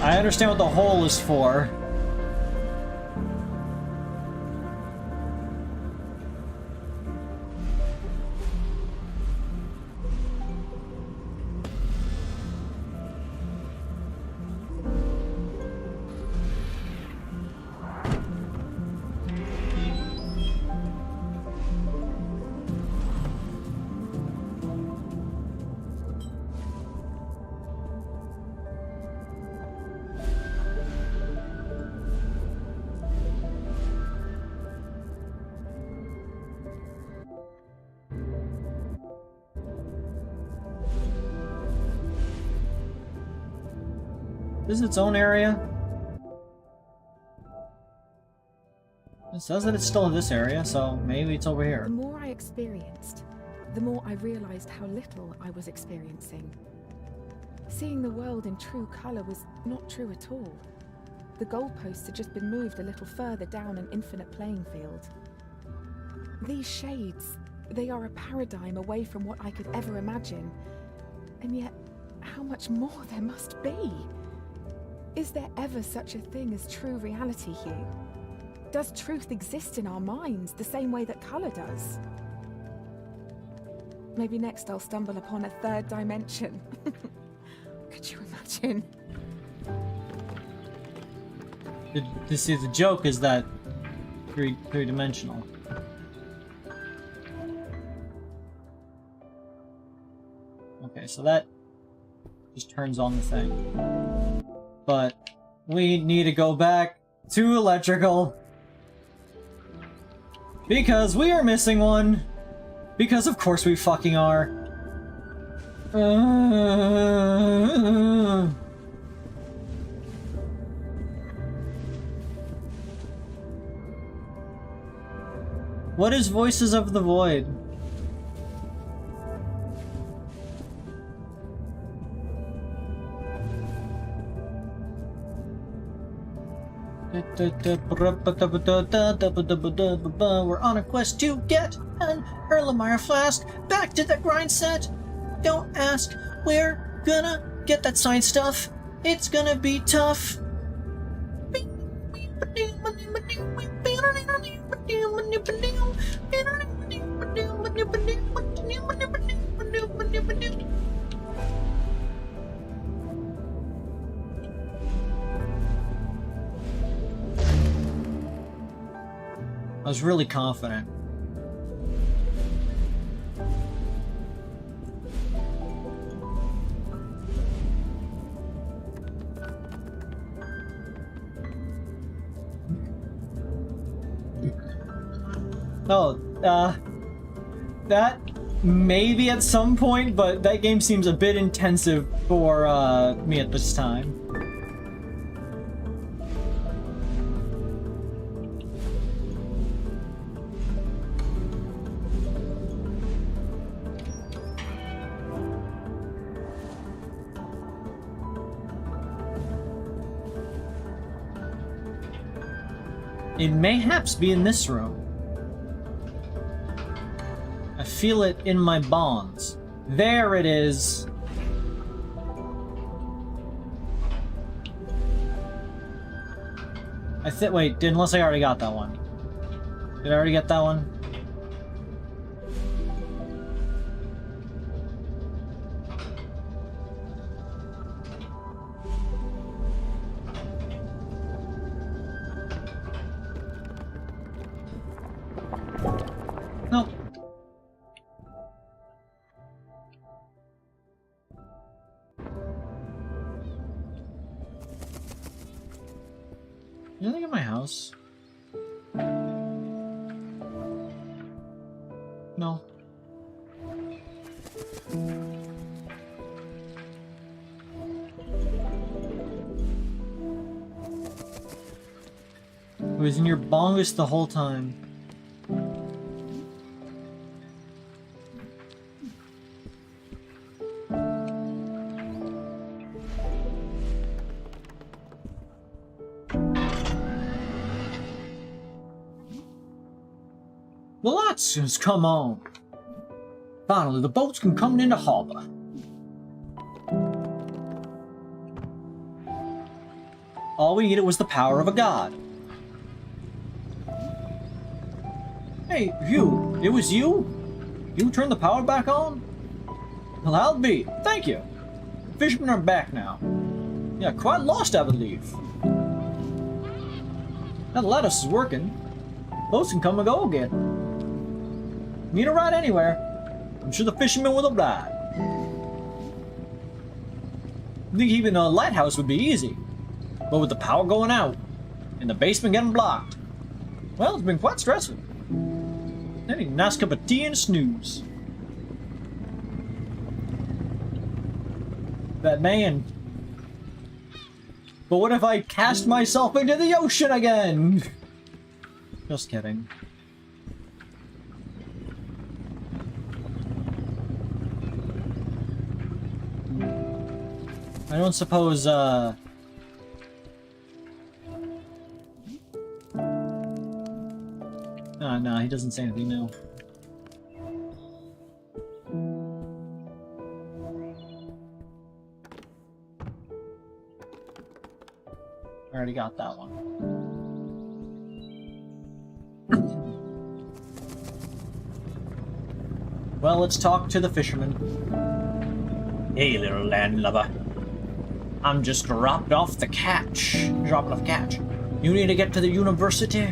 I understand what the hole is for. This is its own area? It says that it's still in this area, so maybe it's over here. The more I experienced, the more I realized how little I was experiencing. Seeing the world in true color was not true at all. The goalposts had just been moved a little further down an infinite playing field. These shades, they are a paradigm away from what I could ever imagine. And yet, how much more there must be? Is there ever such a thing as true reality, HUE? Does truth exist in our minds the same way that color does? Maybe next I'll stumble upon a third dimension. Could you imagine? The joke is that three-dimensional. Okay, so that just turns on the thing. But we need to go back to electrical. Because we are missing one. Because of course we fucking are. What is Voices of the Void? We're on a quest to get an Erlenmeyer flask back to the grind set. Don't ask, we're gonna get that science stuff. It's gonna be tough. I was really confident. Oh, that maybe at some point, but that game seems a bit intensive for me at this time. It mayhaps be in this room. I feel it in my bonds. There it is. Wait, unless I already got that one. Did I already get that one? Nope. You think of my house? No. It was in your bongus the whole time. The lights has come on. Finally, the boats can come into harbor. All we needed was the power of a god. Hey, HUE, it was you? You turned the power back on? Well, I'll be. Thank you. The fishermen are back now. Yeah, quite lost, I believe. Now the lattice is working. Boats can come and go again. Need a ride anywhere. I'm sure the fishermen will oblige. I think even a lighthouse would be easy. But with the power going out, and the basement getting blocked, well, it's been quite stressful. I need a nice cup of tea and a snooze. That man. But what if I cast myself into the ocean again? Just kidding. I don't suppose, Oh, no, he doesn't say anything new. I already got that one. Well, let's talk to the fisherman. Hey, little landlubber. I'm just dropped off the catch. You need to get to the university?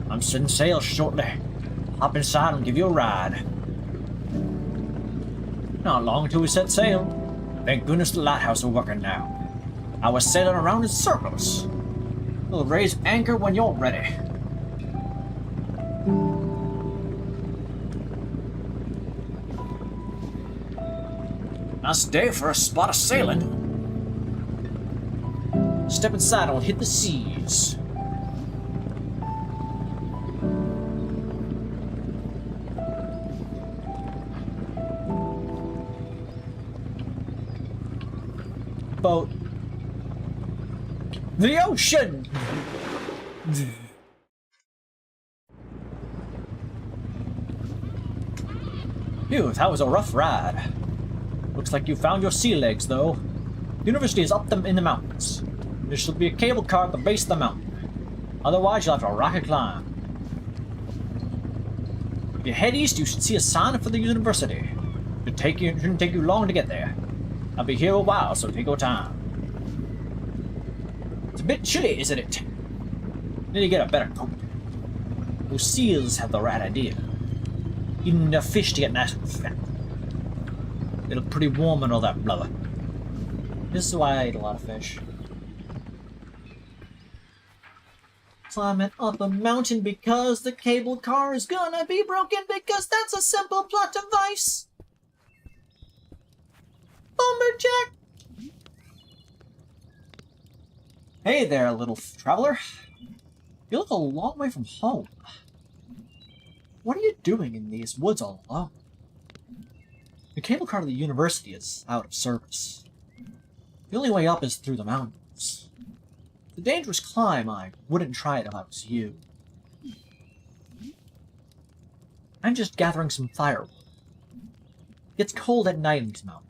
I'm setting sail shortly. Hop inside and give you a ride. Not long till we set sail. Thank goodness the lighthouse is working now. I was sailing around in circles. We'll raise anchor when you're ready. Nice day for a spot of sailing. Step inside and we'll hit the seas. Boat. The ocean! Phew, that was a rough ride. Looks like you found your sea legs, though. The university is up them in the mountains. There should be a cable car at the base of the mountain. Otherwise, you'll have to rocket climb. If you head east, you should see a sign for the university. It shouldn't take you long to get there. I'll be here a while, so take your time. It's a bit chilly, isn't it? Need to get a better coat. Those seals have the right idea. Eating their fish to get nice and fat. They look pretty warm and all that blubber. This is why I ate a lot of fish. Climbing up a mountain because the cable car is gonna be broken, because that's a simple plot device. Lumberjack! Hey there, little traveler. You look a long way from home. What are you doing in these woods all alone? The cable car to the university is out of service. The only way up is through the mountains. It's a dangerous climb. I wouldn't try it if I was you. I'm just gathering some firewood. It gets cold at night in these mountains.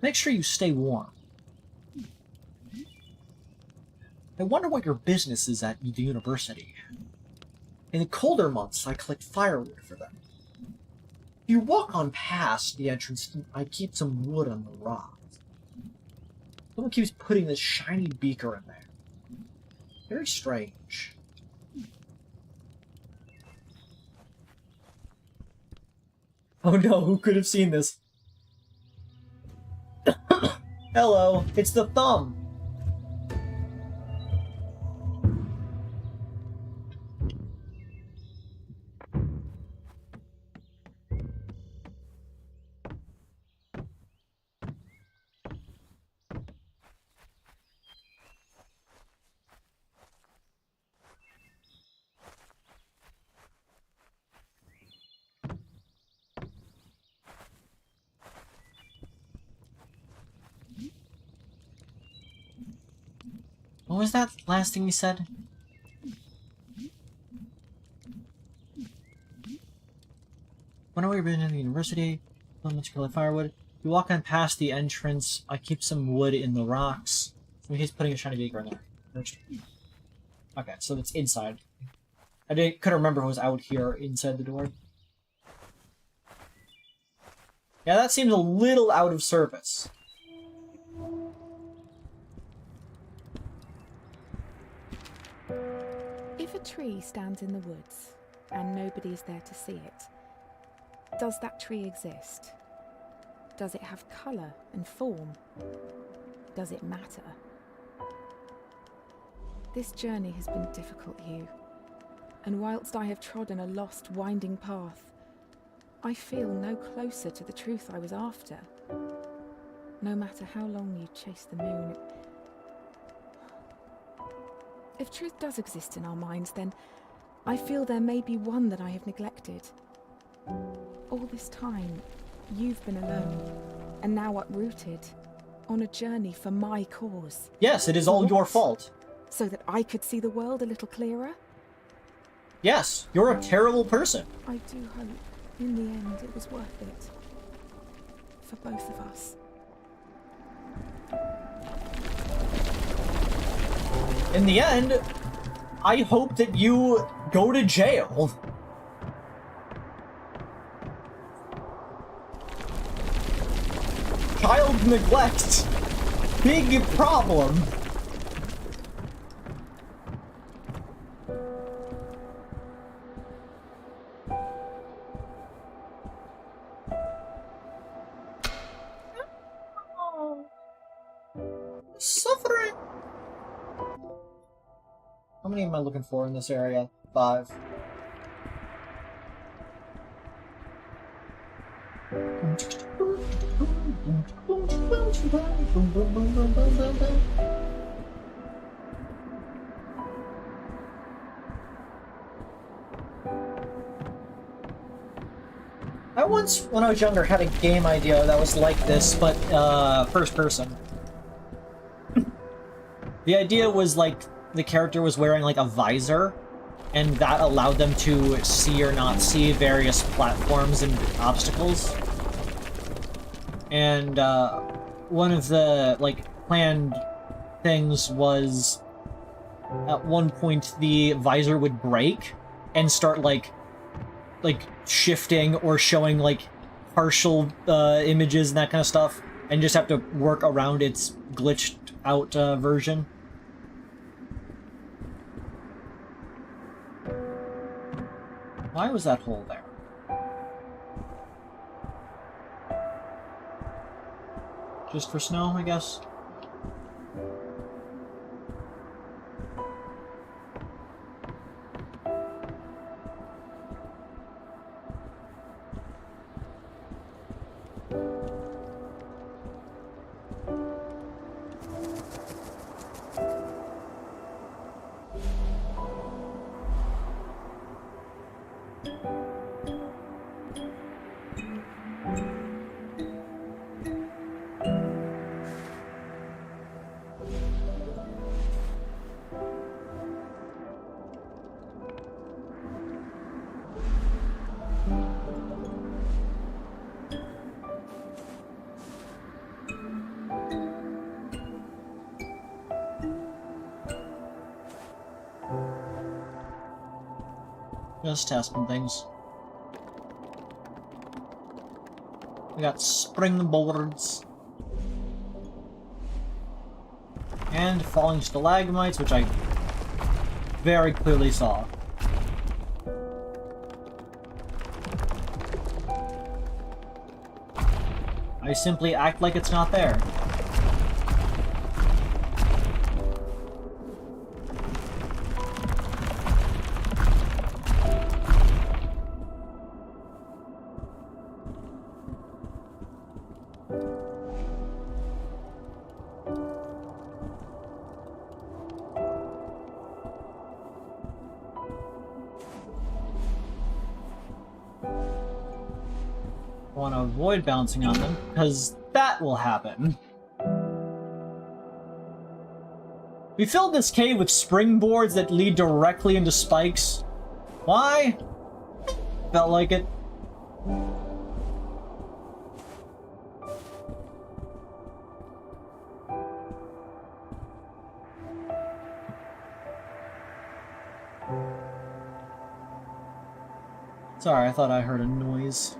Make sure you stay warm. I wonder what your business is at the university. In the colder months, I collect firewood for them. If you walk on past the entrance, I keep some wood on the rocks. Someone keeps putting this shiny beaker in there. Very strange. Oh no, who could have seen this? Hello, it's the thumb. What was that last thing you said? When we've been in the university, much firewood. You walk on past the entrance. I keep some wood in the rocks. So he's putting a shiny beaker in there. Okay, so it's inside. I couldn't remember if it was out here inside the door. Yeah, that seems a little out of service. If a tree stands in the woods and nobody is there to see it, does that tree exist? Does it have colour and form? Does it matter? This journey has been difficult, HUE, and whilst I have trodden a lost, winding path, I feel no closer to the truth I was after. No matter how long you chase the moon. If truth does exist in our minds, then I feel there may be one that I have neglected. All this time, you've been alone, and now uprooted, on a journey for my cause. Yes, it is all your fault. So that I could see the world a little clearer? Yes, you're a terrible person. I do hope, in the end, it was worth it. For both of us. In the end, I hope that you go to jail. Child neglect. Big problem. many am I looking for in this area? 5. I once, when I was younger, had a game idea that was like this, but first person. The idea was like the character was wearing like a visor, and that allowed them to see or not see various platforms and obstacles. And one of the like planned things was at one point the visor would break and start like shifting or showing like partial images and that kind of stuff, and just have to work around its glitched out version. Why was that hole there? Just for snow, I guess? Just testing things. We got springboards. And falling stalagmites, which I very clearly saw. I simply act like it's not there. I want to avoid bouncing on them, because that will happen. We filled this cave with springboards that lead directly into spikes. Why? Felt like it. Sorry, I thought I heard a noise.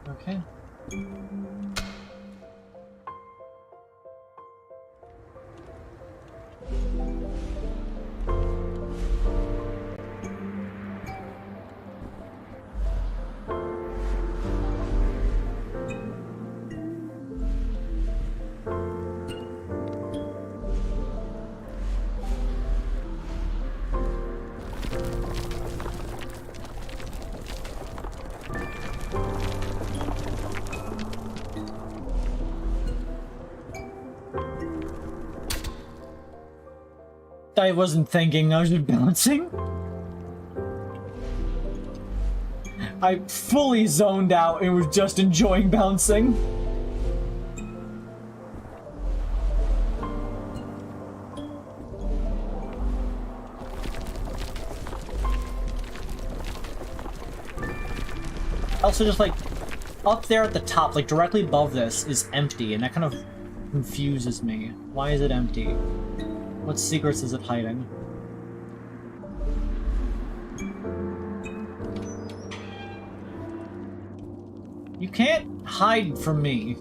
Okay. I wasn't thinking, I was just bouncing. I fully zoned out and was just enjoying bouncing. Also, just like up there at the top, like directly above this, is empty, and that kind of confuses me. Why is it empty? What secrets is it hiding? You can't hide from me.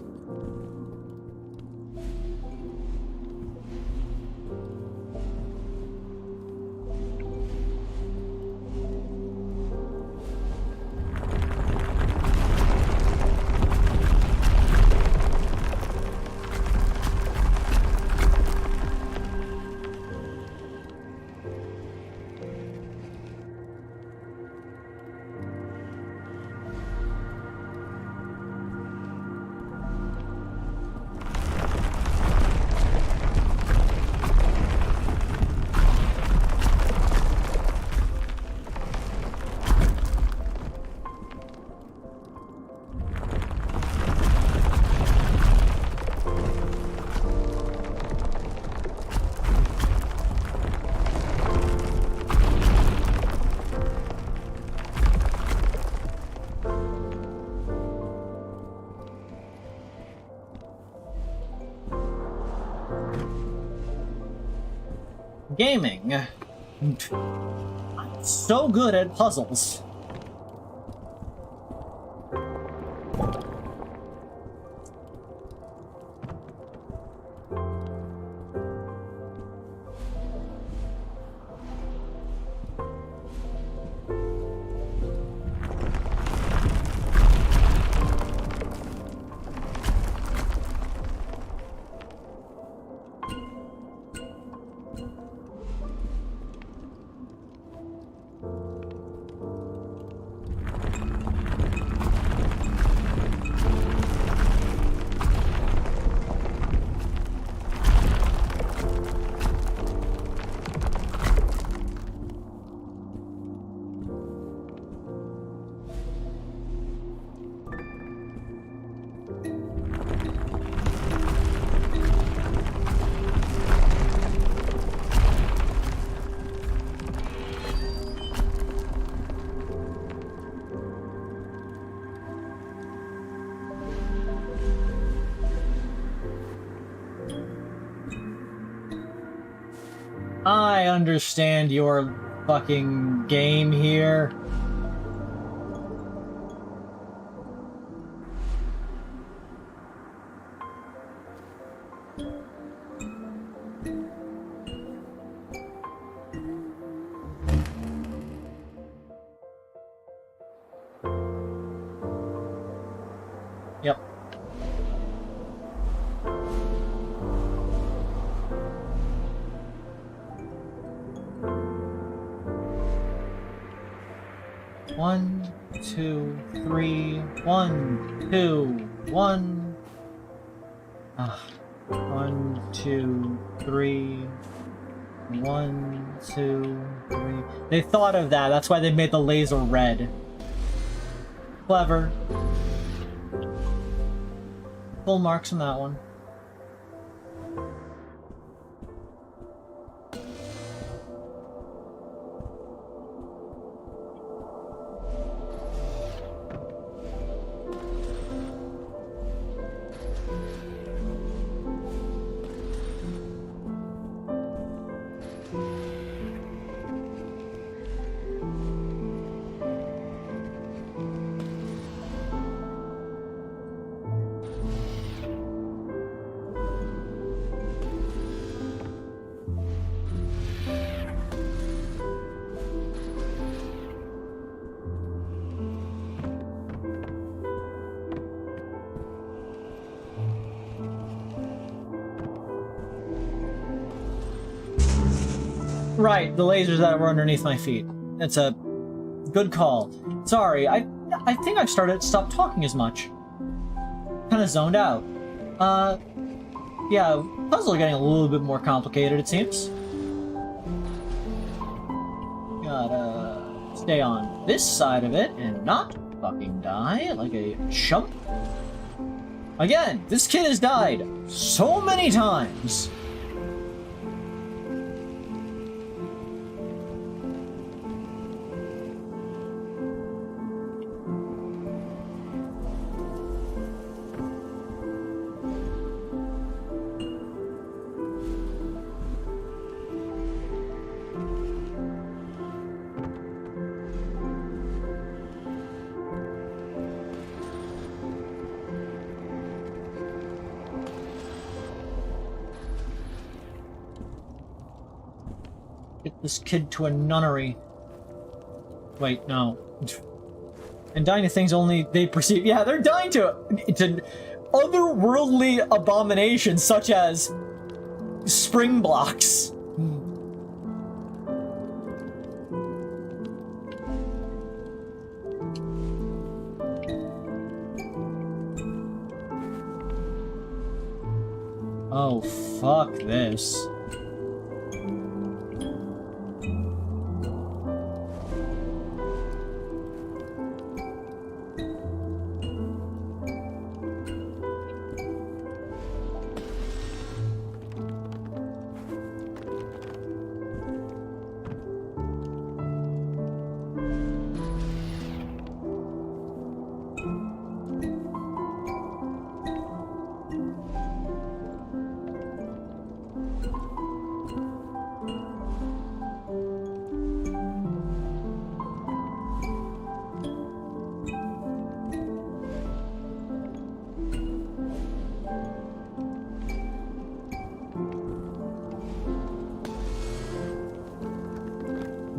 Gaming. I'm so good at puzzles. I understand your fucking game here. Yep. One, two, three, 1, 2, 1. Ah. 1, 2, 3. 1, 2, 3. They thought of that. That's why they made the laser red. Clever. Full marks on that one. Right, the lasers that were underneath my feet. It's a good call. Sorry, I think I've stopped talking as much. Kind of zoned out. Yeah, puzzles are getting a little bit more complicated, it seems. Gotta stay on this side of it and not fucking die like a chump. Again, this kid has died so many times. this kid to a nunnery. Wait, no. And dying to things only they perceive. Yeah, they're dying to otherworldly abominations such as spring blocks. Oh, fuck this.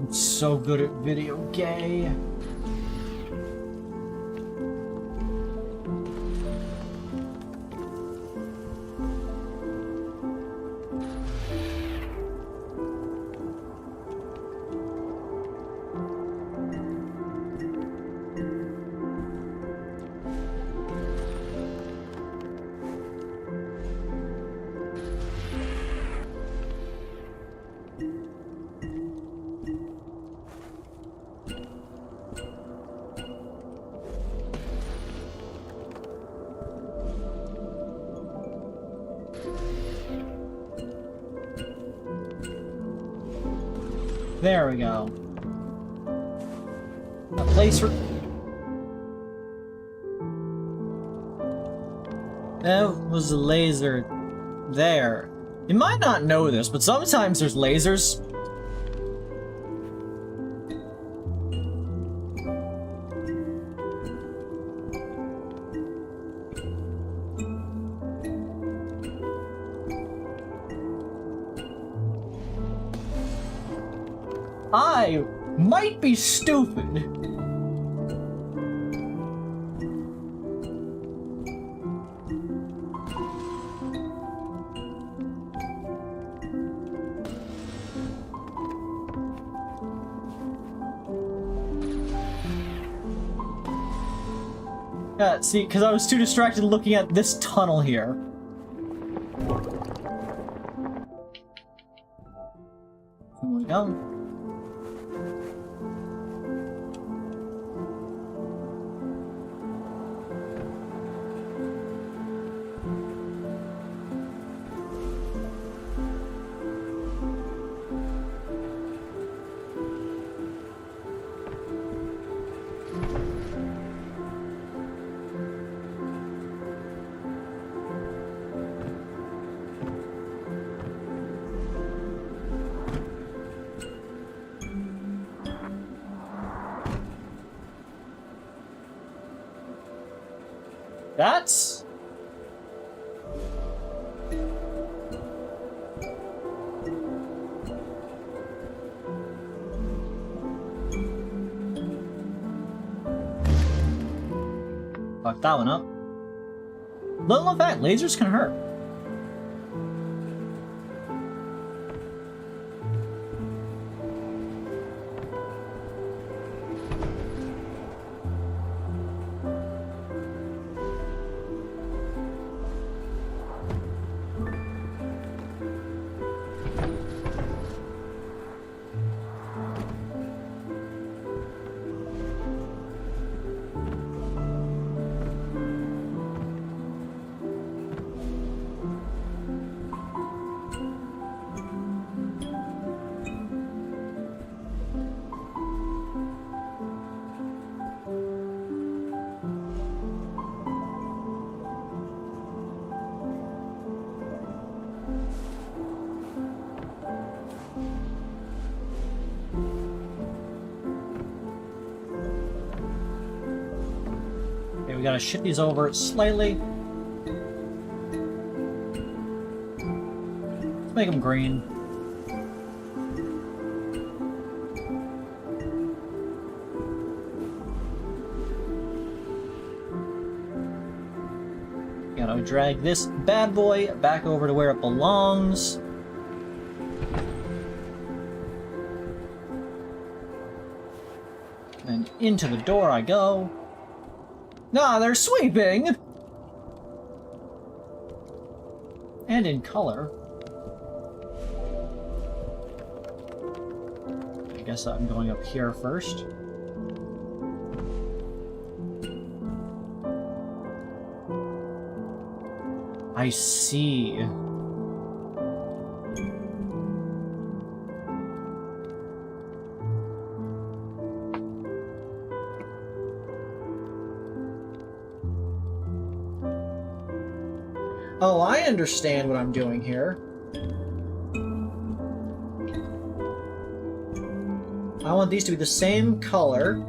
So good at video gay. There we go. A place for... There was a laser there. You might not know this, but sometimes there's lasers. I might be stupid. Yeah, see, because I was too distracted looking at this tunnel here. There we go. That's... Fuck that one up. Little known fact, lasers can hurt. We gotta shift these over slightly. Let's make them green. Gotta drag this bad boy back over to where it belongs. And into the door I go. Ah, they're sweeping! And in color. I guess I'm going up here first. I see. Oh, I understand what I'm doing here. I want these to be the same color.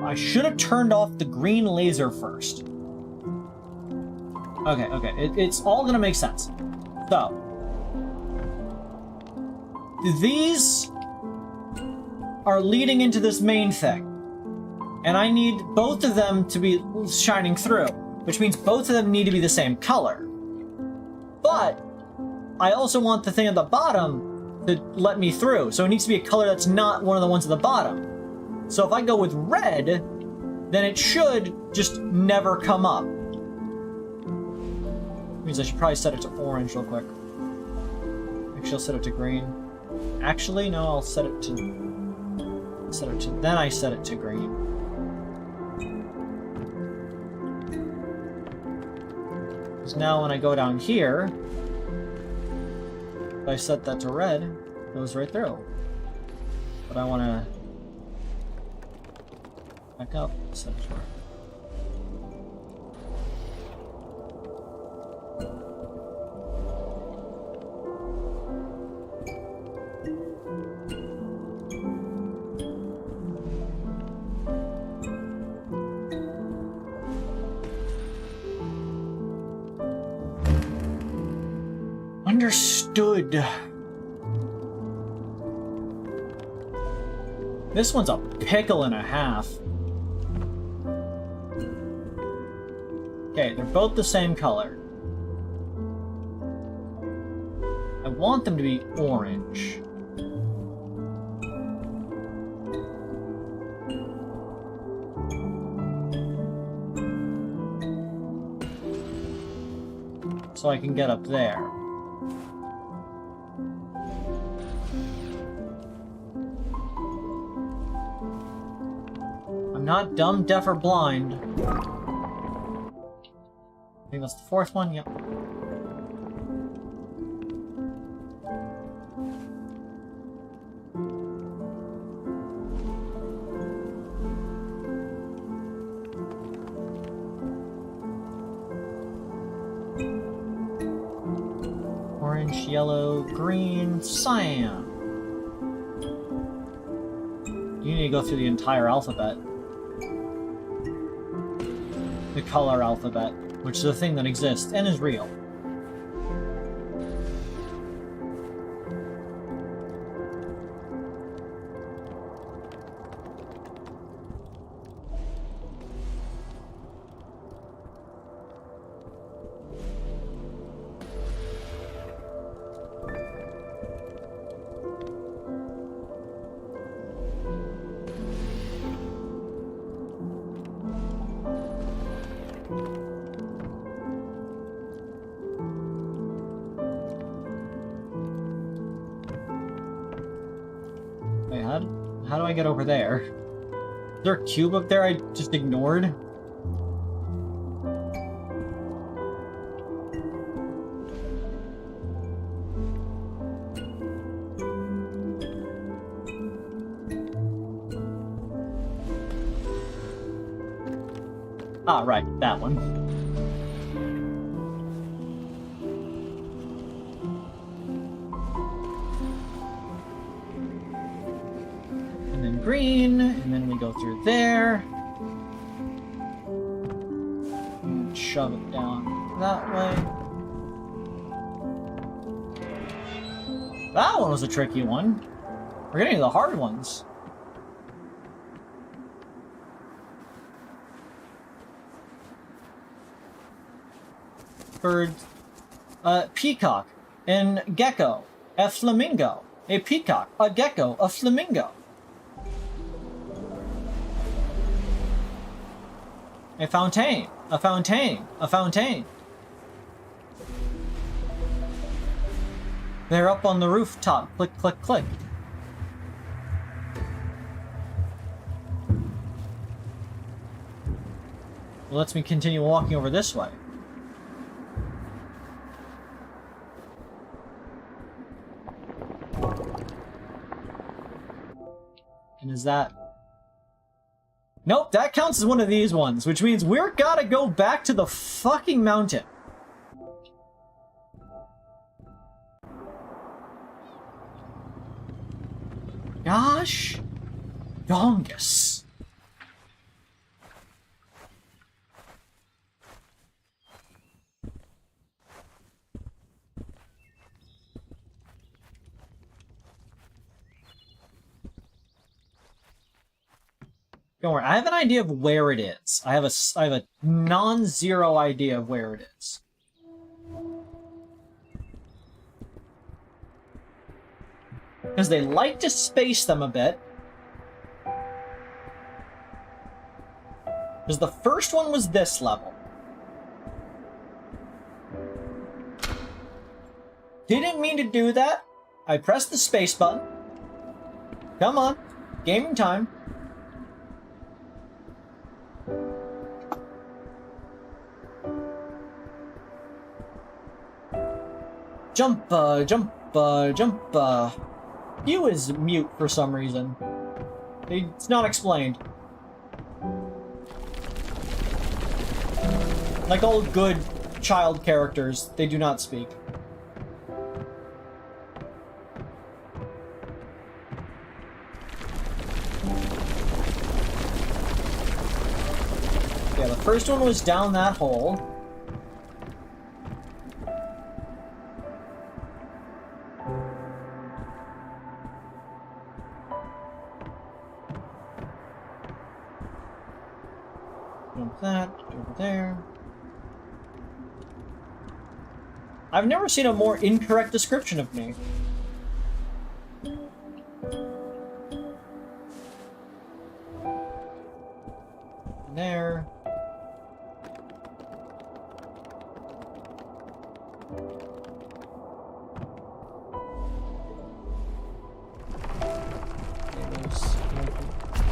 I should have turned off the green laser first. Okay, it's all gonna make sense. So, these are leading into this main thing. And I need both of them to be shining through, which means both of them need to be the same color. But I also want the thing at the bottom to let me through, so it needs to be a color that's not one of the ones at the bottom. So if I go with red, then it should just never come up. Means I should probably set it to orange real quick. Actually, I'll set it to green. Actually, no, I'll set it to... then I set it to green. Because now when I go down here, if I set that to red, it goes right through. But I want to back up, set it to red. Understood. This one's a pickle and a half. Okay, they're both the same color. I want them to be orange. So I can get up there. I'm not dumb, deaf, or blind. I think that's the fourth one, yep. Orange, yellow, green, cyan. You need to go through the entire alphabet. The color alphabet, which is a thing that exists and is real. Wait, how do I get over there? Is there a cube up there I just ignored? Ah, right, that one. Green, and then we go through there. And shove it down that way. That one was a tricky one. We're getting to the hard ones. bird, peacock, and gecko, a flamingo, a peacock, a gecko, a flamingo. A fountain, a fountain, a fountain. They're up on the rooftop. Click, click, click. Well, lets me continue walking over this way. And is that... Nope, that counts as one of these ones, which means we're gotta go back to the fucking mountain. Gosh, dongus. Don't worry, I have an idea of where it is. I have a non-zero idea of where it is. Because they like to space them a bit. Because the first one was this level. Didn't mean to do that. I pressed the space button. Come on. Gaming time. Jump, jump, jump, HUE is mute for some reason. It's not explained. Like all good child characters, they do not speak. Yeah, the first one was down that hole. That over there. I've never seen a more incorrect description of me. There.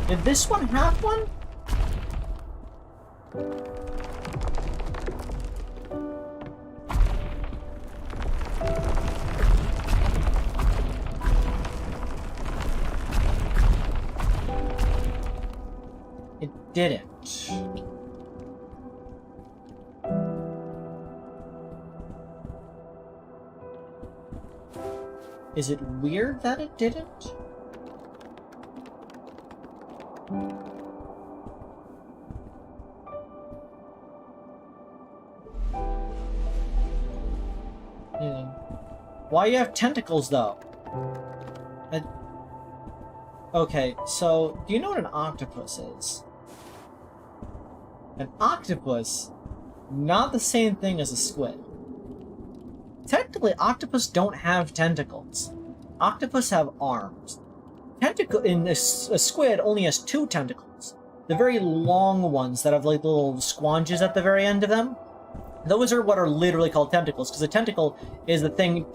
Did this one have one? It didn't. Is it weird that it didn't? Why you have tentacles, though? Okay, so, do you know what an octopus is? An octopus, not the same thing as a squid. Technically, octopus don't have tentacles. Octopus have arms. A squid only has 2 tentacles. The very long ones that have like little squanches at the very end of them. Those are what are literally called tentacles, because a tentacle is the thing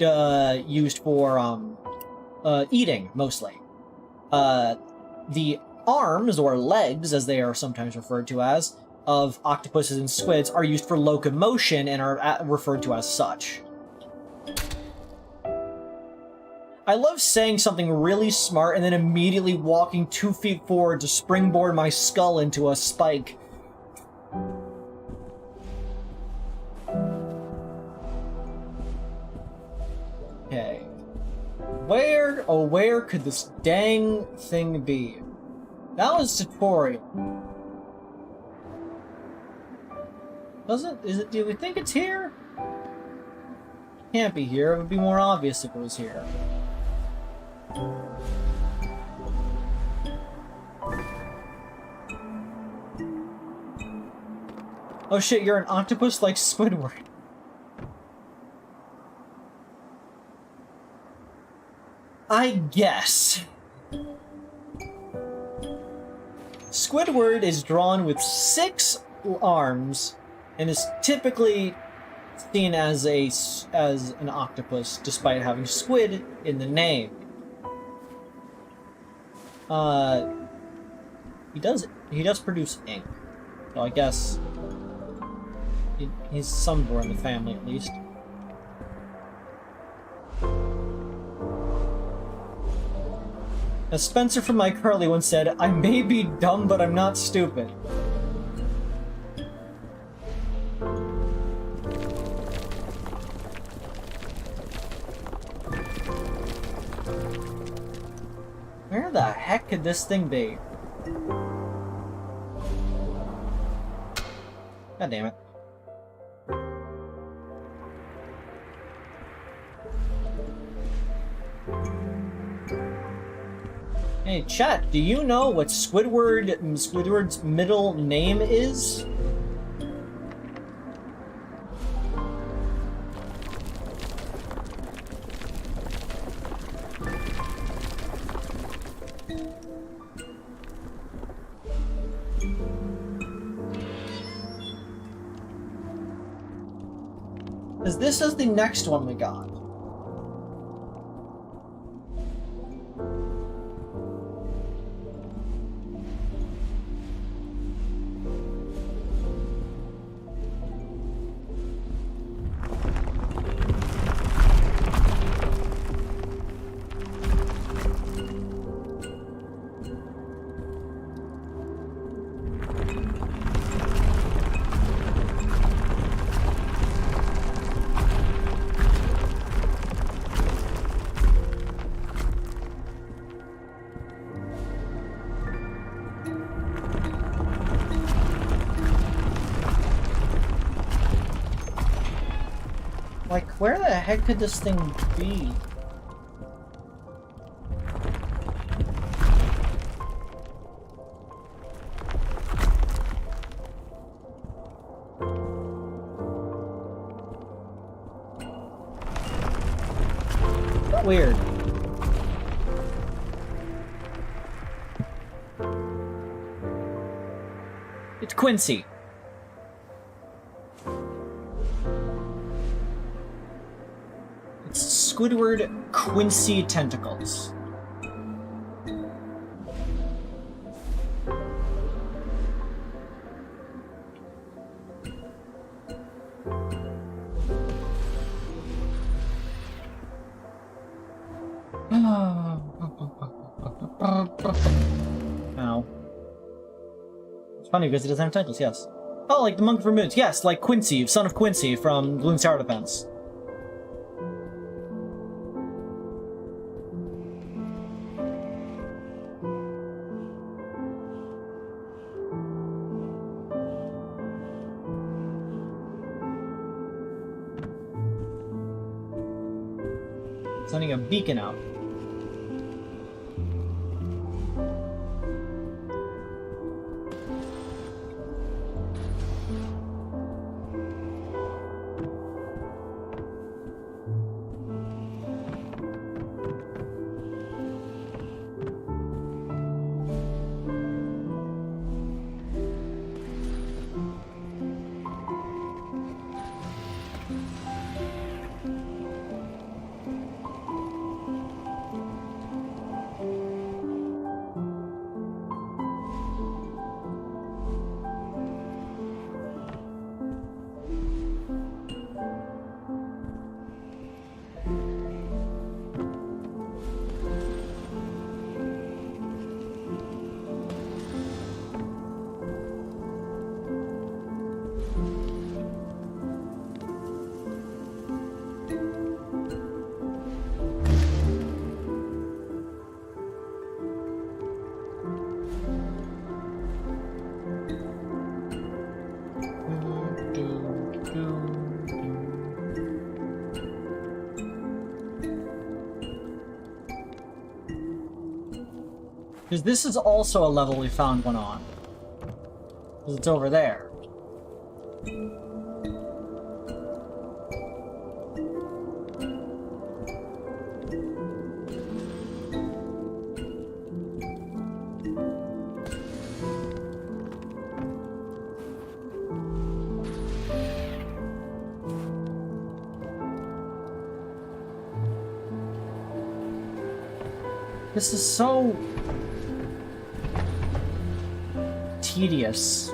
used for eating, mostly. The arms, or legs, as they are sometimes referred to as, of octopuses and squids are used for locomotion and are referred to as such. I love saying something really smart and then immediately walking 2 feet forward to springboard my skull into a spike. Okay. Where could this dang thing be? That was tutorial. Do we think it's here? Can't be here. It would be more obvious if it was here. Oh shit, you're an octopus like Squidward. I guess. Squidward is drawn with 6 arms and is typically seen as an octopus, despite having squid in the name. He does produce ink, so I guess he's somewhere in the family at least. As Spencer from iCarly once said, I may be dumb, but I'm not stupid. Where the heck could this thing be? God damn it. Hey, chat, do you know what Squidward's middle name is? Because this is the next one we got. Like, where the heck could this thing be? Weird. It's Quincy. Squidward Quincy tentacles. Ow. It's funny because it doesn't have tentacles, yes. Oh, like the Monk of Vermouth. Yes, like Quincy, son of Quincy from Bloons Tower Defense. Sending a beacon out. Because this is also a level we found one on. Because it's over there. This is so tedious.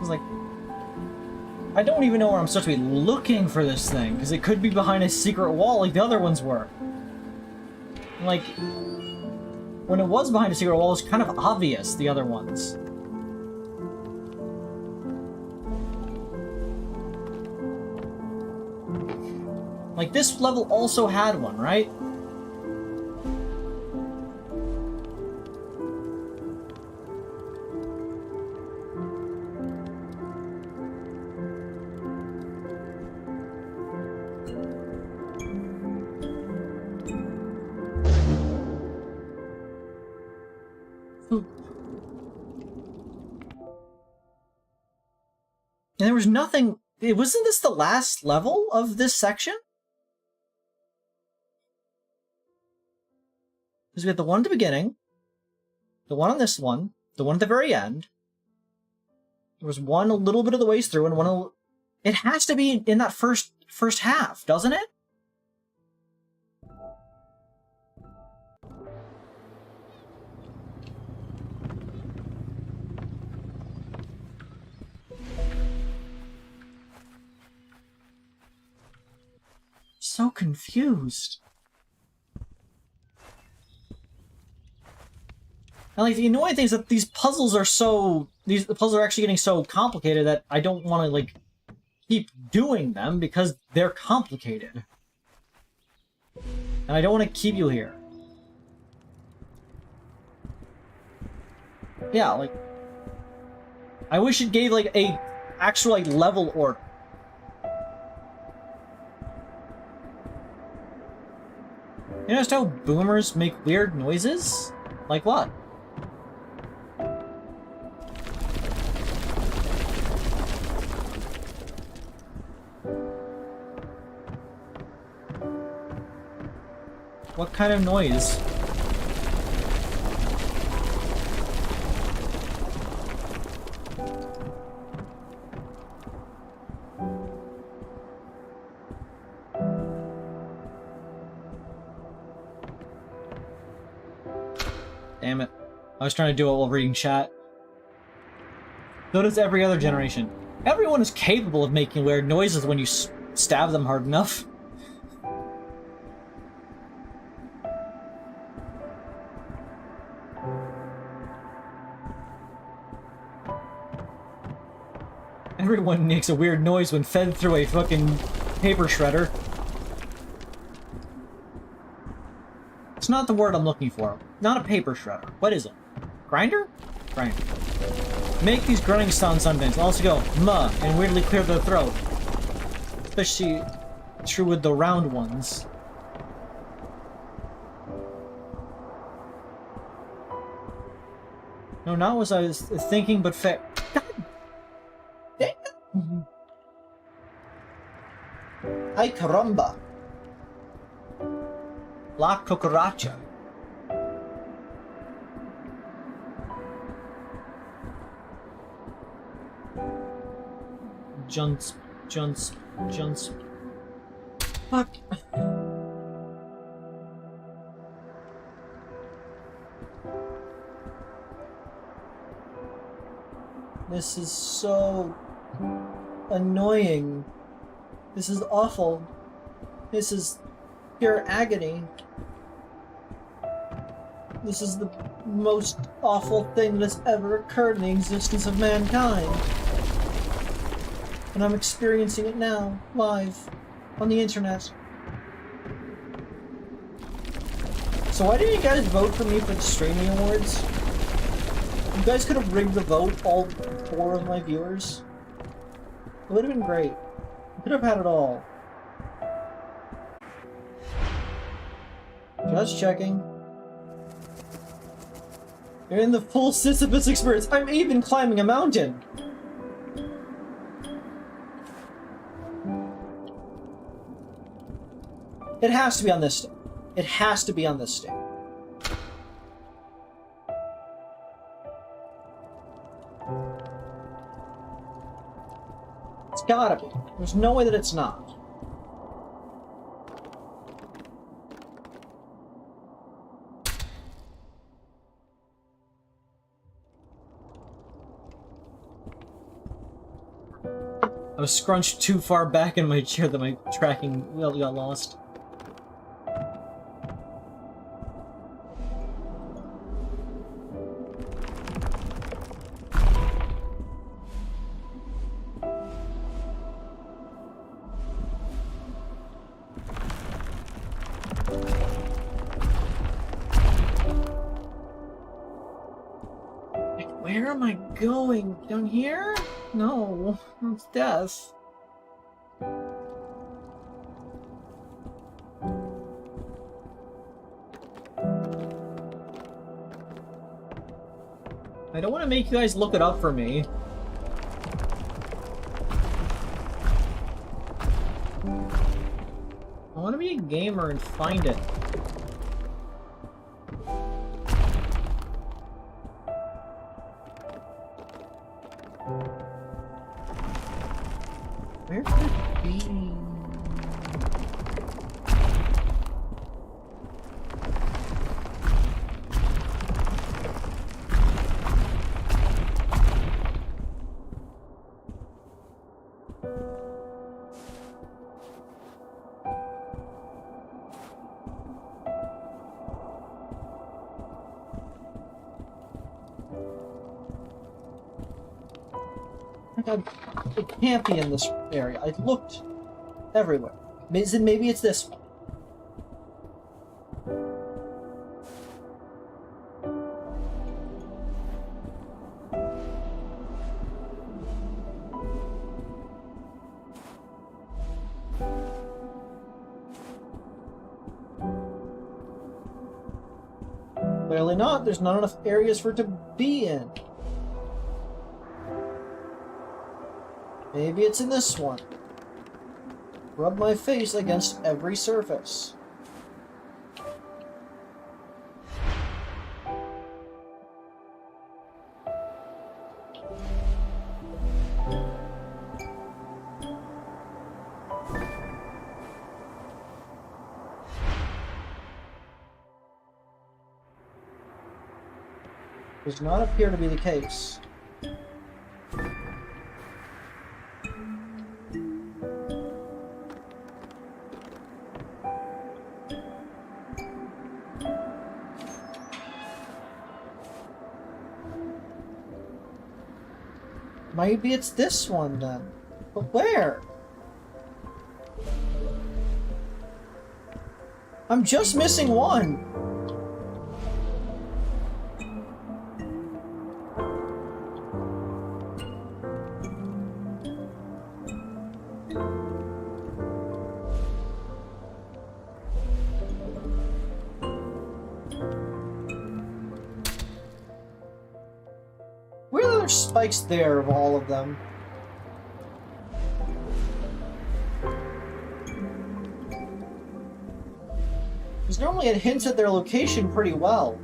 Like, I don't even know where I'm supposed to be looking for this thing, because it could be behind a secret wall like the other ones were. Like, when it was behind a secret wall, it was kind of obvious, the other ones. Like, this level also had one, right? And there was nothing... Wasn't this the last level of this section? Because we had the one at the beginning, the one on this one, the one at the very end. There was one a little bit of the ways through, and one... It has to be in that first half, doesn't it? So confused. And like the annoying thing is that these puzzles are so the puzzles are actually getting so complicated that I don't want to like keep doing them because they're complicated. And I don't want to keep you here. Yeah, like I wish it gave like a actual like level order. You notice how boomers make weird noises? Like what? What kind of noise? Damn it. I was trying to do it while reading chat. So does every other generation. Everyone is capable of making weird noises when you stab them hard enough. Everyone makes a weird noise when fed through a fucking paper shredder. It's not the word I'm looking for. Not a paper shredder. What is it? Grinder? Grinder. Make these grunting sounds sometimes. Also go, muh, and weirdly clear the throat. Especially true with the round ones. No, not what I was thinking, but God damn it. Ay caramba. La cucaracha. Junts. Fuck. This is so annoying. This is awful. This is pure agony. This is the most awful thing that's ever occurred in the existence of mankind. And I'm experiencing it now, live, on the internet. So why didn't you guys vote for me for the streaming awards? You guys could have rigged the vote, all 4 of my viewers. It would have been great. You could have had it all. Just checking. You're in the full Sisyphus experience. I'm even climbing a mountain. It has to be on this stage. It has to be on this stage. It's gotta be. There's no way that it's not. I was scrunched too far back in my chair that my tracking wheel got lost. Where am I going? Down here? No, it's death. I don't want to make you guys look it up for me. I want to be a gamer and find it. Where could it be? It can't be in this area. I looked everywhere. Maybe it's this one. Clearly not. There's not enough areas for it to be in. Maybe it's in this one. Rub my face against every surface. Does not appear to be the case. Maybe it's this one then. But where? I'm just missing one. Spikes there of all of them. Because normally it hints at their location pretty well.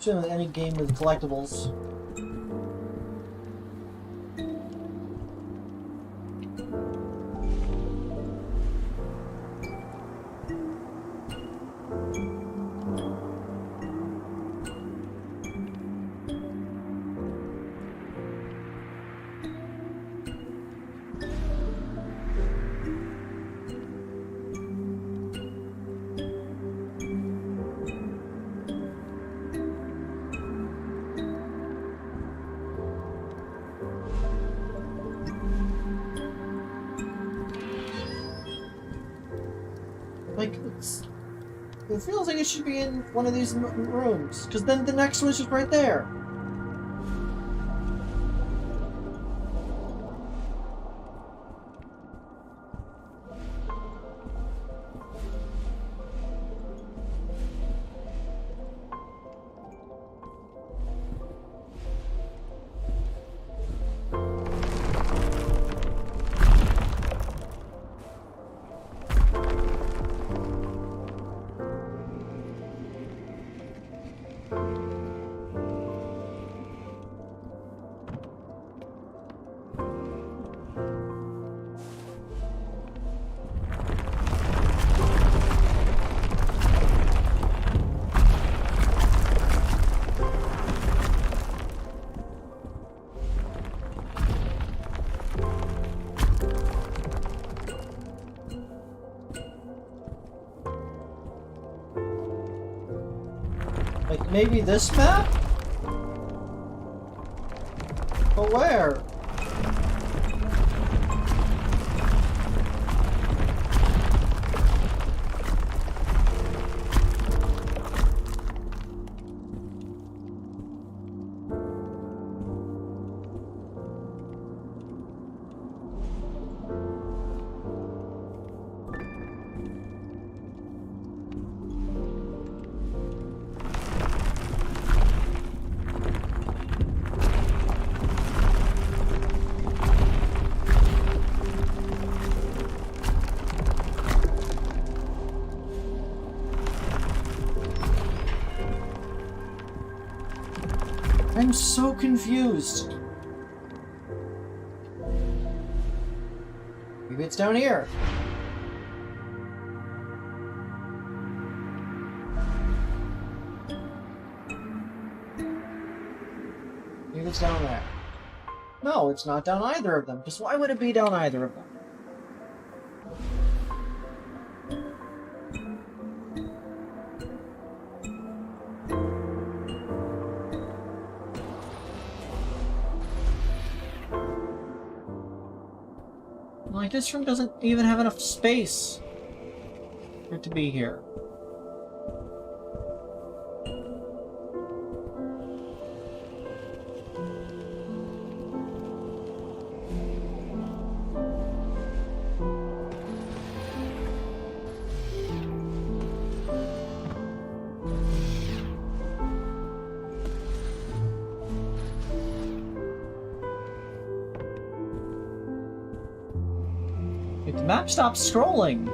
With any game with collectibles. Like, it's... It feels like it should be in one of these rooms, because then the next one's just right there. Like, maybe this map? But where? I'm so confused. Maybe it's down here. Maybe it's down there. No, it's not down either of them, because why would it be down either of them? Like, this room doesn't even have enough space for it to be here. The map stops scrolling.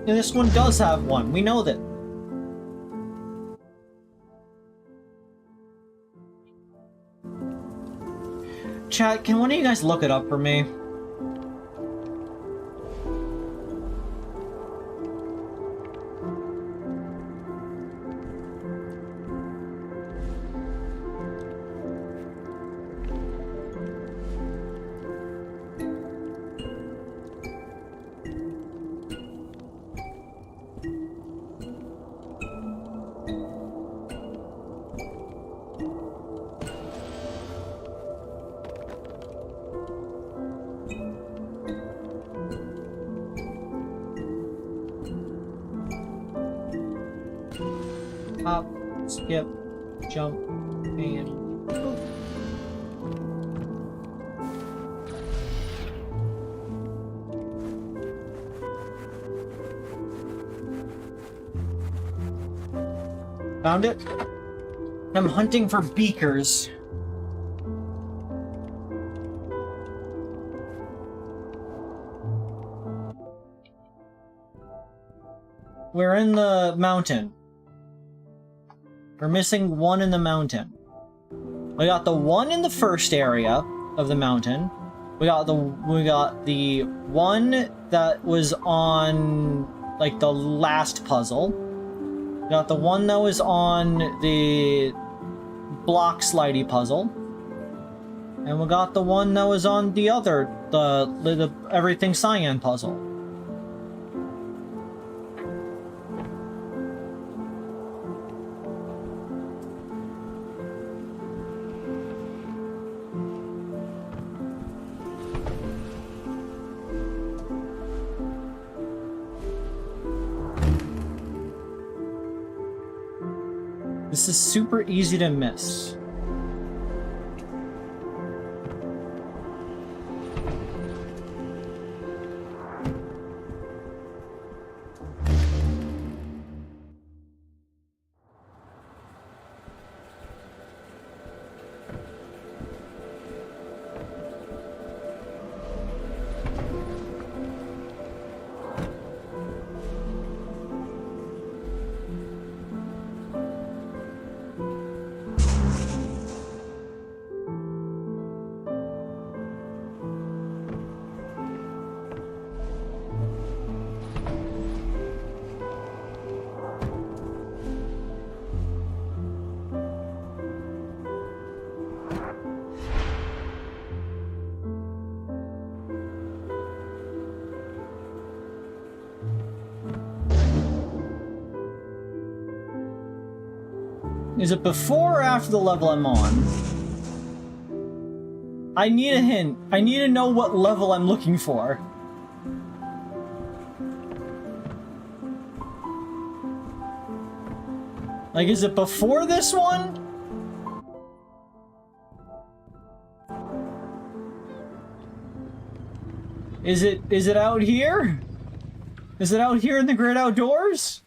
And this one does have one. We know that. Chat, can one of you guys look it up for me? Hop, skip, jump, and boop. Found it? I'm hunting for beakers. We're in the mountain. We're missing one in the mountain. We got the one in the first area of the mountain. We got the one that was on like the last puzzle. We got the one that was on the block slidey puzzle. And we got the one that was on the other, the everything cyan puzzle. This is super easy to miss. Is it before or after the level I'm on? I need a hint. I need to know what level I'm looking for. Like, is it before this one? Is it out here? Is it out here in the great outdoors?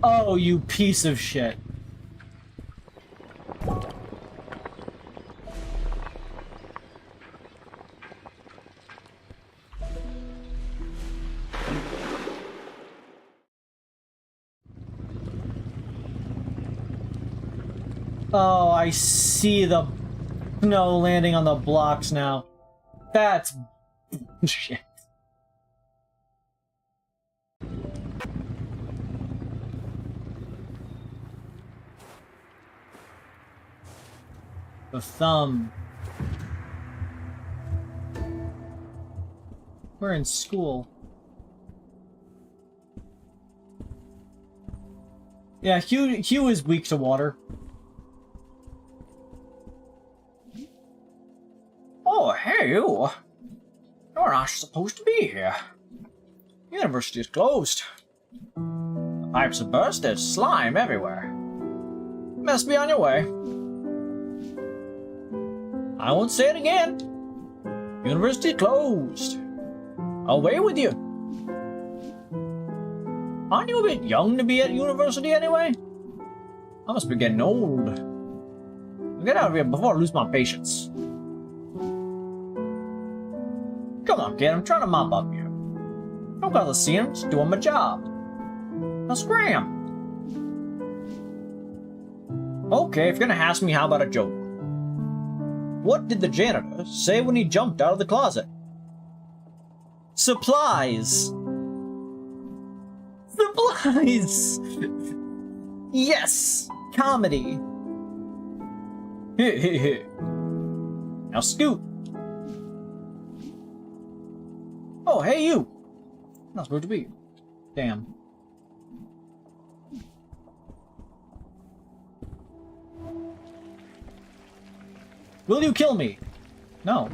Oh, you piece of shit. Oh, I see the snow landing on the blocks now. That's shit. The thumb. We're in school. Yeah, HUE is weak to water. Oh, hey, you. You're not supposed to be here. University is closed. The pipes have burst, there's slime everywhere. Must be on your way. I won't say it again. University closed. Away with you. Aren't you a bit young to be at university anyway? I must be getting old. Get out of here before I lose my patience. Come on, kid, I'm trying to mop up here. Don't got to see him, just doing my job. Now scram. Okay, if you're gonna ask me, how about a joke? What did the janitor say when he jumped out of the closet? Supplies! Nice! Yes! Comedy! Now scoot! Oh, hey you! Not supposed to be. Damn. Will you kill me? No.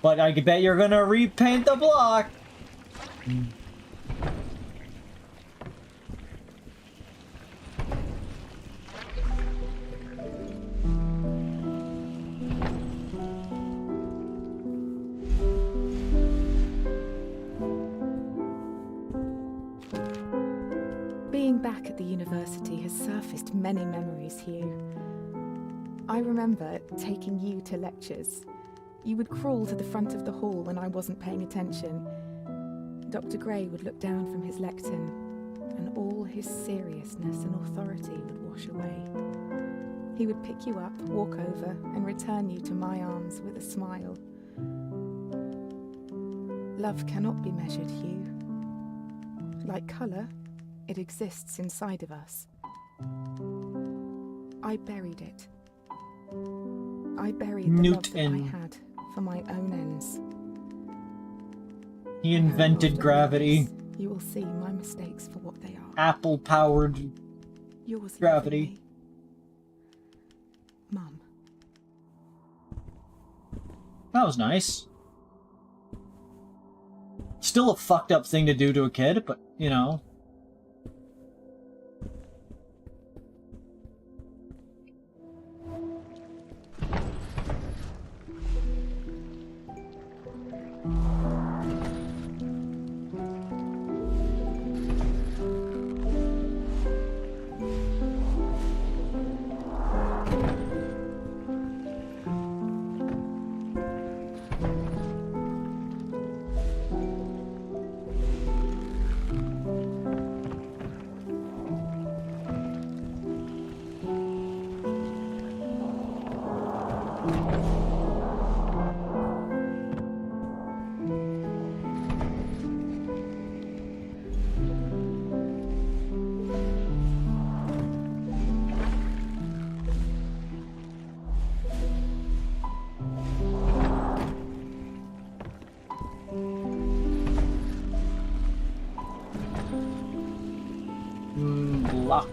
But I bet you're gonna repaint the block! Being back at the university has surfaced many memories, Hugh. I remember taking you to lectures. You would crawl to the front of the hall when I wasn't paying attention. Dr. Gray would look down from his lectern, and all his seriousness and authority would wash away. He would pick you up, walk over, and return you to my arms with a smile. Love cannot be measured, Hugh. Like colour, it exists inside of us. I buried it. I buried the love that I had for my own ends. He invented gravity. You will see my mistakes for what they are. Apple-powered Yours gravity. Mum. That was nice. Still a fucked up thing to do to a kid, but, you know. Block.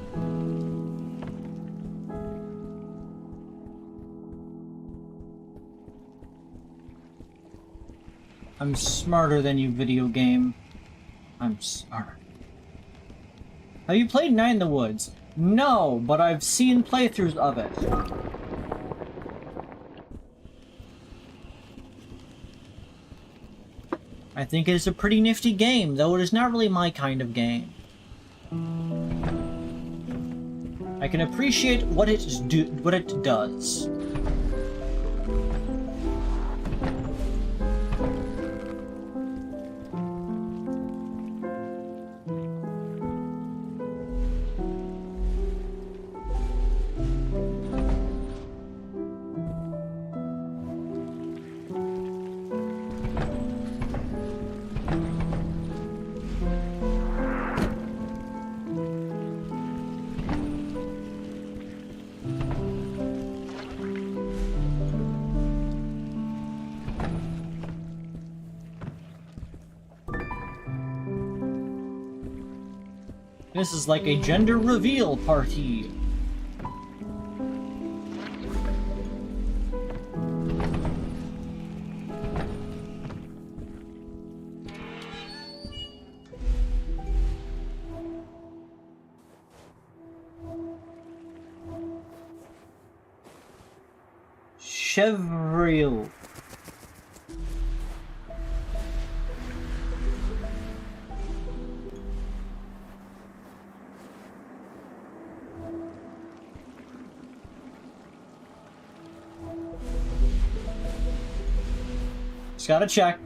I'm smarter than you, video game. I'm smart. Have you played Night in the Woods? No, but I've seen playthroughs of it. I think it is a pretty nifty game, though it is not really my kind of game. I can appreciate what it does. This is like a gender reveal party. Chevril. Just gotta check.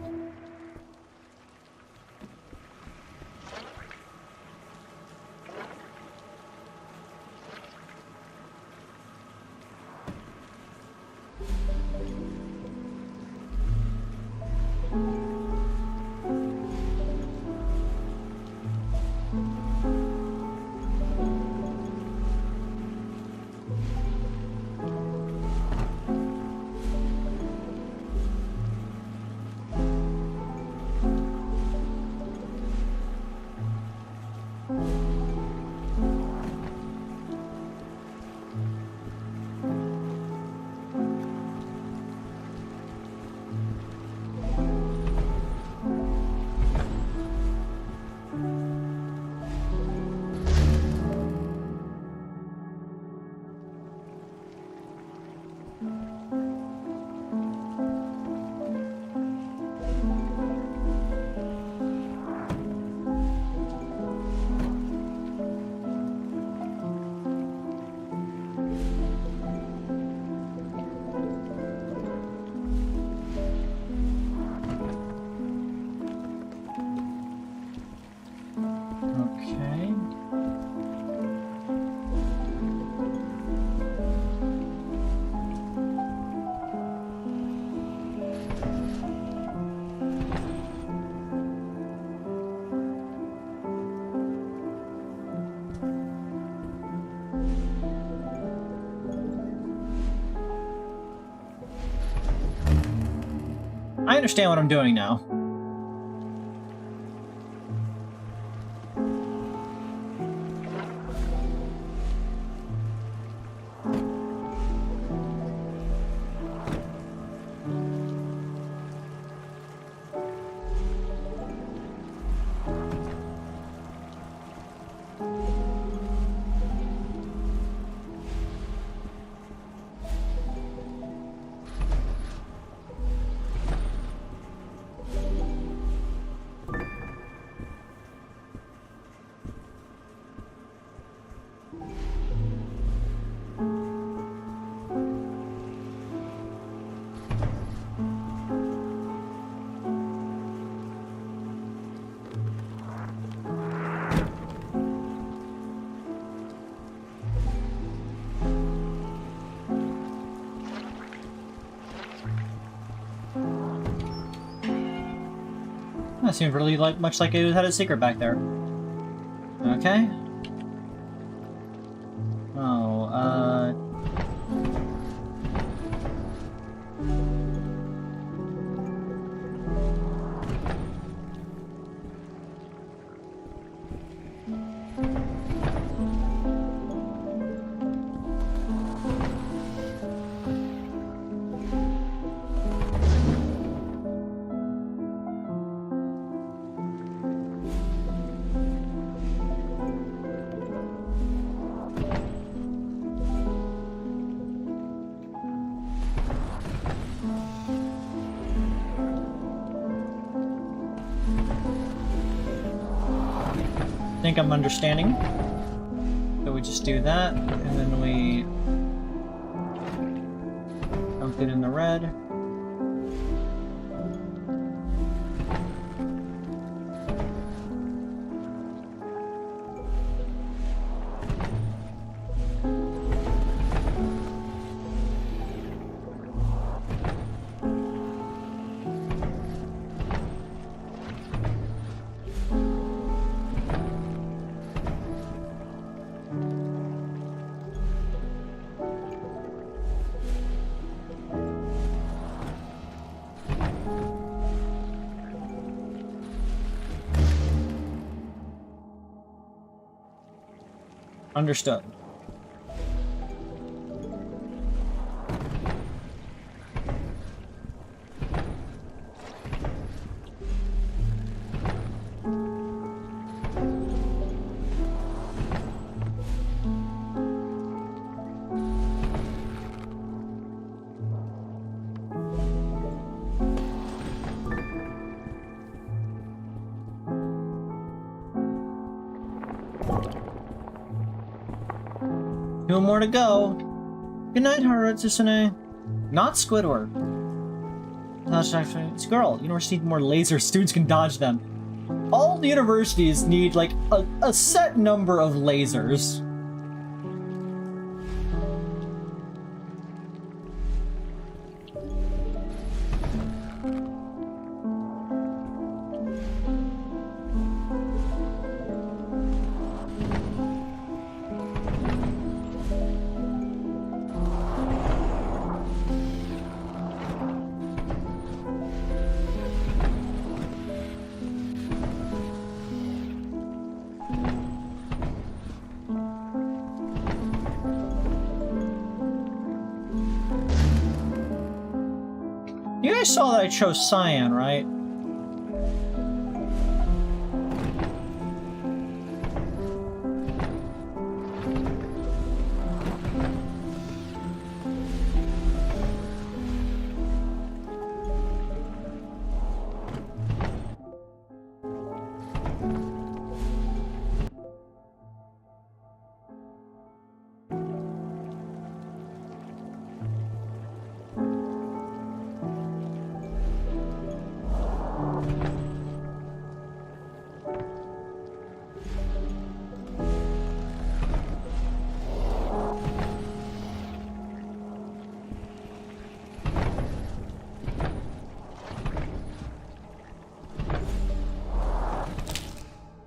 Okay. I understand what I'm doing now. That seemed really much like it had a secret back there. Okay. Oh, I think I'm understanding. So we just do that, and then we dump it in the red. Understood. Two more to go. Good night, Harutsune. Not Squidward. It's a girl. University need more lasers. Students can dodge them. All the universities need, like, a set number of lasers. You guys saw that I chose cyan, right?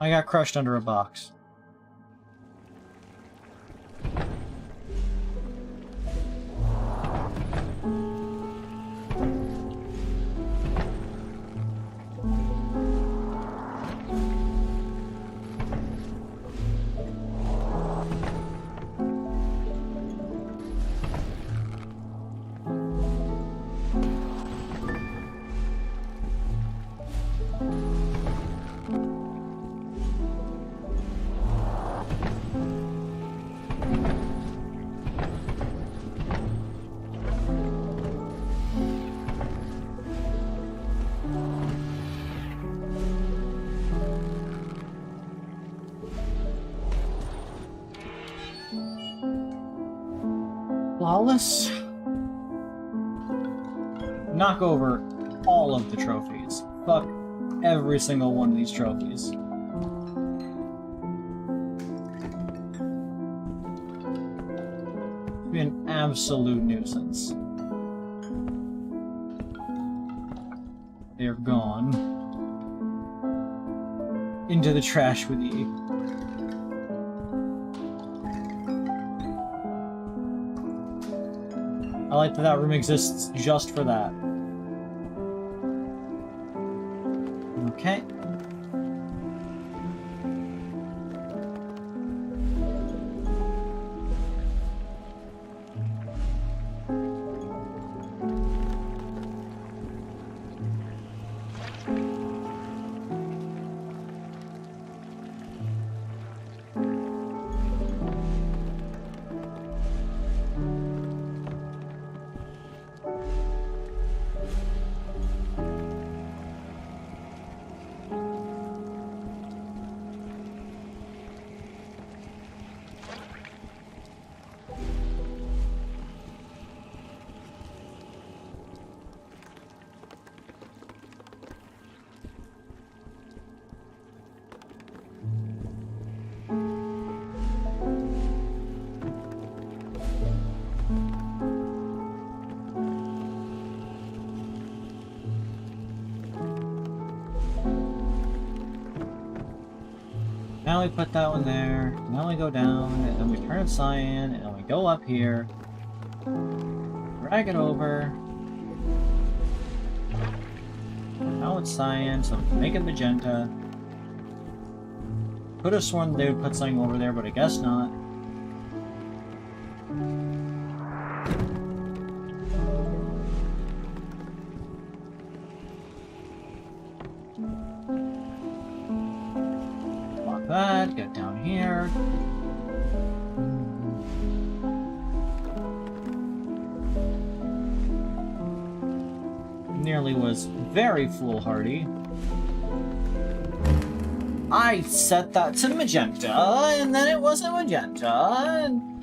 I got crushed under a box. Flawless. Knock over all of the trophies. Fuck every single one of these trophies. It'd be an absolute nuisance. They're gone. Into the trash with ye. I like that that room exists just for that. Okay. Now we put that one there, now we go down, and then we turn it cyan, and then we go up here, drag it over. Now it's cyan, so make it magenta. Could have sworn they would put something over there, but I guess not. That, get down here. Nearly was very foolhardy. I set that to magenta, and then it wasn't magenta, and...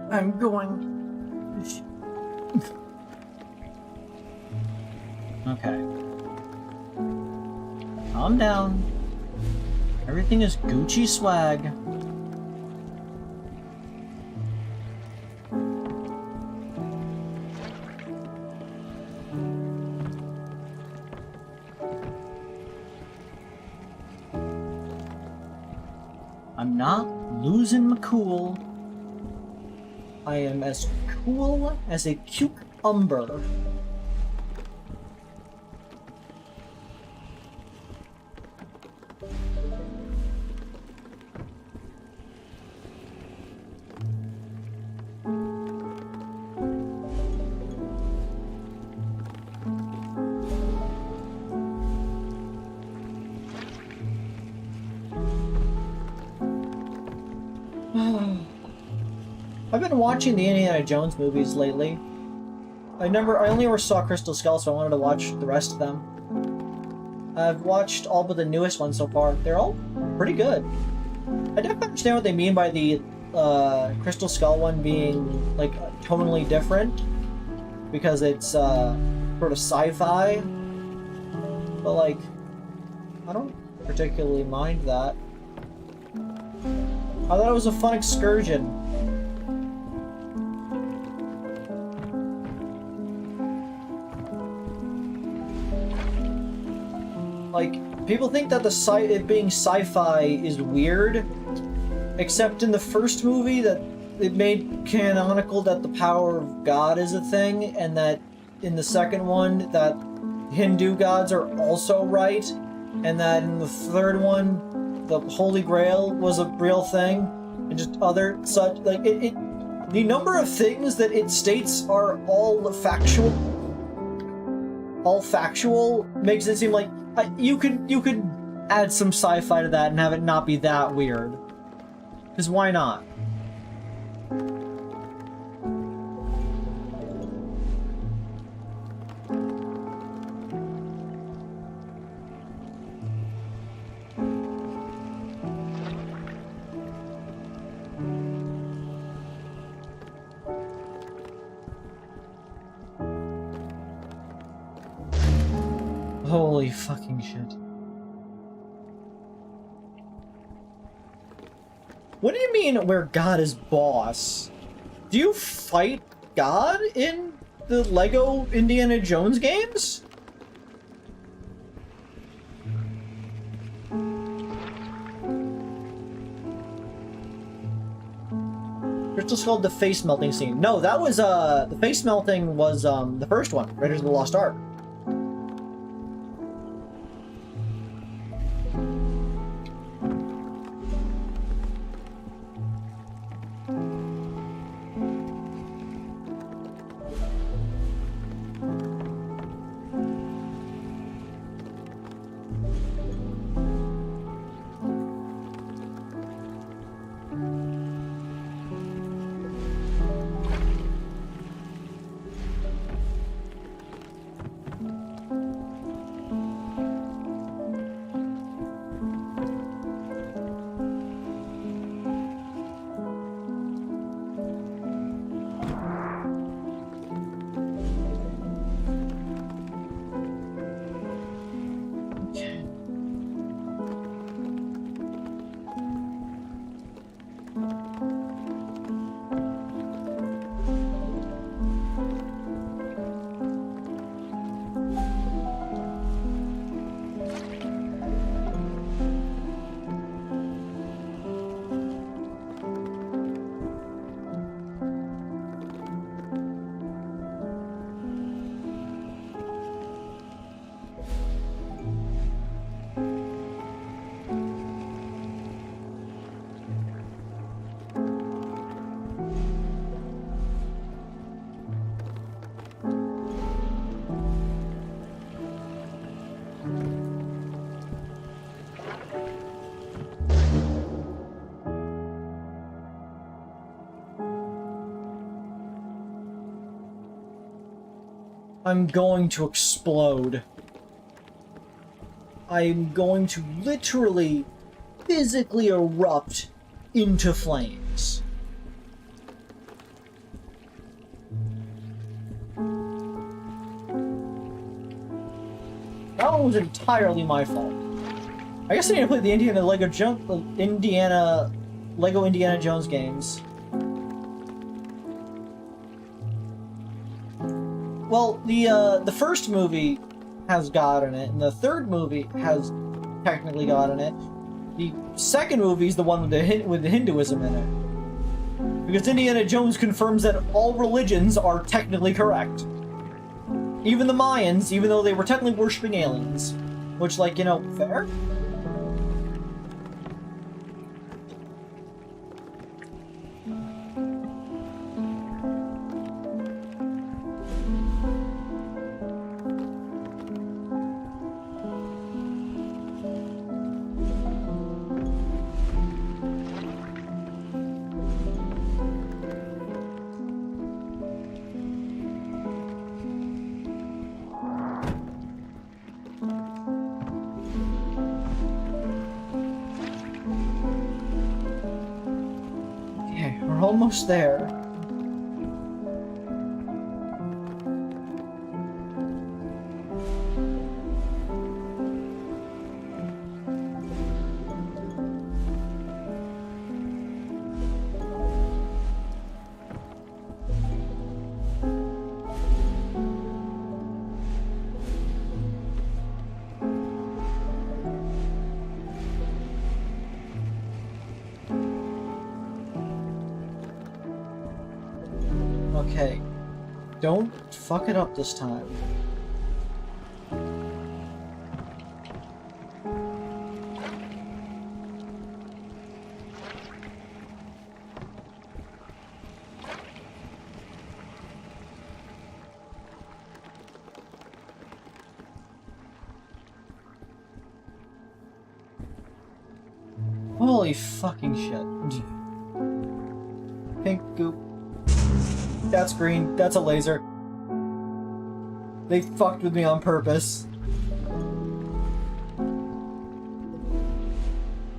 I'm going... Okay. Calm down. Everything is Gucci swag. I'm not losing my cool. I am as cool as a cucumber. I've been watching the Indiana Jones movies lately. I only ever saw Crystal Skull, so I wanted to watch the rest of them. I've watched all but the newest one so far. They're all pretty good. I don't understand what they mean by the Crystal Skull one being like tonally different, because it's sort of sci-fi. But, like, I don't particularly mind that. I thought it was a fun excursion. Like, people think that it being sci-fi is weird, except in the first movie that it made canonical that the power of God is a thing, and that in the second one that Hindu gods are also right, and that in the third one the Holy Grail was a real thing, and just other such, like, the number of things that it states are all factual makes it seem like you could add some sci-fi to that and have it not be that weird. Because why not? Holy fucking shit. What do you mean where God is boss? Do you fight God in the Lego Indiana Jones games? Crystal Skull, the face melting scene. No, that was the face melting was the first one, Raiders of the Lost Ark. I'm going to explode. I'm going to literally, physically erupt into flames. That one was entirely my fault. I guess I need to play the Lego Indiana Jones games. Well, the first movie has God in it, and the third movie has technically God in it. The second movie is the one with the Hinduism in it, because Indiana Jones confirms that all religions are technically correct. Even the Mayans, even though they were technically worshipping aliens, which, like, you know, fair. We're almost there. Okay. Don't fuck it up this time. Holy fucking shit. Pink goop. That's green. That's a laser. They fucked with me on purpose.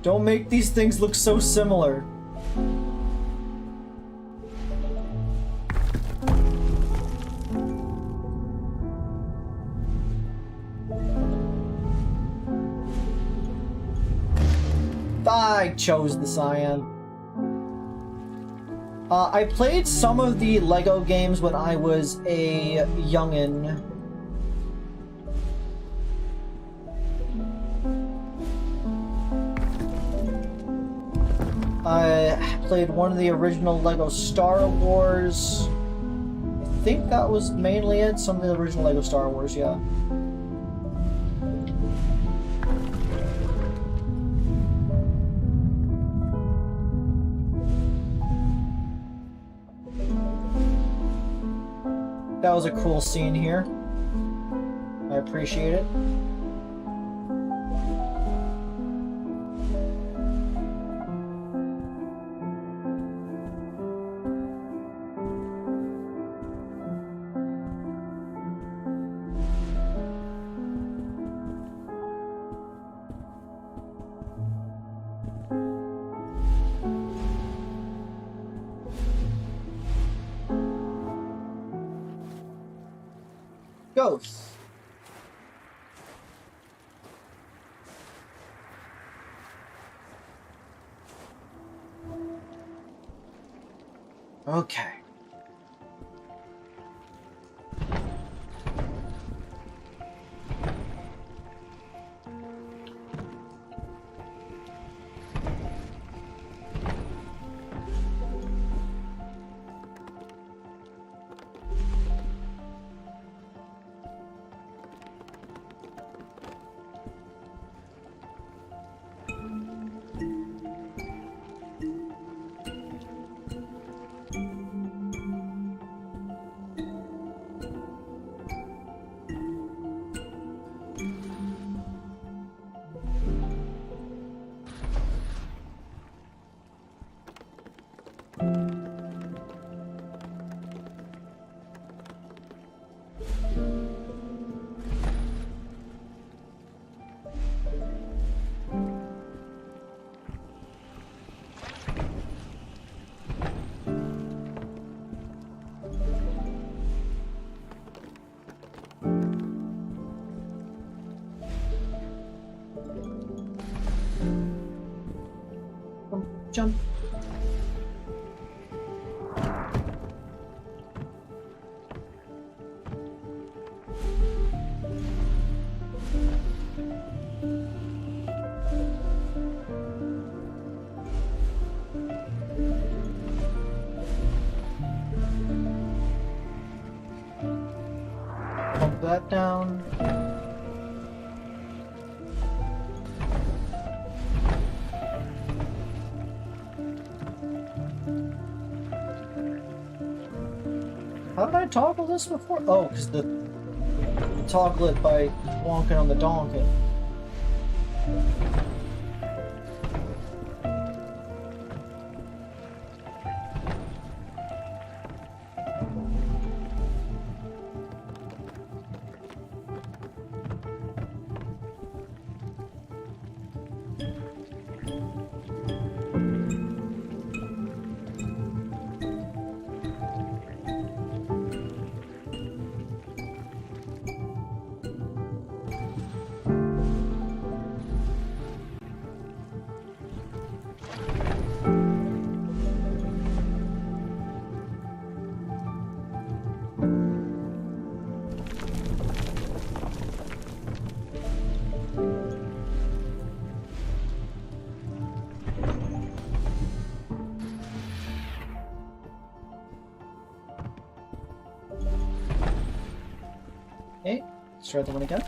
Don't make these things look so similar. I chose the cyan. I played some of the Lego games when I was a youngin'. I played one of the original Lego Star Wars. I think that was mainly it. Some of the original Lego Star Wars, yeah. That was a cool scene here. I appreciate it. Ghosts. Okay. Jump. Pump that down. How did I toggle this before? Oh, because the toggle it by wonking on the donkey. Let's try that one again.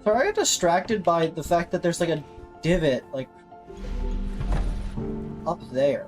So I got distracted by the fact that there's like a divot, like, up there.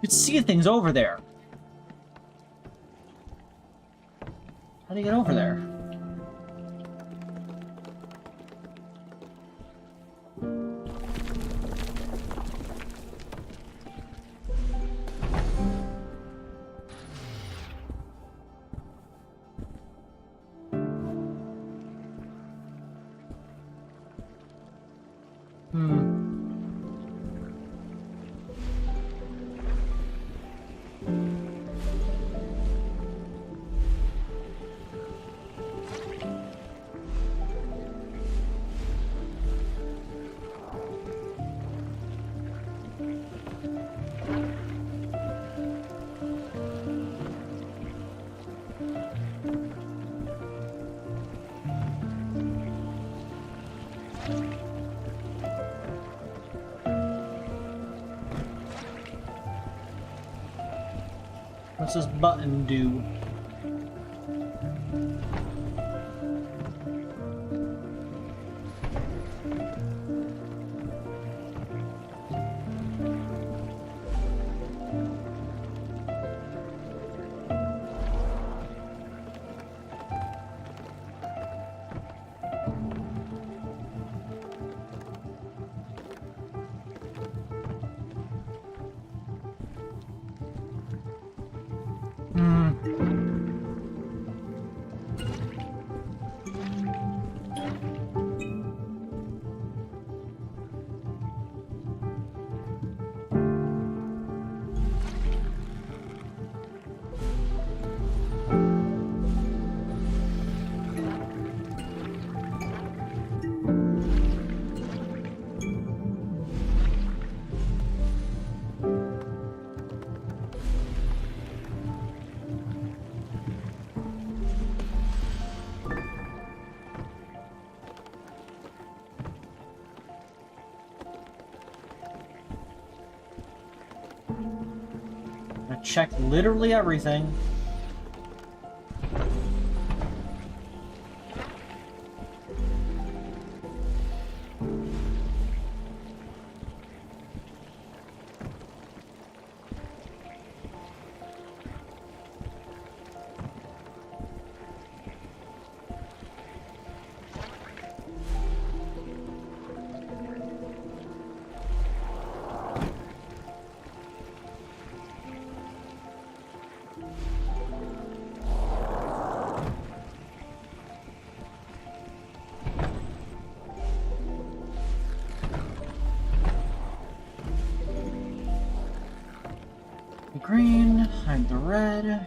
You could see things over there. How do you get over there? What's this button do? Check literally everything. Green, hide the red.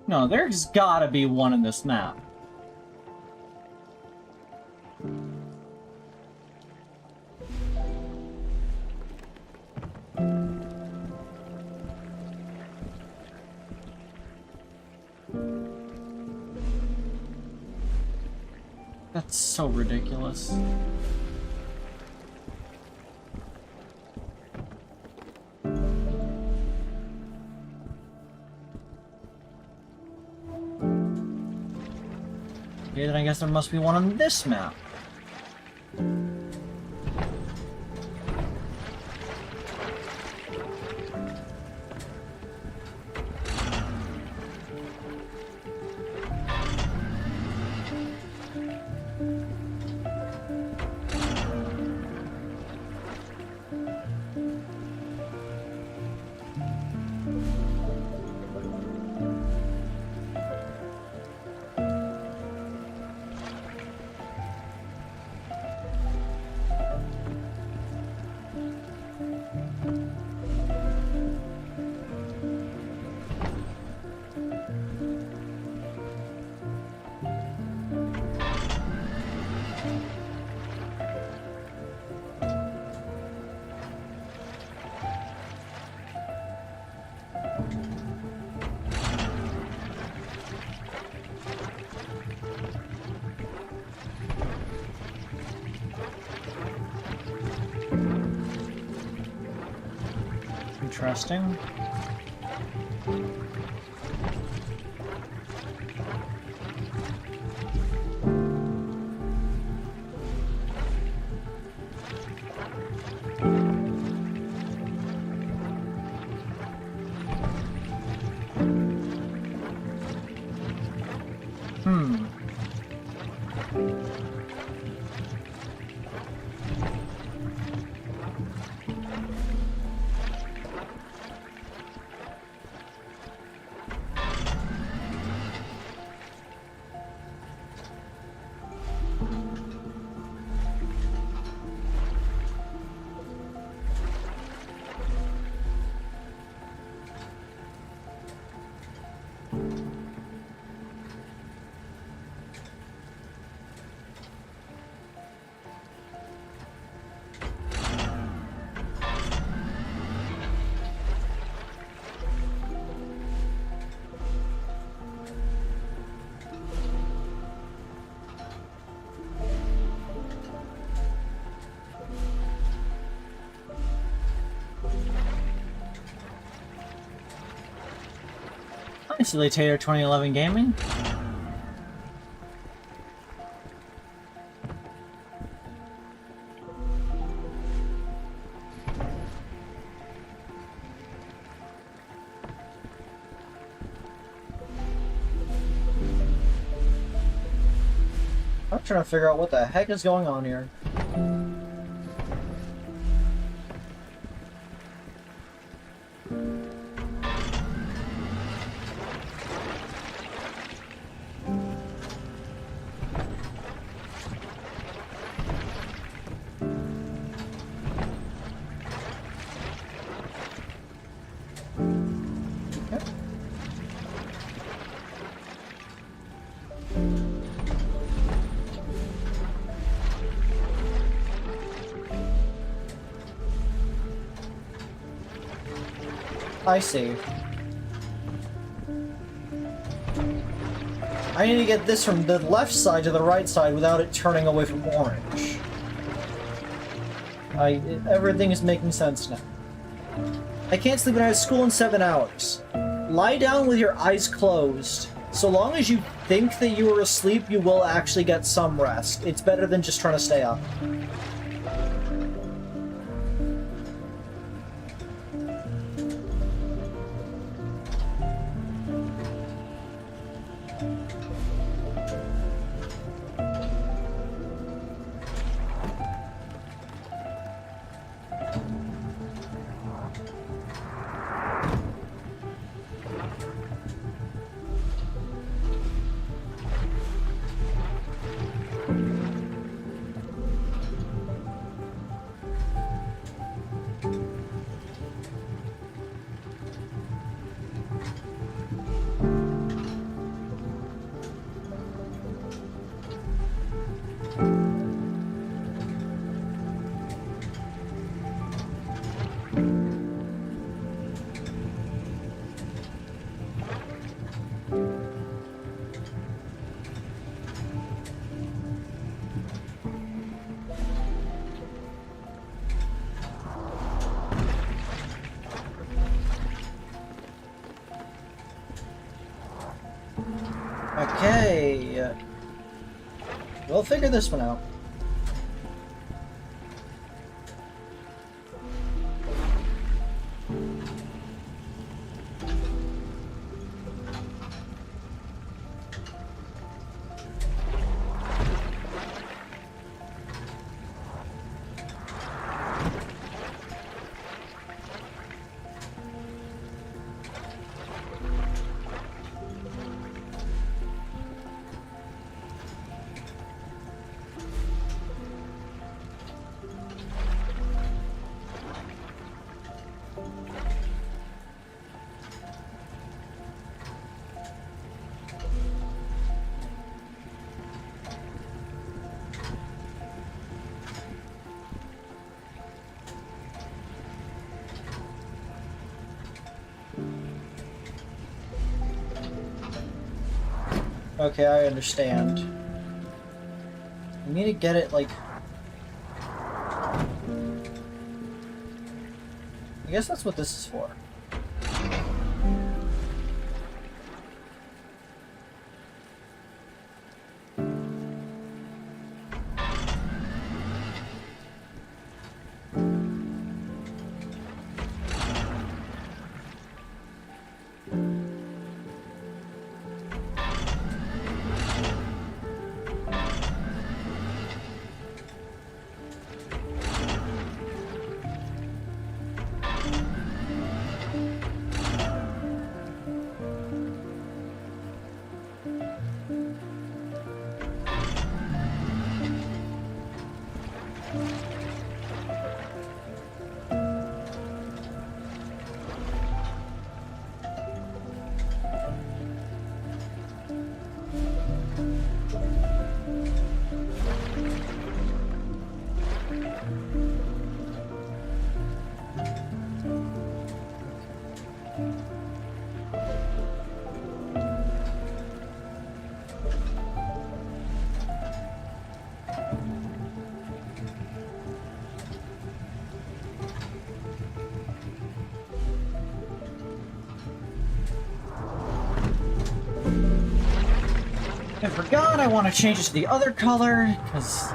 No, there's gotta be one in this map. That's so ridiculous. Okay, then I guess there must be one on this map. interesting. Hi, Silly Tater 2011 Gaming. I'm trying to figure out what the heck is going on here. I see. I need to get this from the left side to the right side without it turning away from orange. Everything is making sense now. I can't sleep when I have school in 7 hours. Lie down with your eyes closed. So long as you think that you are asleep, you will actually get some rest. It's better than just trying to stay up. Okay. We'll figure this one out. Okay, I understand. We need to get it, like... We guess that's what this is for. I forgot I want to change it to the other color, because...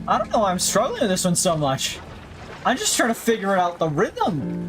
I don't know why I'm struggling with this one so much. I'm just trying to figure out the rhythm.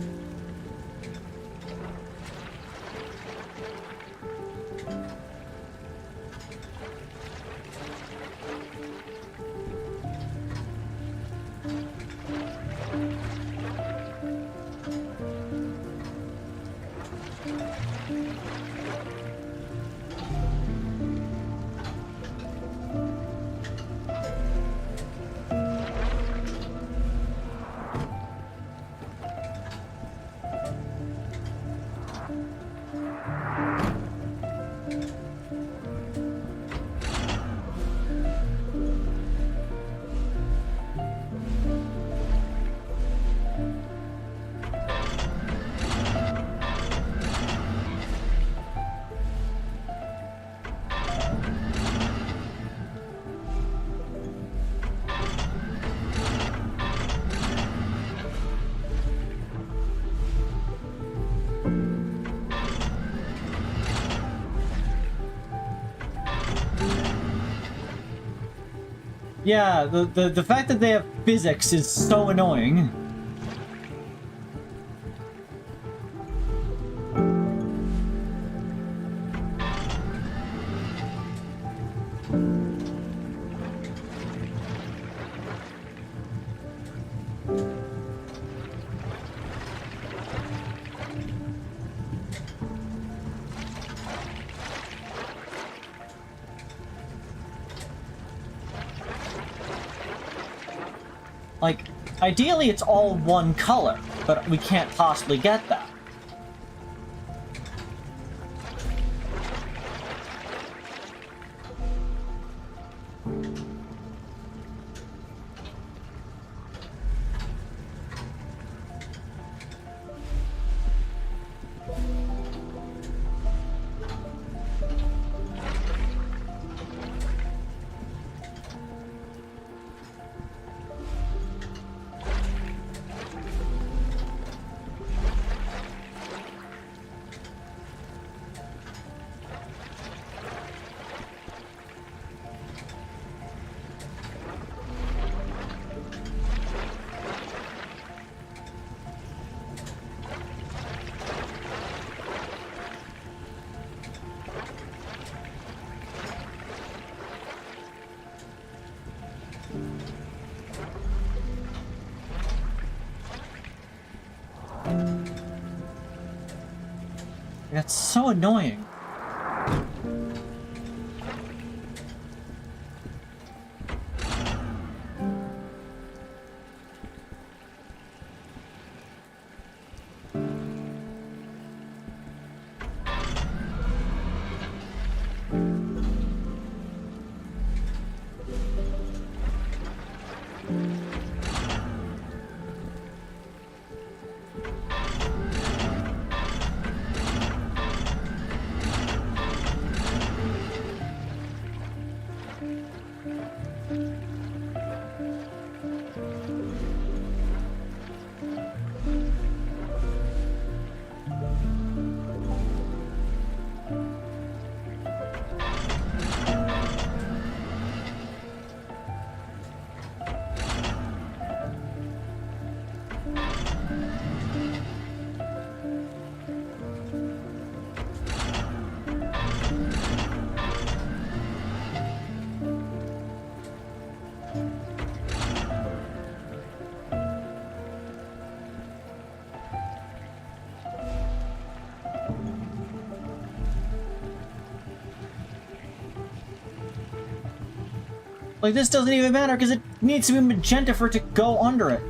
Yeah, the fact that they have physics is so annoying. Like, ideally it's all one color, but we can't possibly get that. That's so annoying. Like, this doesn't even matter because it needs to be magenta for it to go under it.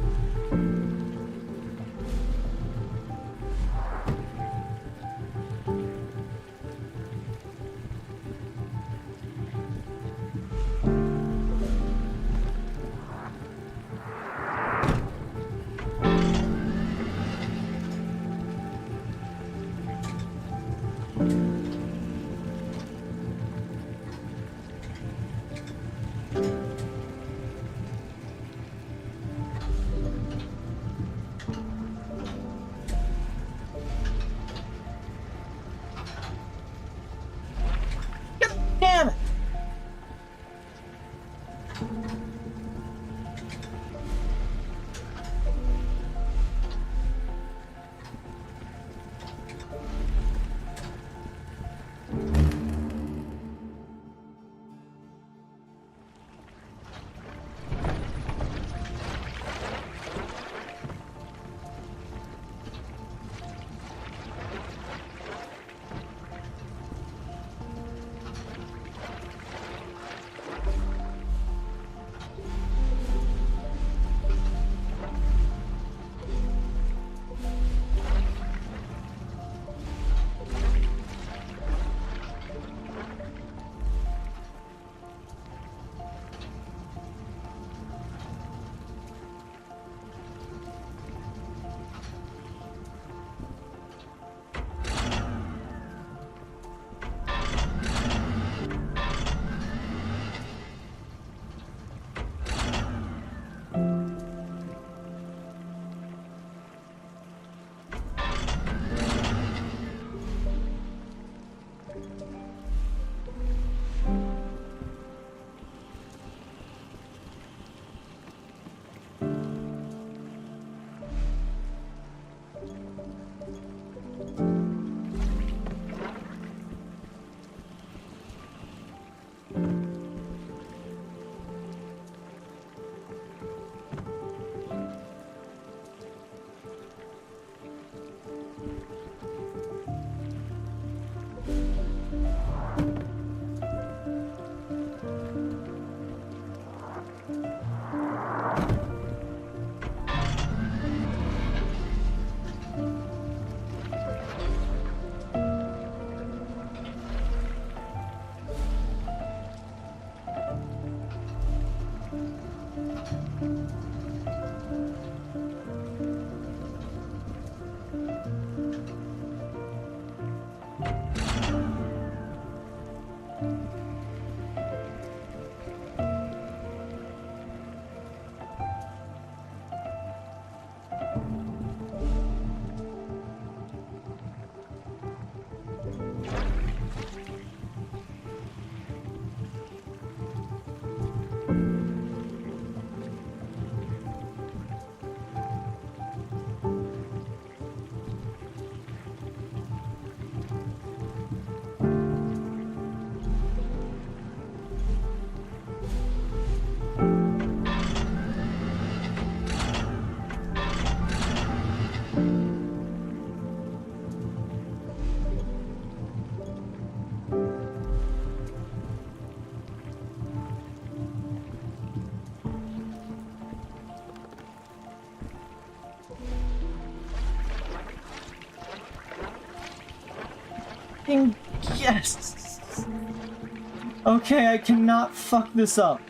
fucking yes! Okay, I cannot fuck this up.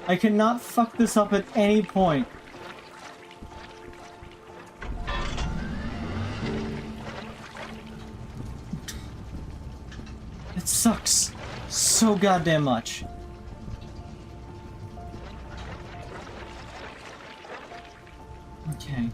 I cannot fuck this up at any point. It sucks so goddamn much. Okay.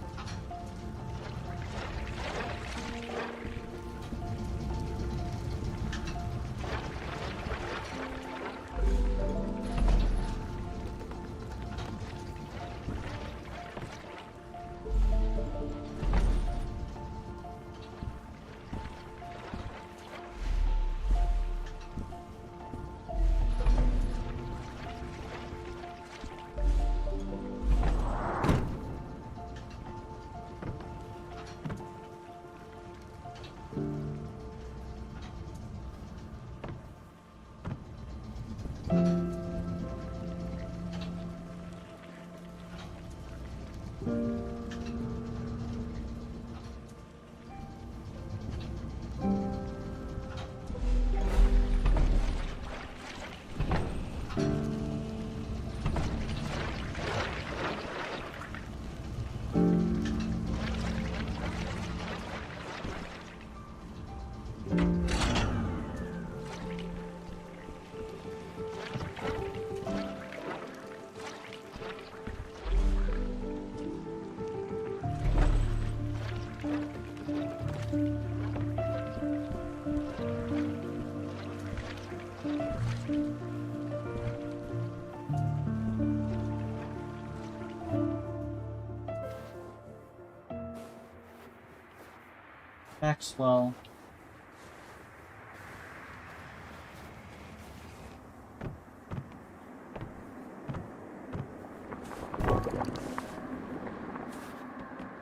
Maxwell.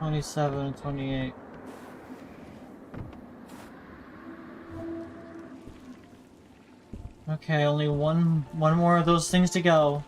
$27, $28. Okay, only one more of those things to go.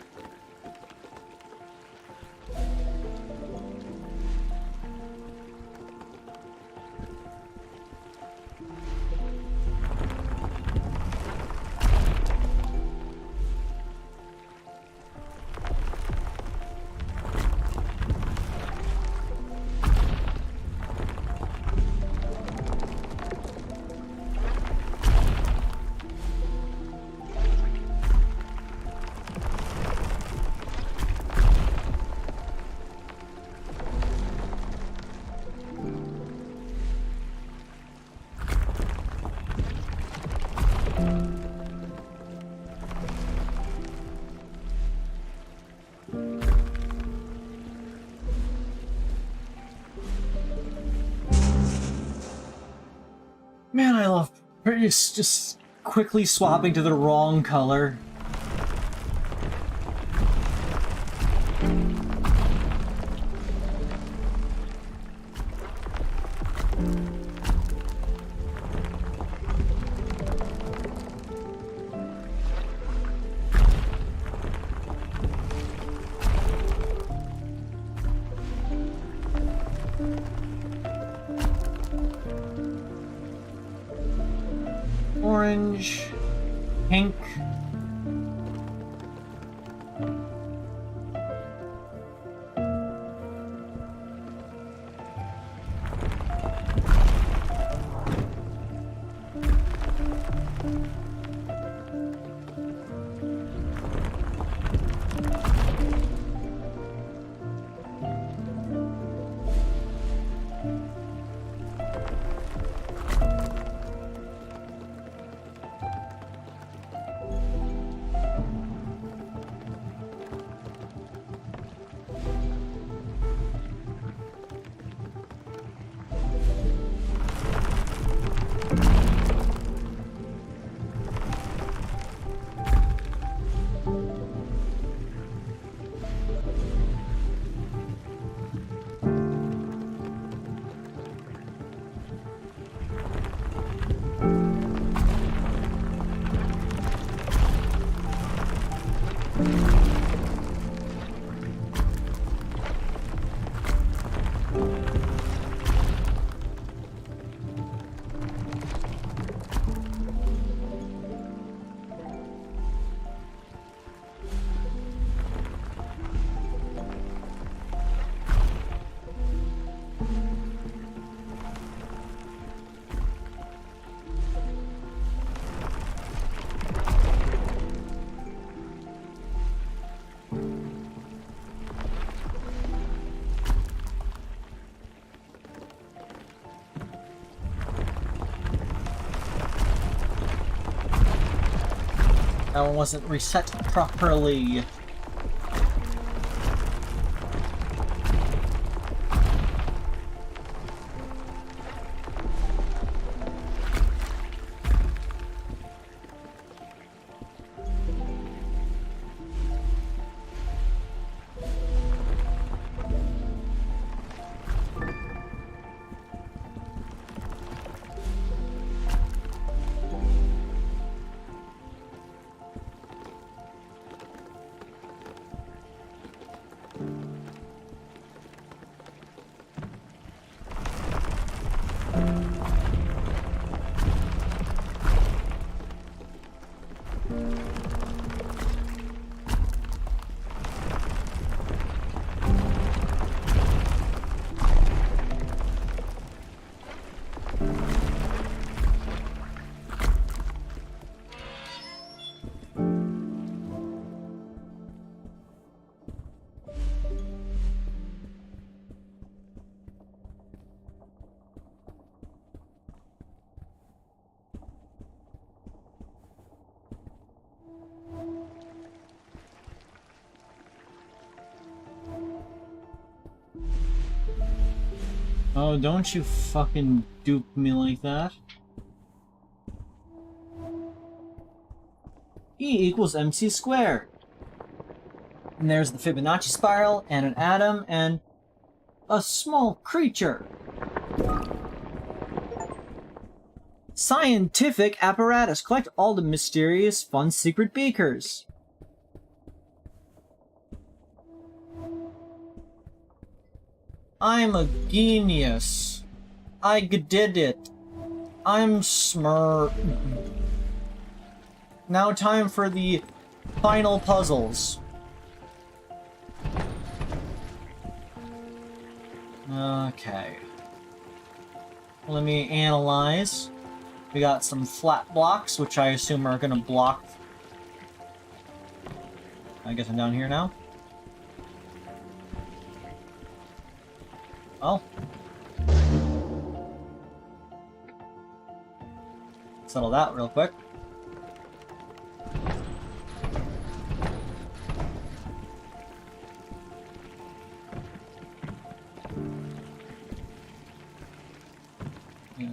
Man, I love just quickly swapping to the wrong color. Orange, pink. That one wasn't reset properly. Oh, don't you fucking dupe me like that. E equals mc squared. And there's the Fibonacci spiral, and an atom, and a small creature. Scientific apparatus. Collect all the mysterious, fun, secret beakers. I'm a genius. I did it. I'm smart. Now time for the final puzzles. Okay. Let me analyze. We got some flat blocks, which I assume are gonna block... I guess I'm down here now. Oh. Settle that real quick.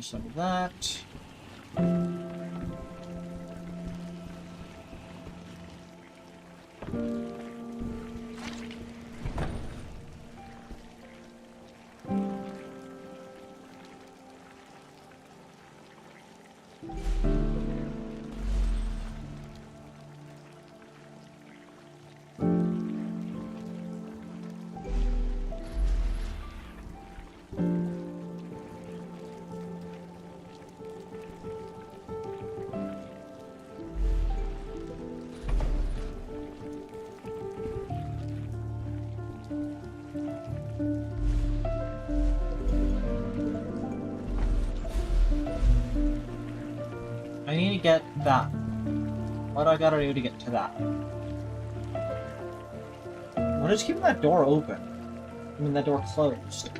Settle that. I need to get that. What do I gotta do to get to that? What is keeping that door open? I mean, that door closed.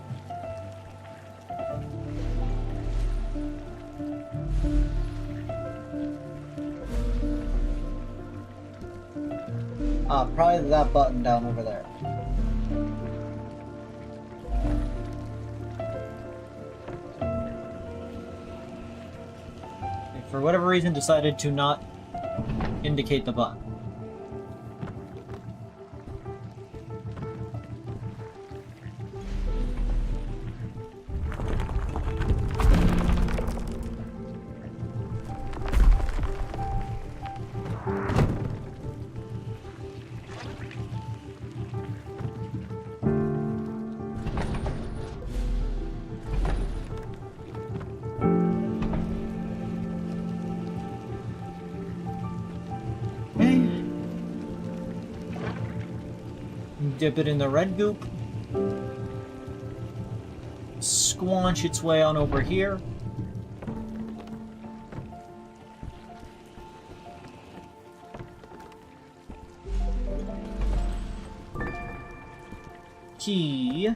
Ah, probably that button down over there. For whatever reason, decided to not indicate the button. Dip it in the red goop. Squanch its way on over here. Key.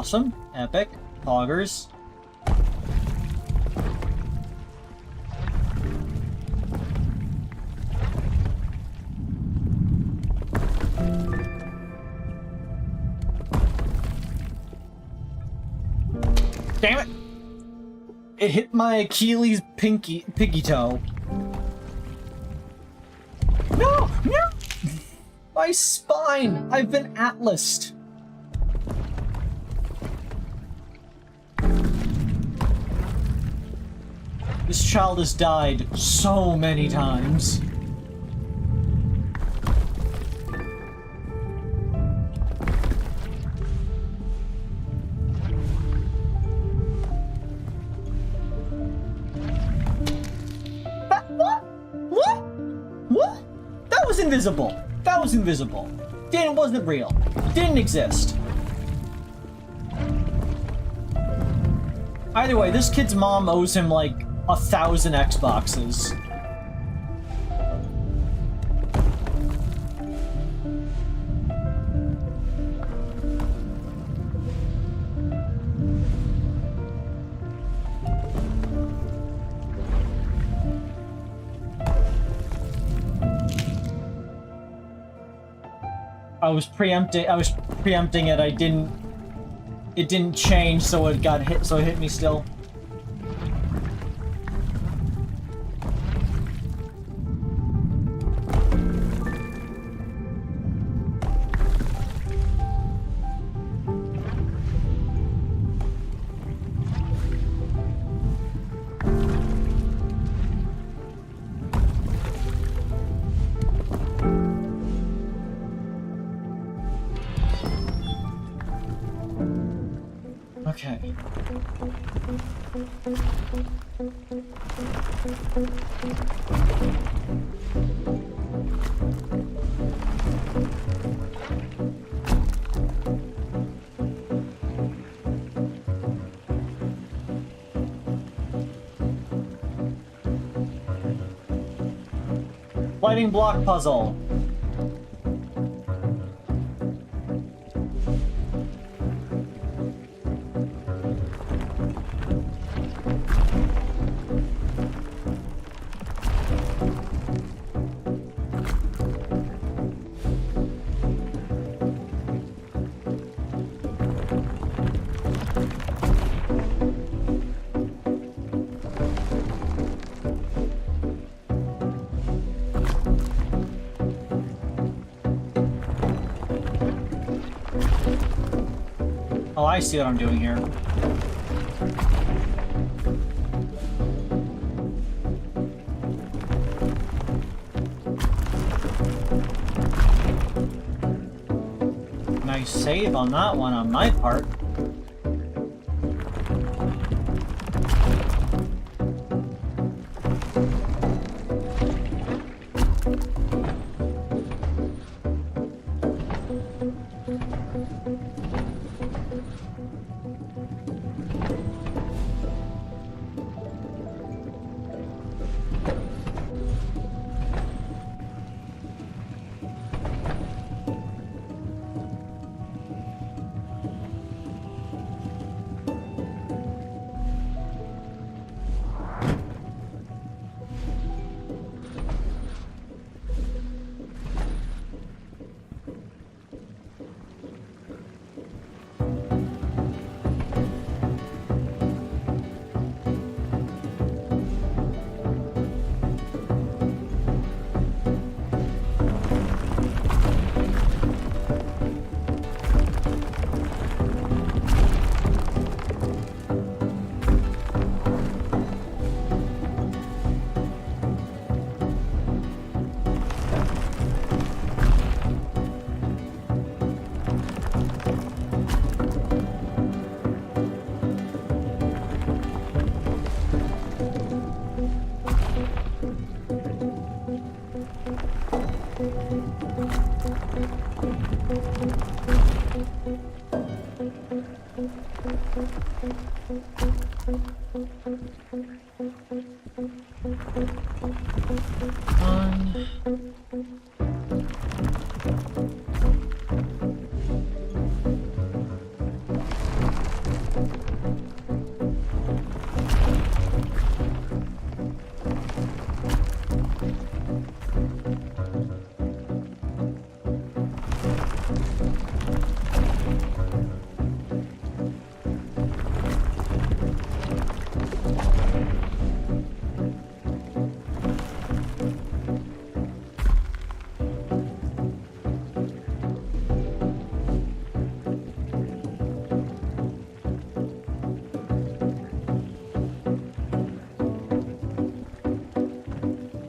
Awesome. Epic. Poggers. Damn it! It hit my Achilles piggy toe. No! No! My spine! I've been atlased. This child has died so many times. What? That was invisible. That was invisible. It wasn't real. It didn't exist. Either way, this kid's mom owes him like 1,000 Xboxes. I was preempting it. It didn't change, so it got hit. So it hit me still. Okay. Lighting block puzzle. Oh, I see what I'm doing here. Nice save on that one on my part.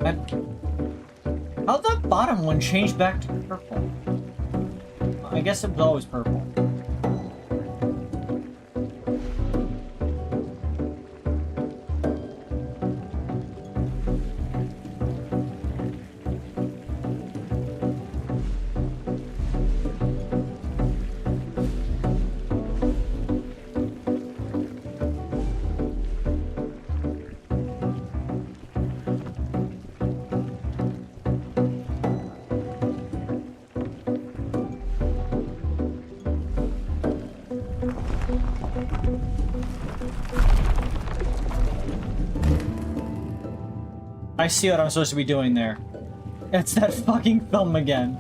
How'd that bottom one change back to purple? I guess it was always purple. I see what I'm supposed to be doing there. It's that fucking film again.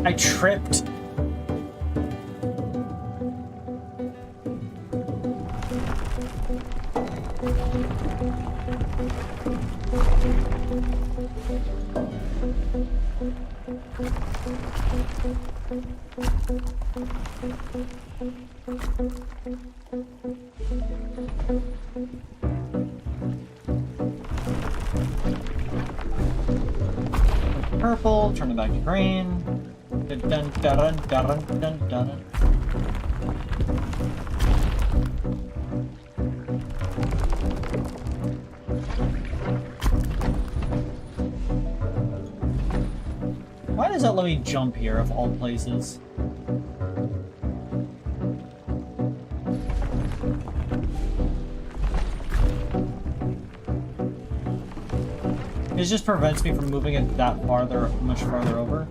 I tripped. Purple, turn it back to green. Dun dun dun dun dun dun dun. Why does that let me jump here of all places? It just prevents me from moving it that farther, much farther over.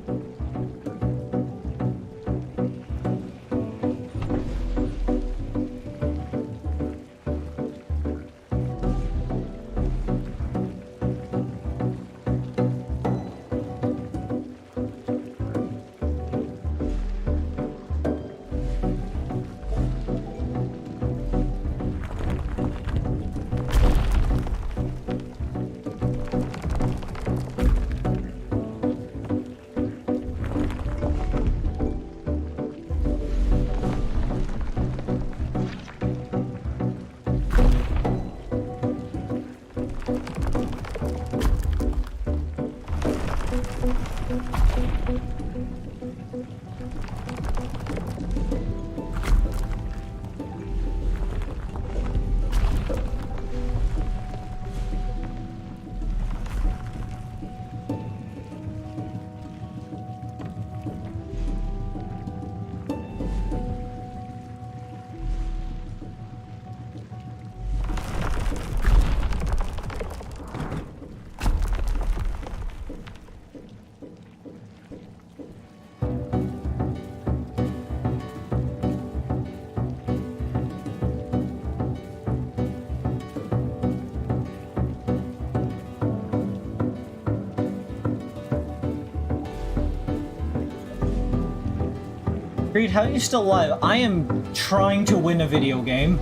Creed, how are you still alive? I am trying to win a video game.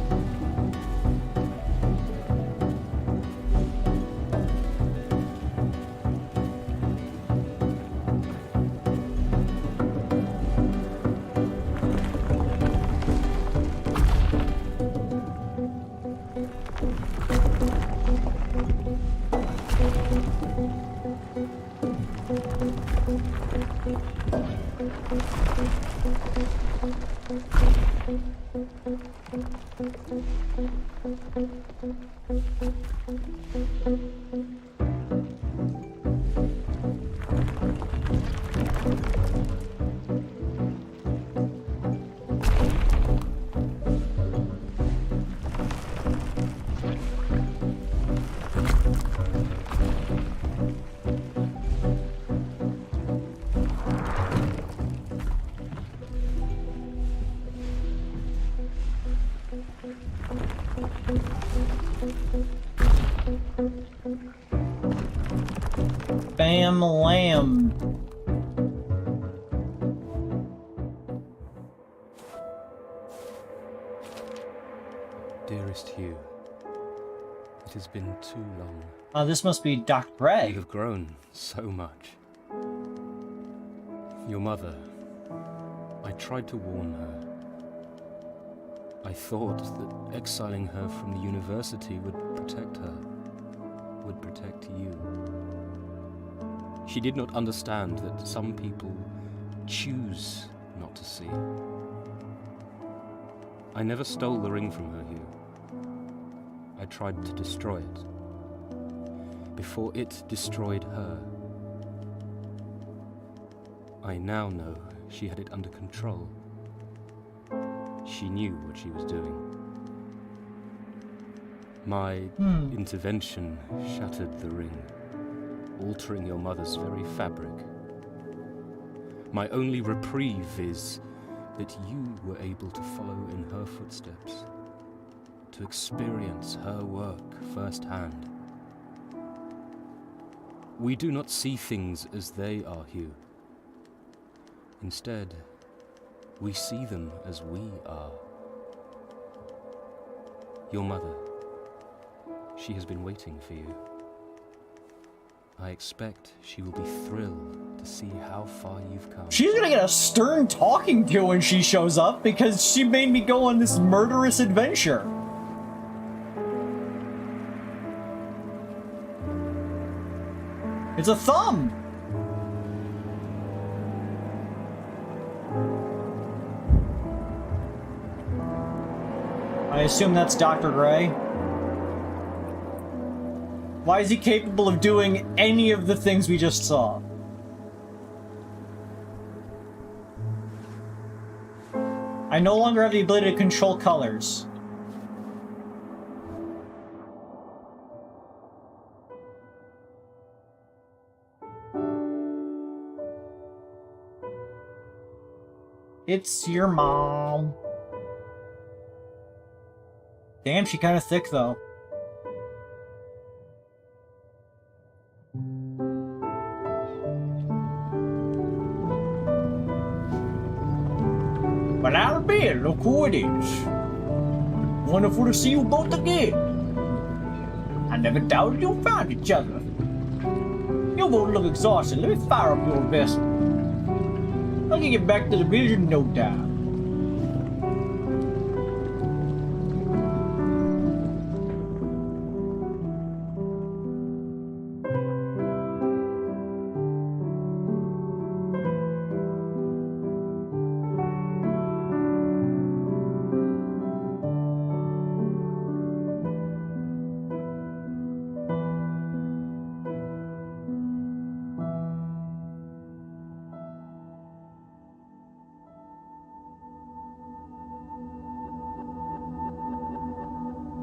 Bam lamb. Dearest Hugh, it has been too long. This must be Dr. You Gray. have grown so much. Your mother, I tried to warn her. I thought that exiling her from the university would protect her, would protect you. She did not understand that some people choose not to see. I never stole the ring from her, Hugh. I tried to destroy it, before it destroyed her. I now know she had it under control. She knew what she was doing. My intervention shattered the ring, altering your mother's very fabric. My only reprieve is that you were able to follow in her footsteps, to experience her work firsthand. We do not see things as they are, Hugh. Instead, we see them as we are. Your mother, she has been waiting for you. I expect she will be thrilled to see how far you've come. She's gonna get a stern talking to when she shows up because she made me go on this murderous adventure. It's a thumb! I assume that's Dr. Gray. Why is he capable of doing any of the things we just saw? I no longer have the ability to control colors. It's your mom. Damn, she kind of thick, though. But I'll be it. Look who it is. Wonderful to see you both again. I never doubted you'd find each other. You both look exhausted. Let me fire up your vessel. I can get back to the vision in no time.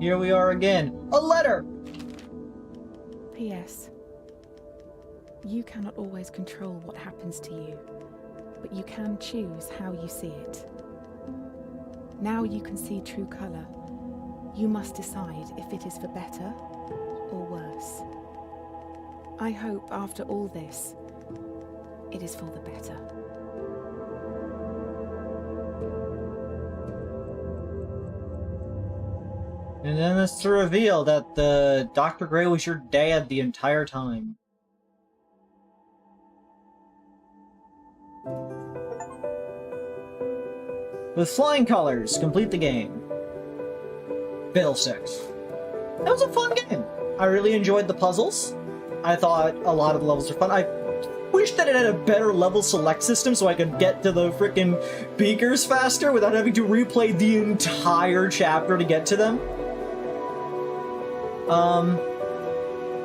Here we are again. A letter! P.S. You cannot always control what happens to you, but you can choose how you see it. Now you can see true colour. You must decide if it is for better or worse. I hope after all this, it is for the better. And then it's to reveal that the Dr. Gray was your dad the entire time. With flying colors, complete the game. Fiddlesticks. That was a fun game. I really enjoyed the puzzles. I thought a lot of the levels were fun. I wish that it had a better level select system so I could get to the frickin' beakers faster without having to replay the entire chapter to get to them.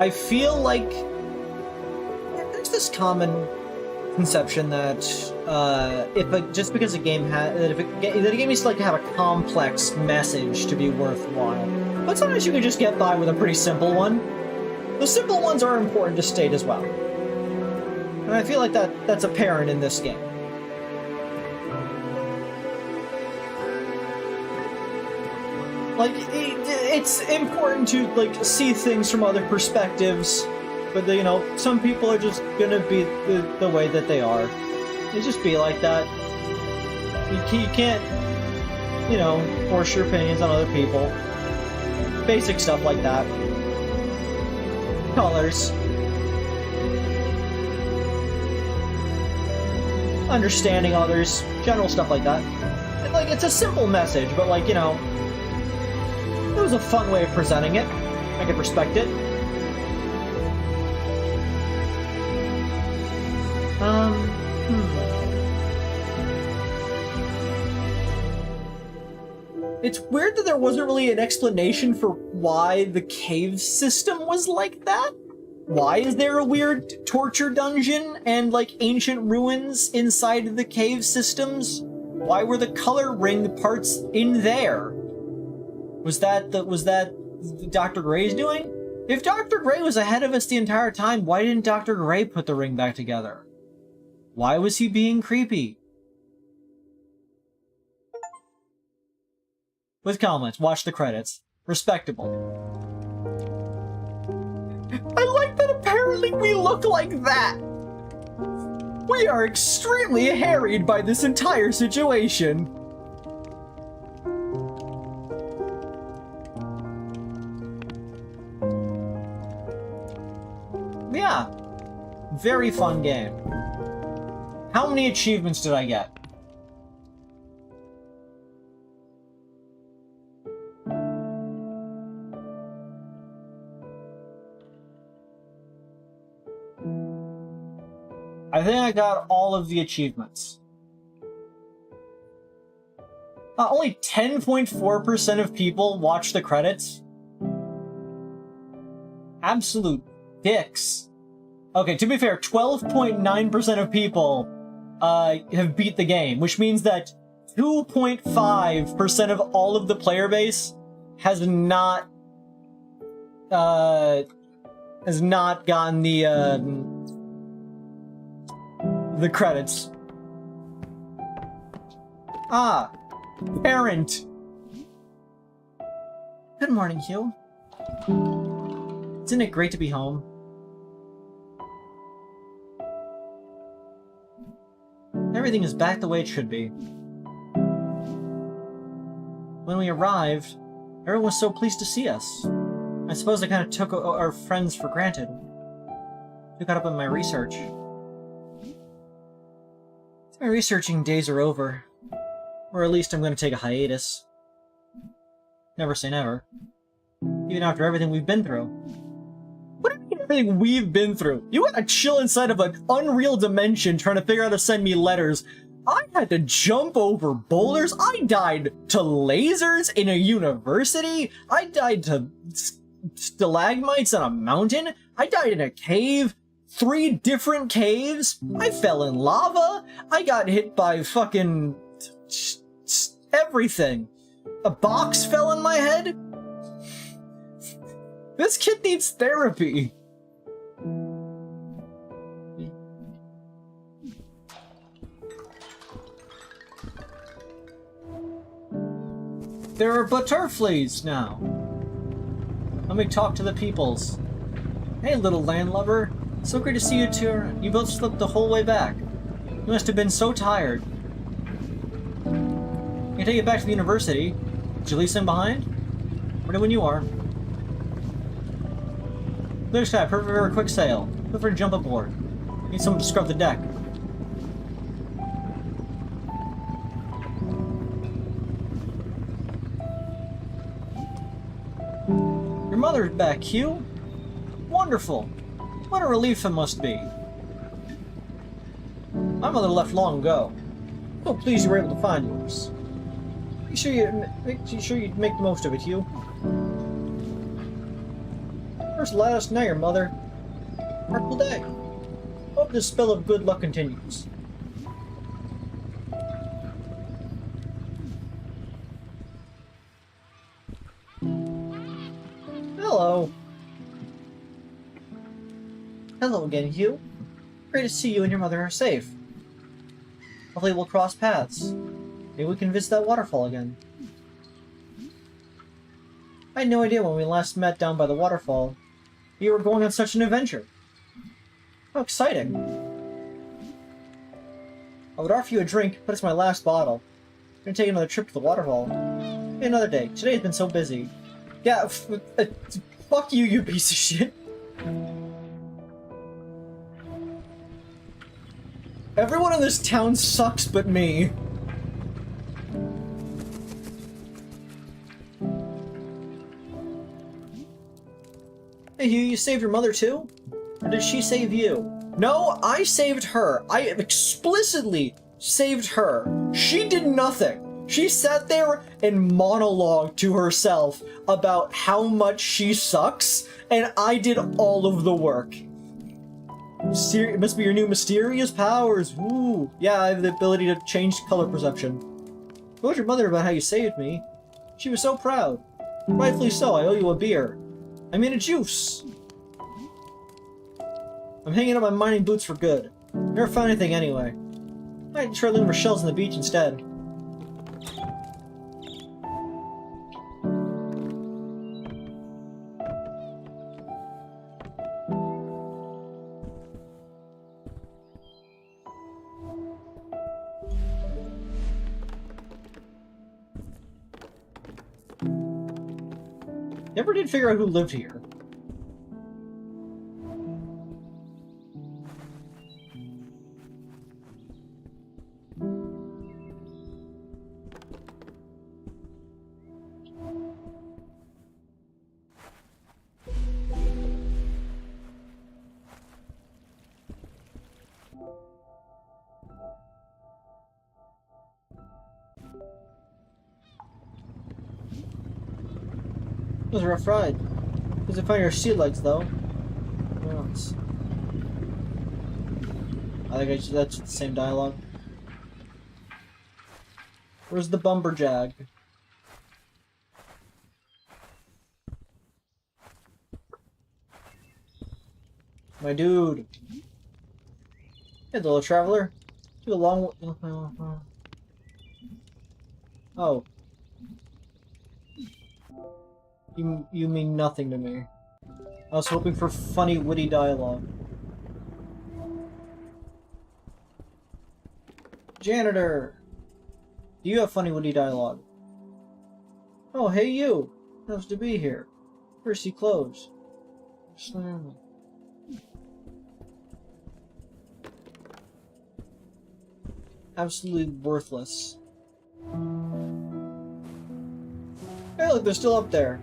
I feel like there's this common conception that just because a game that a game needs to have a complex message to be worthwhile, but sometimes you can just get by with a pretty simple one. The simple ones are important to state as well, and I feel like that's apparent in this game. Like, it's important to, see things from other perspectives, but you know, some people are just gonna be the way that they are. It just be like that. You can't, you know, force your opinions on other people. Basic stuff like that. Colors. Understanding others. General stuff like that. And, like, it's a simple message, but, like, you know, it was a fun way of presenting it. I could respect it. It's weird that there wasn't really an explanation for why the cave system was like that. Why is there a weird torture dungeon and, like, ancient ruins inside the cave systems? Why were the color ring parts in there? Was that Dr. Gray's doing? If Dr. Gray was ahead of us the entire time, why didn't Dr. Gray put the ring back together? Why was he being creepy? With comments, watch the credits. Respectable. I like that apparently we look like that! We are extremely harried by this entire situation. Yeah. Very fun game. How many achievements did I get? I think I got all of the achievements. Only 10.4% of people watch the credits. Absolute dicks. Okay, to be fair, 12.9% of people have beat the game, which means that 2.5% of all of the player base has not gotten the credits. Ah, parent. Good morning, HUE. Isn't it great to be home? Everything is back the way it should be. When we arrived, everyone was so pleased to see us. I suppose I kind of took our friends for granted. I got up in my research. My researching days are over. Or at least I'm going to take a hiatus. Never say never. Even after everything we've been through. What do you mean everything we've been through? You had to chill inside of an unreal dimension trying to figure out how to send me letters. I had to jump over boulders. I died to lasers in a university. I died to stalagmites on a mountain. I died in a cave. 3 different caves. I fell in lava. I got hit by fucking everything. A box fell on my head. This kid needs therapy. There are butterflies now. Let me talk to the peoples. Hey, little landlubber. So great to see you two. You both slept the whole way back. You must have been so tired. I can take you back to the university. Did you leave him behind? Ready when you are. Clear sky, perfect for a quick sail. Feel free to jump aboard. Need someone to scrub the deck. Your mother's back, HUE. Wonderful. What a relief it must be. My mother left long ago. So pleased you were able to find yours. Make sure you make the most of it, HUE. First, let us know your mother. Remarkable day. Hope this spell of good luck continues. Hello. Hello again, HUE. Great to see you and your mother are safe. Hopefully we'll cross paths. Maybe we can visit that waterfall again. I had no idea when we last met down by the waterfall you were going on such an adventure. How exciting. I would offer you a drink, but it's my last bottle. I'm gonna take another trip to the waterfall. Maybe another day. Today has been so busy. Yeah, fuck you, you piece of shit. Everyone in this town sucks but me. Hey Hugh, you saved your mother too? Or did she save you? No, I saved her. I explicitly saved her. She did nothing. She sat there and monologued to herself about how much she sucks, and I did all of the work. It must be your new mysterious powers. Ooh. Yeah, I have the ability to change color perception. I told your mother about how you saved me. She was so proud. Rightfully so, I owe you a beer. I mean a juice. I'm hanging up my mining boots for good. Never found anything anyway. Might try looking for shells on the beach instead. Never did figure out who lived here. It was a rough ride. Doesn't find your sea legs though. What else? I think that's the same dialogue. Where's the Bumberjag? My dude. Hey, little traveler. Took a long. Oh. You mean nothing to me. I was hoping for funny, witty dialogue. Janitor! Do you have funny, witty dialogue? Oh, hey you! Nice to be here. First you close. Slam. Absolutely worthless. Hey look, they're still up there.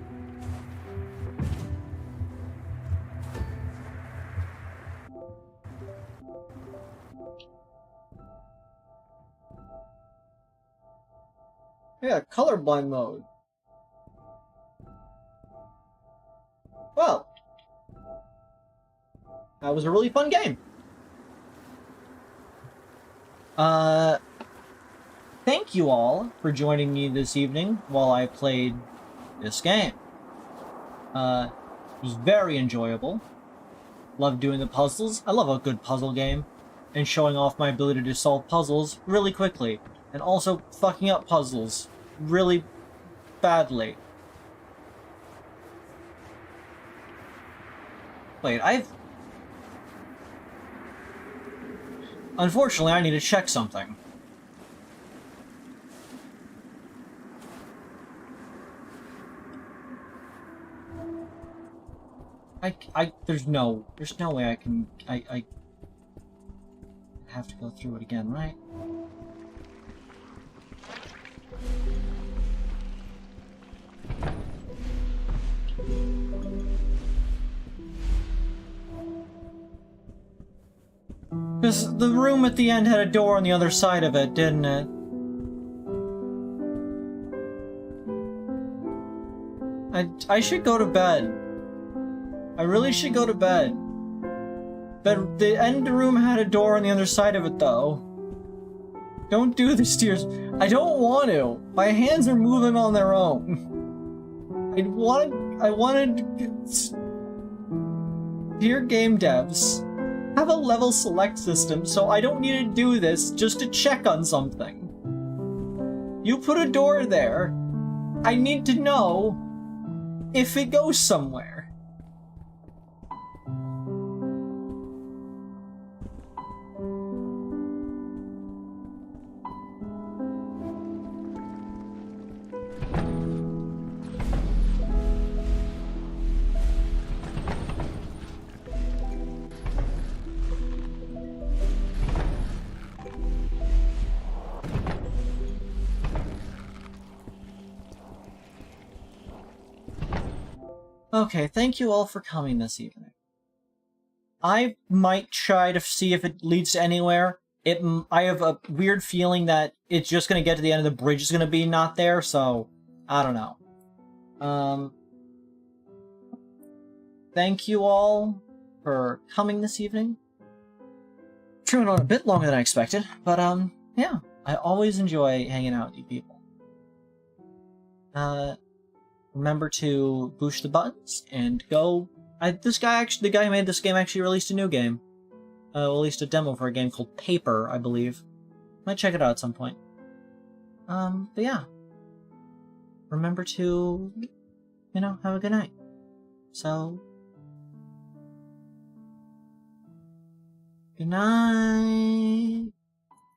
Yeah, colorblind mode. Well, that was a really fun game. Thank you all for joining me this evening while I played this game. It was very enjoyable. Loved doing the puzzles. I love a good puzzle game. And showing off my ability to solve puzzles really quickly. And also fucking up puzzles really badly. Wait, Unfortunately, I need to check something. There's no way I can, I have to go through it again, right? Because the room at the end had a door on the other side of it, didn't it? I should go to bed. I really should go to bed. But the end room had a door on the other side of it, though. Don't do this to yours. I don't want to. My hands are moving on their own. I wanted... Dear game devs, have a level select system so I don't need to do this just to check on something. You put a door there. I need to know if it goes somewhere. Okay, thank you all for coming this evening. I might try to see if it leads to anywhere. I have a weird feeling that it's just going to get to the end of the bridge is going to be not there, so I don't know. Thank you all for coming this evening. It went on a bit longer than I expected, but yeah, I always enjoy hanging out with you people. Remember to push the buttons and go. The guy who made this game actually released a new game. Released a demo for a game called Paper, I believe. Might check it out at some point. But yeah. Remember to, have a good night. So, good night.